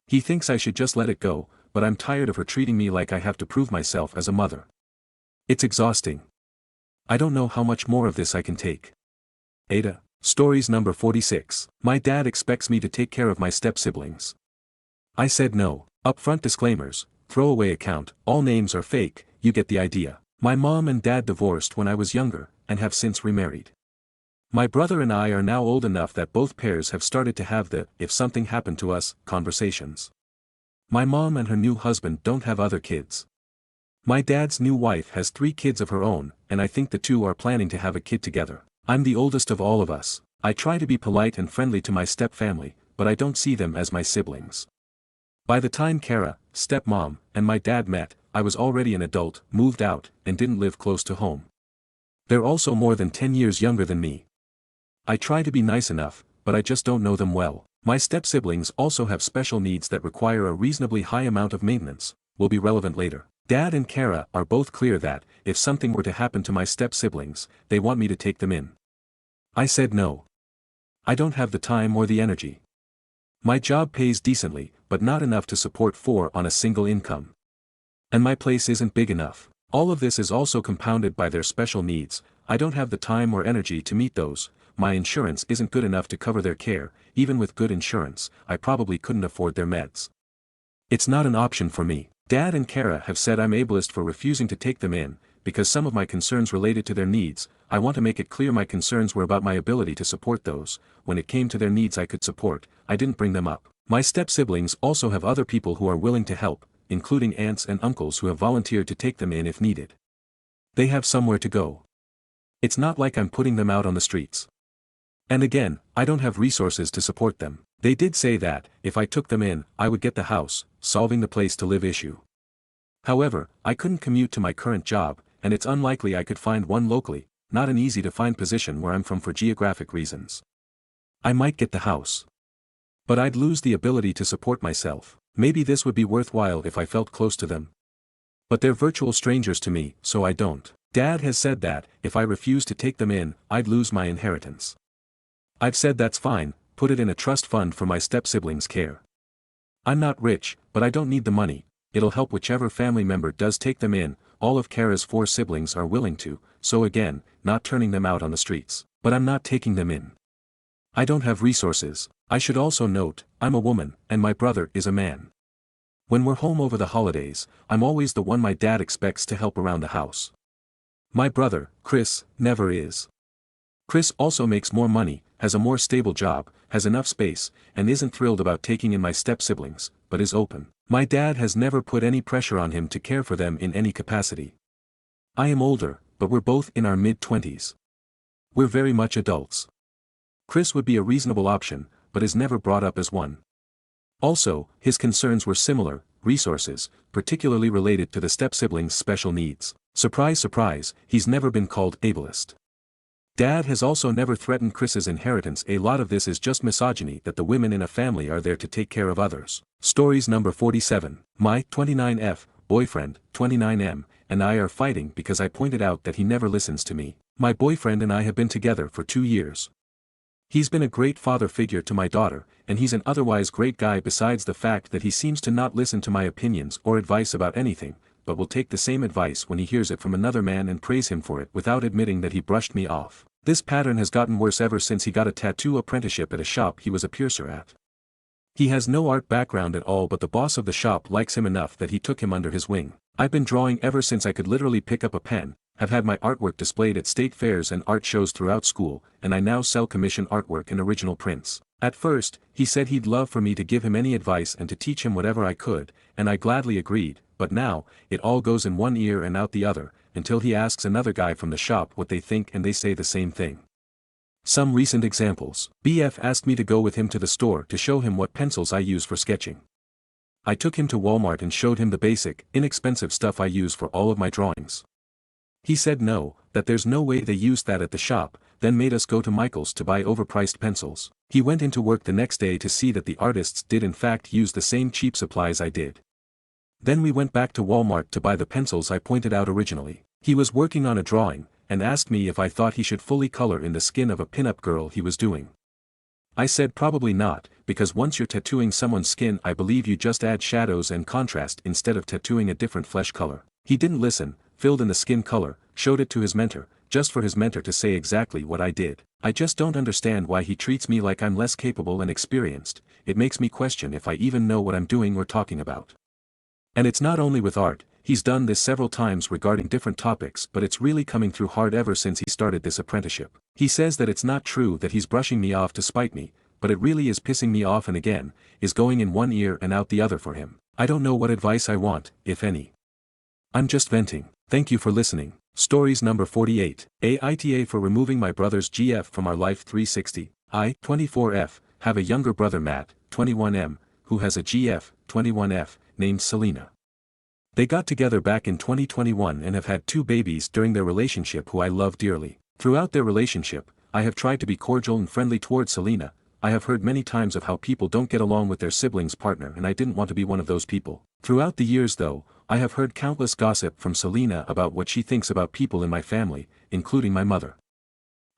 He thinks I should just let it go, but I'm tired of her treating me like I have to prove myself as a mother. It's exhausting. I don't know how much more of this I can take. Aita. Stories number 46. My dad expects me to take care of my step-siblings. I said no. Upfront disclaimers, throwaway account, all names are fake, you get the idea. My mom and dad divorced when I was younger, and have since remarried. My brother and I are now old enough that both pairs have started to have the, if something happened to us, conversations. My mom and her new husband don't have other kids. My dad's new wife has 3 kids of her own, and I think the two are planning to have a kid together. I'm the oldest of all of us. I try to be polite and friendly to my step-family, but I don't see them as my siblings. By the time Kara, stepmom, and my dad met, I was already an adult, moved out, and didn't live close to home. They're also more than 10 years younger than me. I try to be nice enough, but I just don't know them well. My step-siblings also have special needs that require a reasonably high amount of maintenance, will be relevant later. Dad and Kara are both clear that, if something were to happen to my step-siblings, they want me to take them in. I said no. I don't have the time or the energy. My job pays decently, but not enough to support 4 on a single income. And my place isn't big enough. All of this is also compounded by their special needs. I don't have the time or energy to meet those. My insurance isn't good enough to cover their care. Even with good insurance, I probably couldn't afford their meds. It's not an option for me. Dad and Kara have said I'm ableist for refusing to take them in, because some of my concerns related to their needs. I want to make it clear my concerns were about my ability to support those. When it came to their needs I could support, I didn't bring them up. My step-siblings also have other people who are willing to help, including aunts and uncles who have volunteered to take them in if needed. They have somewhere to go. It's not like I'm putting them out on the streets. And again, I don't have resources to support them. They did say that, if I took them in, I would get the house, solving the place to live issue. However, I couldn't commute to my current job, and it's unlikely I could find one locally, not an easy-to-find position where I'm from for geographic reasons. I might get the house. But I'd lose the ability to support myself. Maybe this would be worthwhile if I felt close to them. But they're virtual strangers to me, so I don't. Dad has said that, if I refuse to take them in, I'd lose my inheritance. I've said that's fine, put it in a trust fund for my step-siblings' care. I'm not rich, but I don't need the money. It'll help whichever family member does take them in. All of Kara's 4 siblings are willing to, so again, not turning them out on the streets. But I'm not taking them in. I don't have resources. I should also note, I'm a woman, and my brother is a man. When we're home over the holidays, I'm always the one my dad expects to help around the house. My brother, Chris, never is. Chris also makes more money, has a more stable job, has enough space, and isn't thrilled about taking in my step-siblings, but is open. My dad has never put any pressure on him to care for them in any capacity. I am older, but we're both in our mid-20s. We're very much adults. Chris would be a reasonable option, but is never brought up as one. Also, his concerns were similar, resources, particularly related to the step-siblings' special needs. Surprise surprise, he's never been called ableist. Dad has also never threatened Chris's inheritance. A lot of this is just misogyny that the women in a family are there to take care of others. Stories number 47. My 29F boyfriend, 29M, and I are fighting because I pointed out that he never listens to me. My boyfriend and I have been together for 2 years. He's been a great father figure to my daughter, and he's an otherwise great guy besides the fact that he seems to not listen to my opinions or advice about anything, but will take the same advice when he hears it from another man and praise him for it without admitting that he brushed me off. This pattern has gotten worse ever since he got a tattoo apprenticeship at a shop he was a piercer at. He has no art background at all, but the boss of the shop likes him enough that he took him under his wing. I've been drawing ever since I could literally pick up a pen, have had my artwork displayed at state fairs and art shows throughout school, and I now sell commission artwork and original prints. At first, he said he'd love for me to give him any advice and to teach him whatever I could, and I gladly agreed, but now, it all goes in one ear and out the other, until he asks another guy from the shop what they think and they say the same thing. Some recent examples. BF asked me to go with him to the store to show him what pencils I use for sketching. I took him to Walmart and showed him the basic, inexpensive stuff I use for all of my drawings. He said no, that there's no way they used that at the shop, then made us go to Michael's to buy overpriced pencils. He went into work the next day to see that the artists did in fact use the same cheap supplies I did. Then we went back to Walmart to buy the pencils I pointed out originally. He was working on a drawing, and asked me if I thought he should fully color in the skin of a pinup girl he was doing. I said probably not, because once you're tattooing someone's skin I believe you just add shadows and contrast instead of tattooing a different flesh color. He didn't listen, filled in the skin color, showed it to his mentor, just for his mentor to say exactly what I did. I just don't understand why he treats me like I'm less capable and experienced. It makes me question if I even know what I'm doing or talking about. And it's not only with art, he's done this several times regarding different topics, but it's really coming through hard ever since he started this apprenticeship. He says that it's not true that he's brushing me off to spite me, but it really is pissing me off and again, is going in one ear and out the other for him. I don't know what advice I want, if any. I'm just venting. Thank you for listening. Stories number 48. Aita for removing my brother's GF from our life 360. I, 24F, have a younger brother Matt, 21M, who has a GF, 21F, named Selena. They got together back in 2021 and have had 2 babies during their relationship who I love dearly. Throughout their relationship, I have tried to be cordial and friendly towards Selena. I have heard many times of how people don't get along with their siblings' partner and I didn't want to be one of those people. Throughout the years though, I have heard countless gossip from Selena about what she thinks about people in my family, including my mother.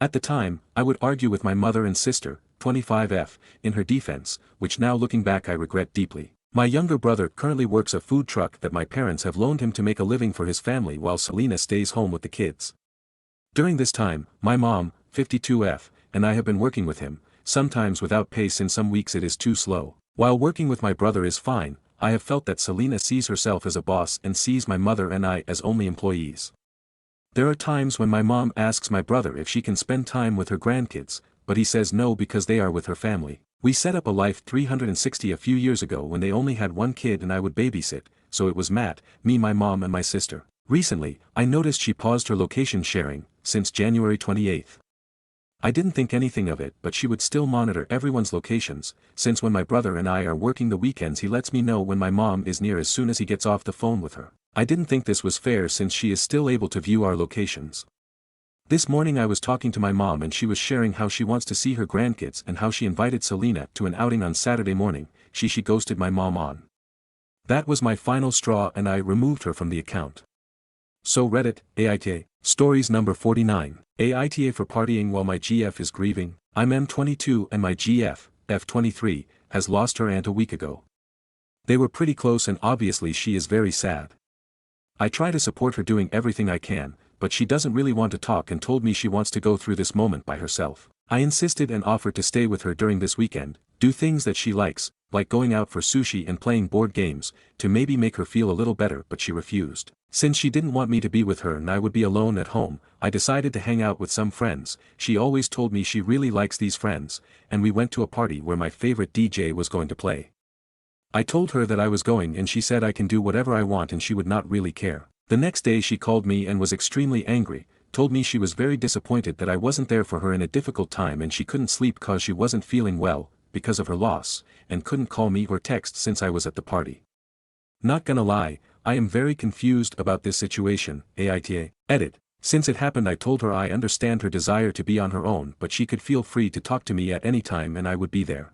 At the time, I would argue with my mother and sister, 25F, in her defense, which now looking back I regret deeply. My younger brother currently works a food truck that my parents have loaned him to make a living for his family while Selena stays home with the kids. During this time, my mom, 52F, and I have been working with him, sometimes without pay since some weeks it is too slow. While working with my brother is fine, I have felt that Selena sees herself as a boss and sees my mother and I as only employees. There are times when my mom asks my brother if she can spend time with her grandkids, but he says no because they are with her family. We set up a Life 360 a few years ago when they only had one kid and I would babysit, so it was Matt, me, my mom and my sister. Recently, I noticed she paused her location sharing, since January 28th. I didn't think anything of it but she would still monitor everyone's locations, since when my brother and I are working the weekends he lets me know when my mom is near as soon as he gets off the phone with her. I didn't think this was fair since she is still able to view our locations. This morning I was talking to my mom and she was sharing how she wants to see her grandkids and how she invited Selena to an outing on Saturday morning. She ghosted my mom on. That was my final straw and I removed her from the account. So Reddit, Aita, stories number 49, Aita for partying while my GF is grieving. I'm M22 and my GF, F23, has lost her aunt a week ago. They were pretty close and obviously she is very sad. I try to support her doing everything I can, but she doesn't really want to talk and told me she wants to go through this moment by herself. I insisted and offered to stay with her during this weekend, do things that she likes, like going out for sushi and playing board games, to maybe make her feel a little better, but she refused. Since she didn't want me to be with her and I would be alone at home, I decided to hang out with some friends. She always told me she really likes these friends, and we went to a party where my favorite DJ was going to play. I told her that I was going and she said I can do whatever I want and she would not really care. The next day she called me and was extremely angry, told me she was very disappointed that I wasn't there for her in a difficult time and she couldn't sleep cause she wasn't feeling well, because of her loss, and couldn't call me or text since I was at the party. Not gonna lie, I am very confused about this situation. Aita. Edit. Since it happened I told her I understand her desire to be on her own but she could feel free to talk to me at any time and I would be there.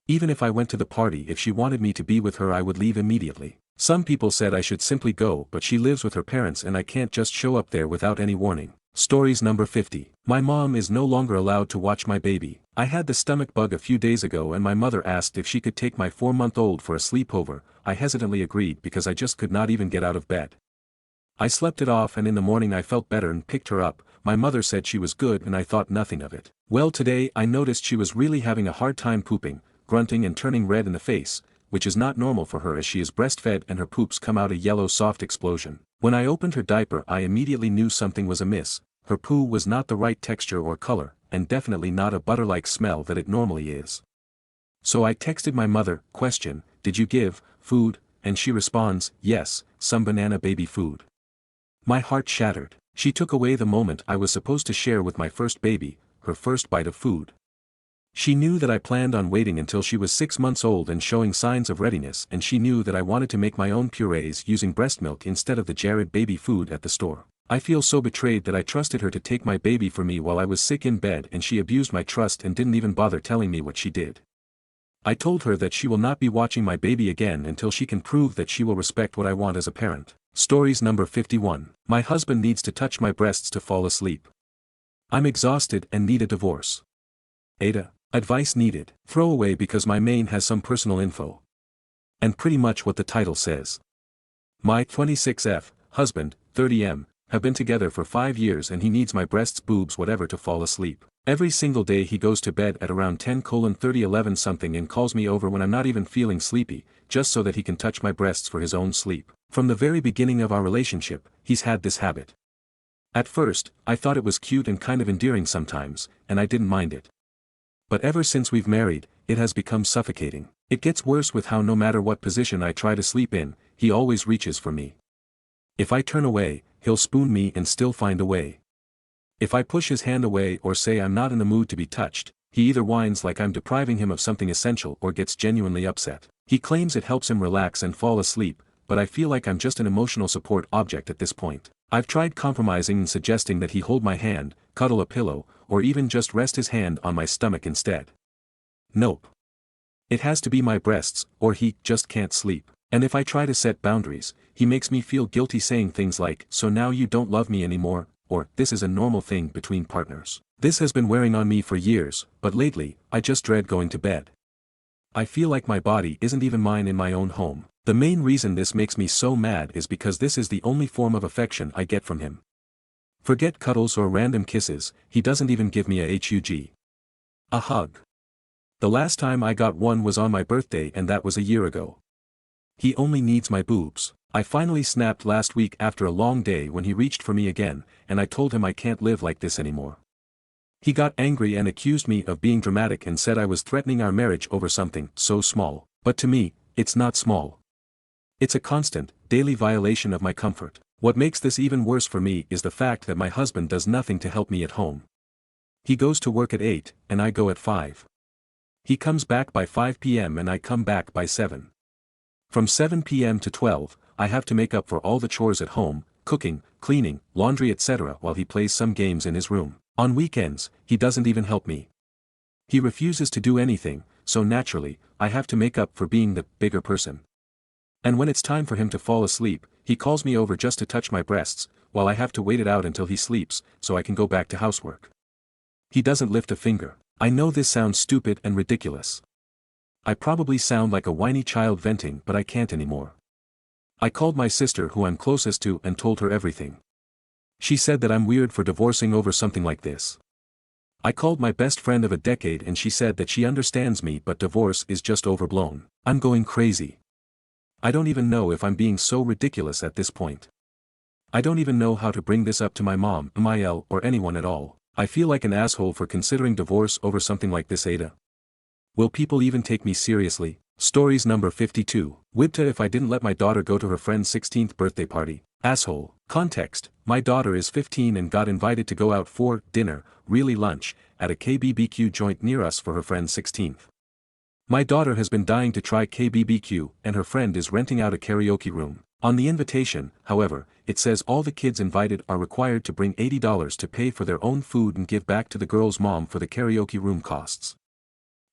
Even if I went to the party, if she wanted me to be with her I would leave immediately. Some people said I should simply go but she lives with her parents and I can't just show up there without any warning. Stories number 50. My mom is no longer allowed to watch my baby. I had the stomach bug a few days ago and my mother asked if she could take my 4-month-old for a sleepover. I hesitantly agreed because I just could not even get out of bed. I slept it off and in the morning I felt better and picked her up. My mother said she was good and I thought nothing of it. Well, today I noticed she was really having a hard time pooping, grunting and turning red in the face, which is not normal for her as she is breastfed and her poops come out a yellow soft explosion. When I opened her diaper I immediately knew something was amiss. Her poo was not the right texture or color, and definitely not a butter-like smell that it normally is. So I texted my mother, question, did you give food? And she responds, yes, some banana baby food. My heart shattered. She took away the moment I was supposed to share with my first baby, her first bite of food. She knew that I planned on waiting until she was 6 months old and showing signs of readiness, and she knew that I wanted to make my own purees using breast milk instead of the Jared baby food at the store. I feel so betrayed that I trusted her to take my baby for me while I was sick in bed and she abused my trust and didn't even bother telling me what she did. I told her that she will not be watching my baby again until she can prove that she will respect what I want as a parent. Stories number 51. My husband needs to touch my breasts to fall asleep. I'm exhausted and need a divorce. Ada. Advice needed. Throw away because my main has some personal info. And pretty much what the title says. My 26F, husband, 30M, have been together for 5 years and he needs my breasts, boobs, whatever to fall asleep. Every single day he goes to bed at around 10:30 something and calls me over when I'm not even feeling sleepy, just so that he can touch my breasts for his own sleep. From the very beginning of our relationship, he's had this habit. At first, I thought it was cute and kind of endearing sometimes, and I didn't mind it. But ever since we've married, it has become suffocating. It gets worse with how no matter what position I try to sleep in, he always reaches for me. If I turn away, he'll spoon me and still find a way. If I push his hand away or say I'm not in the mood to be touched, he either whines like I'm depriving him of something essential or gets genuinely upset. He claims it helps him relax and fall asleep, but I feel like I'm just an emotional support object at this point. I've tried compromising and suggesting that he hold my hand, cuddle a pillow, or even just rest his hand on my stomach instead. Nope. It has to be my breasts, or he just can't sleep. And if I try to set boundaries, he makes me feel guilty saying things like, "So now you don't love me anymore," or "This is a normal thing between partners." This has been wearing on me for years, but lately, I just dread going to bed. I feel like my body isn't even mine in my own home. The main reason this makes me so mad is because this is the only form of affection I get from him. Forget cuddles or random kisses, he doesn't even give me a hug. A hug. The last time I got one was on my birthday, and that was a year ago. He only needs my boobs. I finally snapped last week after a long day when he reached for me again, and I told him I can't live like this anymore. He got angry and accused me of being dramatic and said I was threatening our marriage over something so small. But to me, it's not small. It's a constant, daily violation of my comfort. What makes this even worse for me is the fact that my husband does nothing to help me at home. He goes to work at 8, and I go at 5. He comes back by 5 p.m. and I come back by 7. From 7 p.m. to 12, I have to make up for all the chores at home, cooking, cleaning, laundry etc. while he plays some games in his room. On weekends, he doesn't even help me. He refuses to do anything, so naturally, I have to make up for being the bigger person. And when it's time for him to fall asleep, he calls me over just to touch my breasts, while I have to wait it out until he sleeps, so I can go back to housework. He doesn't lift a finger. I know this sounds stupid and ridiculous. I probably sound like a whiny child venting, but I can't anymore. I called my sister who I'm closest to and told her everything. She said that I'm weird for divorcing over something like this. I called my best friend of a decade and she said that she understands me but divorce is just overblown. I'm going crazy. I don't even know if I'm being so ridiculous at this point. I don't even know how to bring this up to my mom, Mael, or anyone at all. I feel like an asshole for considering divorce over something like this, Aita. Will people even take me seriously? Stories number 52. Wibta if I didn't let my daughter go to her friend's 16th birthday party. Asshole. Context. My daughter is 15 and got invited to go out for dinner, really lunch, at a KBBQ joint near us for her friend's 16th. My daughter has been dying to try KBBQ and her friend is renting out a karaoke room. On the invitation, however, it says all the kids invited are required to bring $80 to pay for their own food and give back to the girl's mom for the karaoke room costs.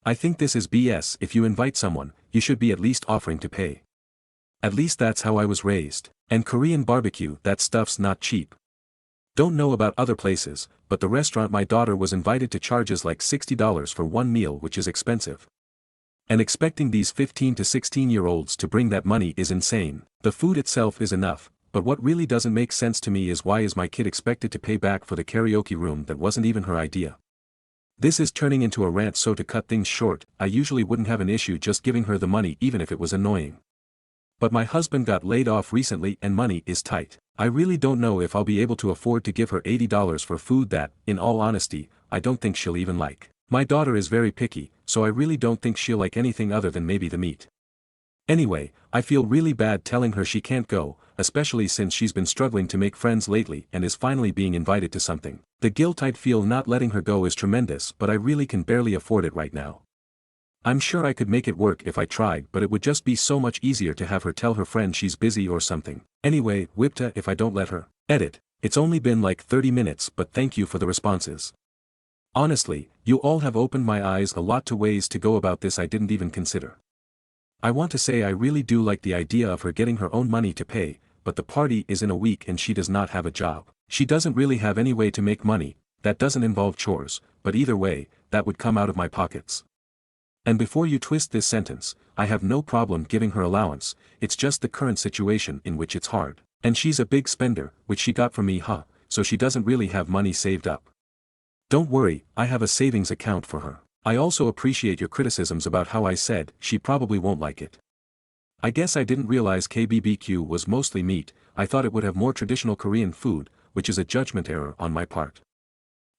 I think this is BS. If you invite someone, you should be at least offering to pay. At least that's how I was raised. And Korean barbecue, that stuff's not cheap. Don't know about other places, but the restaurant my daughter was invited to charges like $60 for one meal, which is expensive. And expecting these 15 to 16-year-olds to bring that money is insane. The food itself is enough, but what really doesn't make sense to me is why is my kid expected to pay back for the karaoke room that wasn't even her idea. This is turning into a rant, so to cut things short, I usually wouldn't have an issue just giving her the money even if it was annoying. But my husband got laid off recently and money is tight. I really don't know if I'll be able to afford to give her $80 for food that, in all honesty, I don't think she'll even like. My daughter is very picky, so I really don't think she'll like anything other than maybe the meat. Anyway, I feel really bad telling her she can't go, especially since she's been struggling to make friends lately and is finally being invited to something. The guilt I'd feel not letting her go is tremendous, but I really can barely afford it right now. I'm sure I could make it work if I tried, but it would just be so much easier to have her tell her friend she's busy or something. Anyway, Wipta if I don't let her. Edit. It's only been like 30 minutes, but thank you for the responses. Honestly, you all have opened my eyes a lot to ways to go about this I didn't even consider. I want to say I really do like the idea of her getting her own money to pay, but the party is in a week and she does not have a job. She doesn't really have any way to make money, that doesn't involve chores, but either way, that would come out of my pockets. And before you twist this sentence, I have no problem giving her allowance, it's just the current situation in which it's hard. And she's a big spender, which she got from me, so she doesn't really have money saved up. Don't worry, I have a savings account for her. I also appreciate your criticisms about how I said she probably won't like it. I guess I didn't realize KBBQ was mostly meat, I thought it would have more traditional Korean food, which is a judgment error on my part.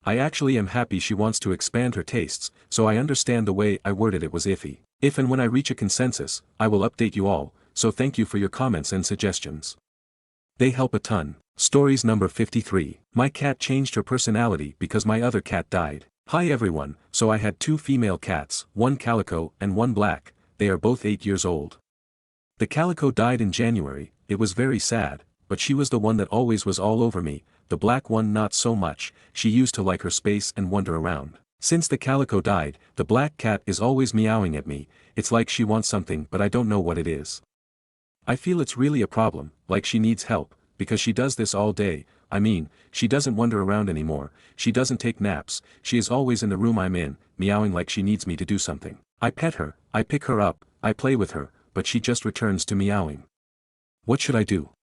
I actually am happy she wants to expand her tastes, so I understand the way I worded it was iffy. If and when I reach a consensus, I will update you all, so thank you for your comments and suggestions. They help a ton. Stories number 53. My cat changed her personality because my other cat died. Hi everyone, so I had two female cats, one calico and one black, they are both 8 years old. The calico died in January, it was very sad, but she was the one that always was all over me, the black one not so much, she used to like her space and wander around. Since the calico died, the black cat is always meowing at me, it's like she wants something but I don't know what it is. I feel it's really a problem, like she needs help, because she does this all day. I mean, she doesn't wander around anymore, she doesn't take naps, she is always in the room I'm in, meowing like she needs me to do something. I pet her, I pick her up, I play with her, but she just returns to meowing. What should I do?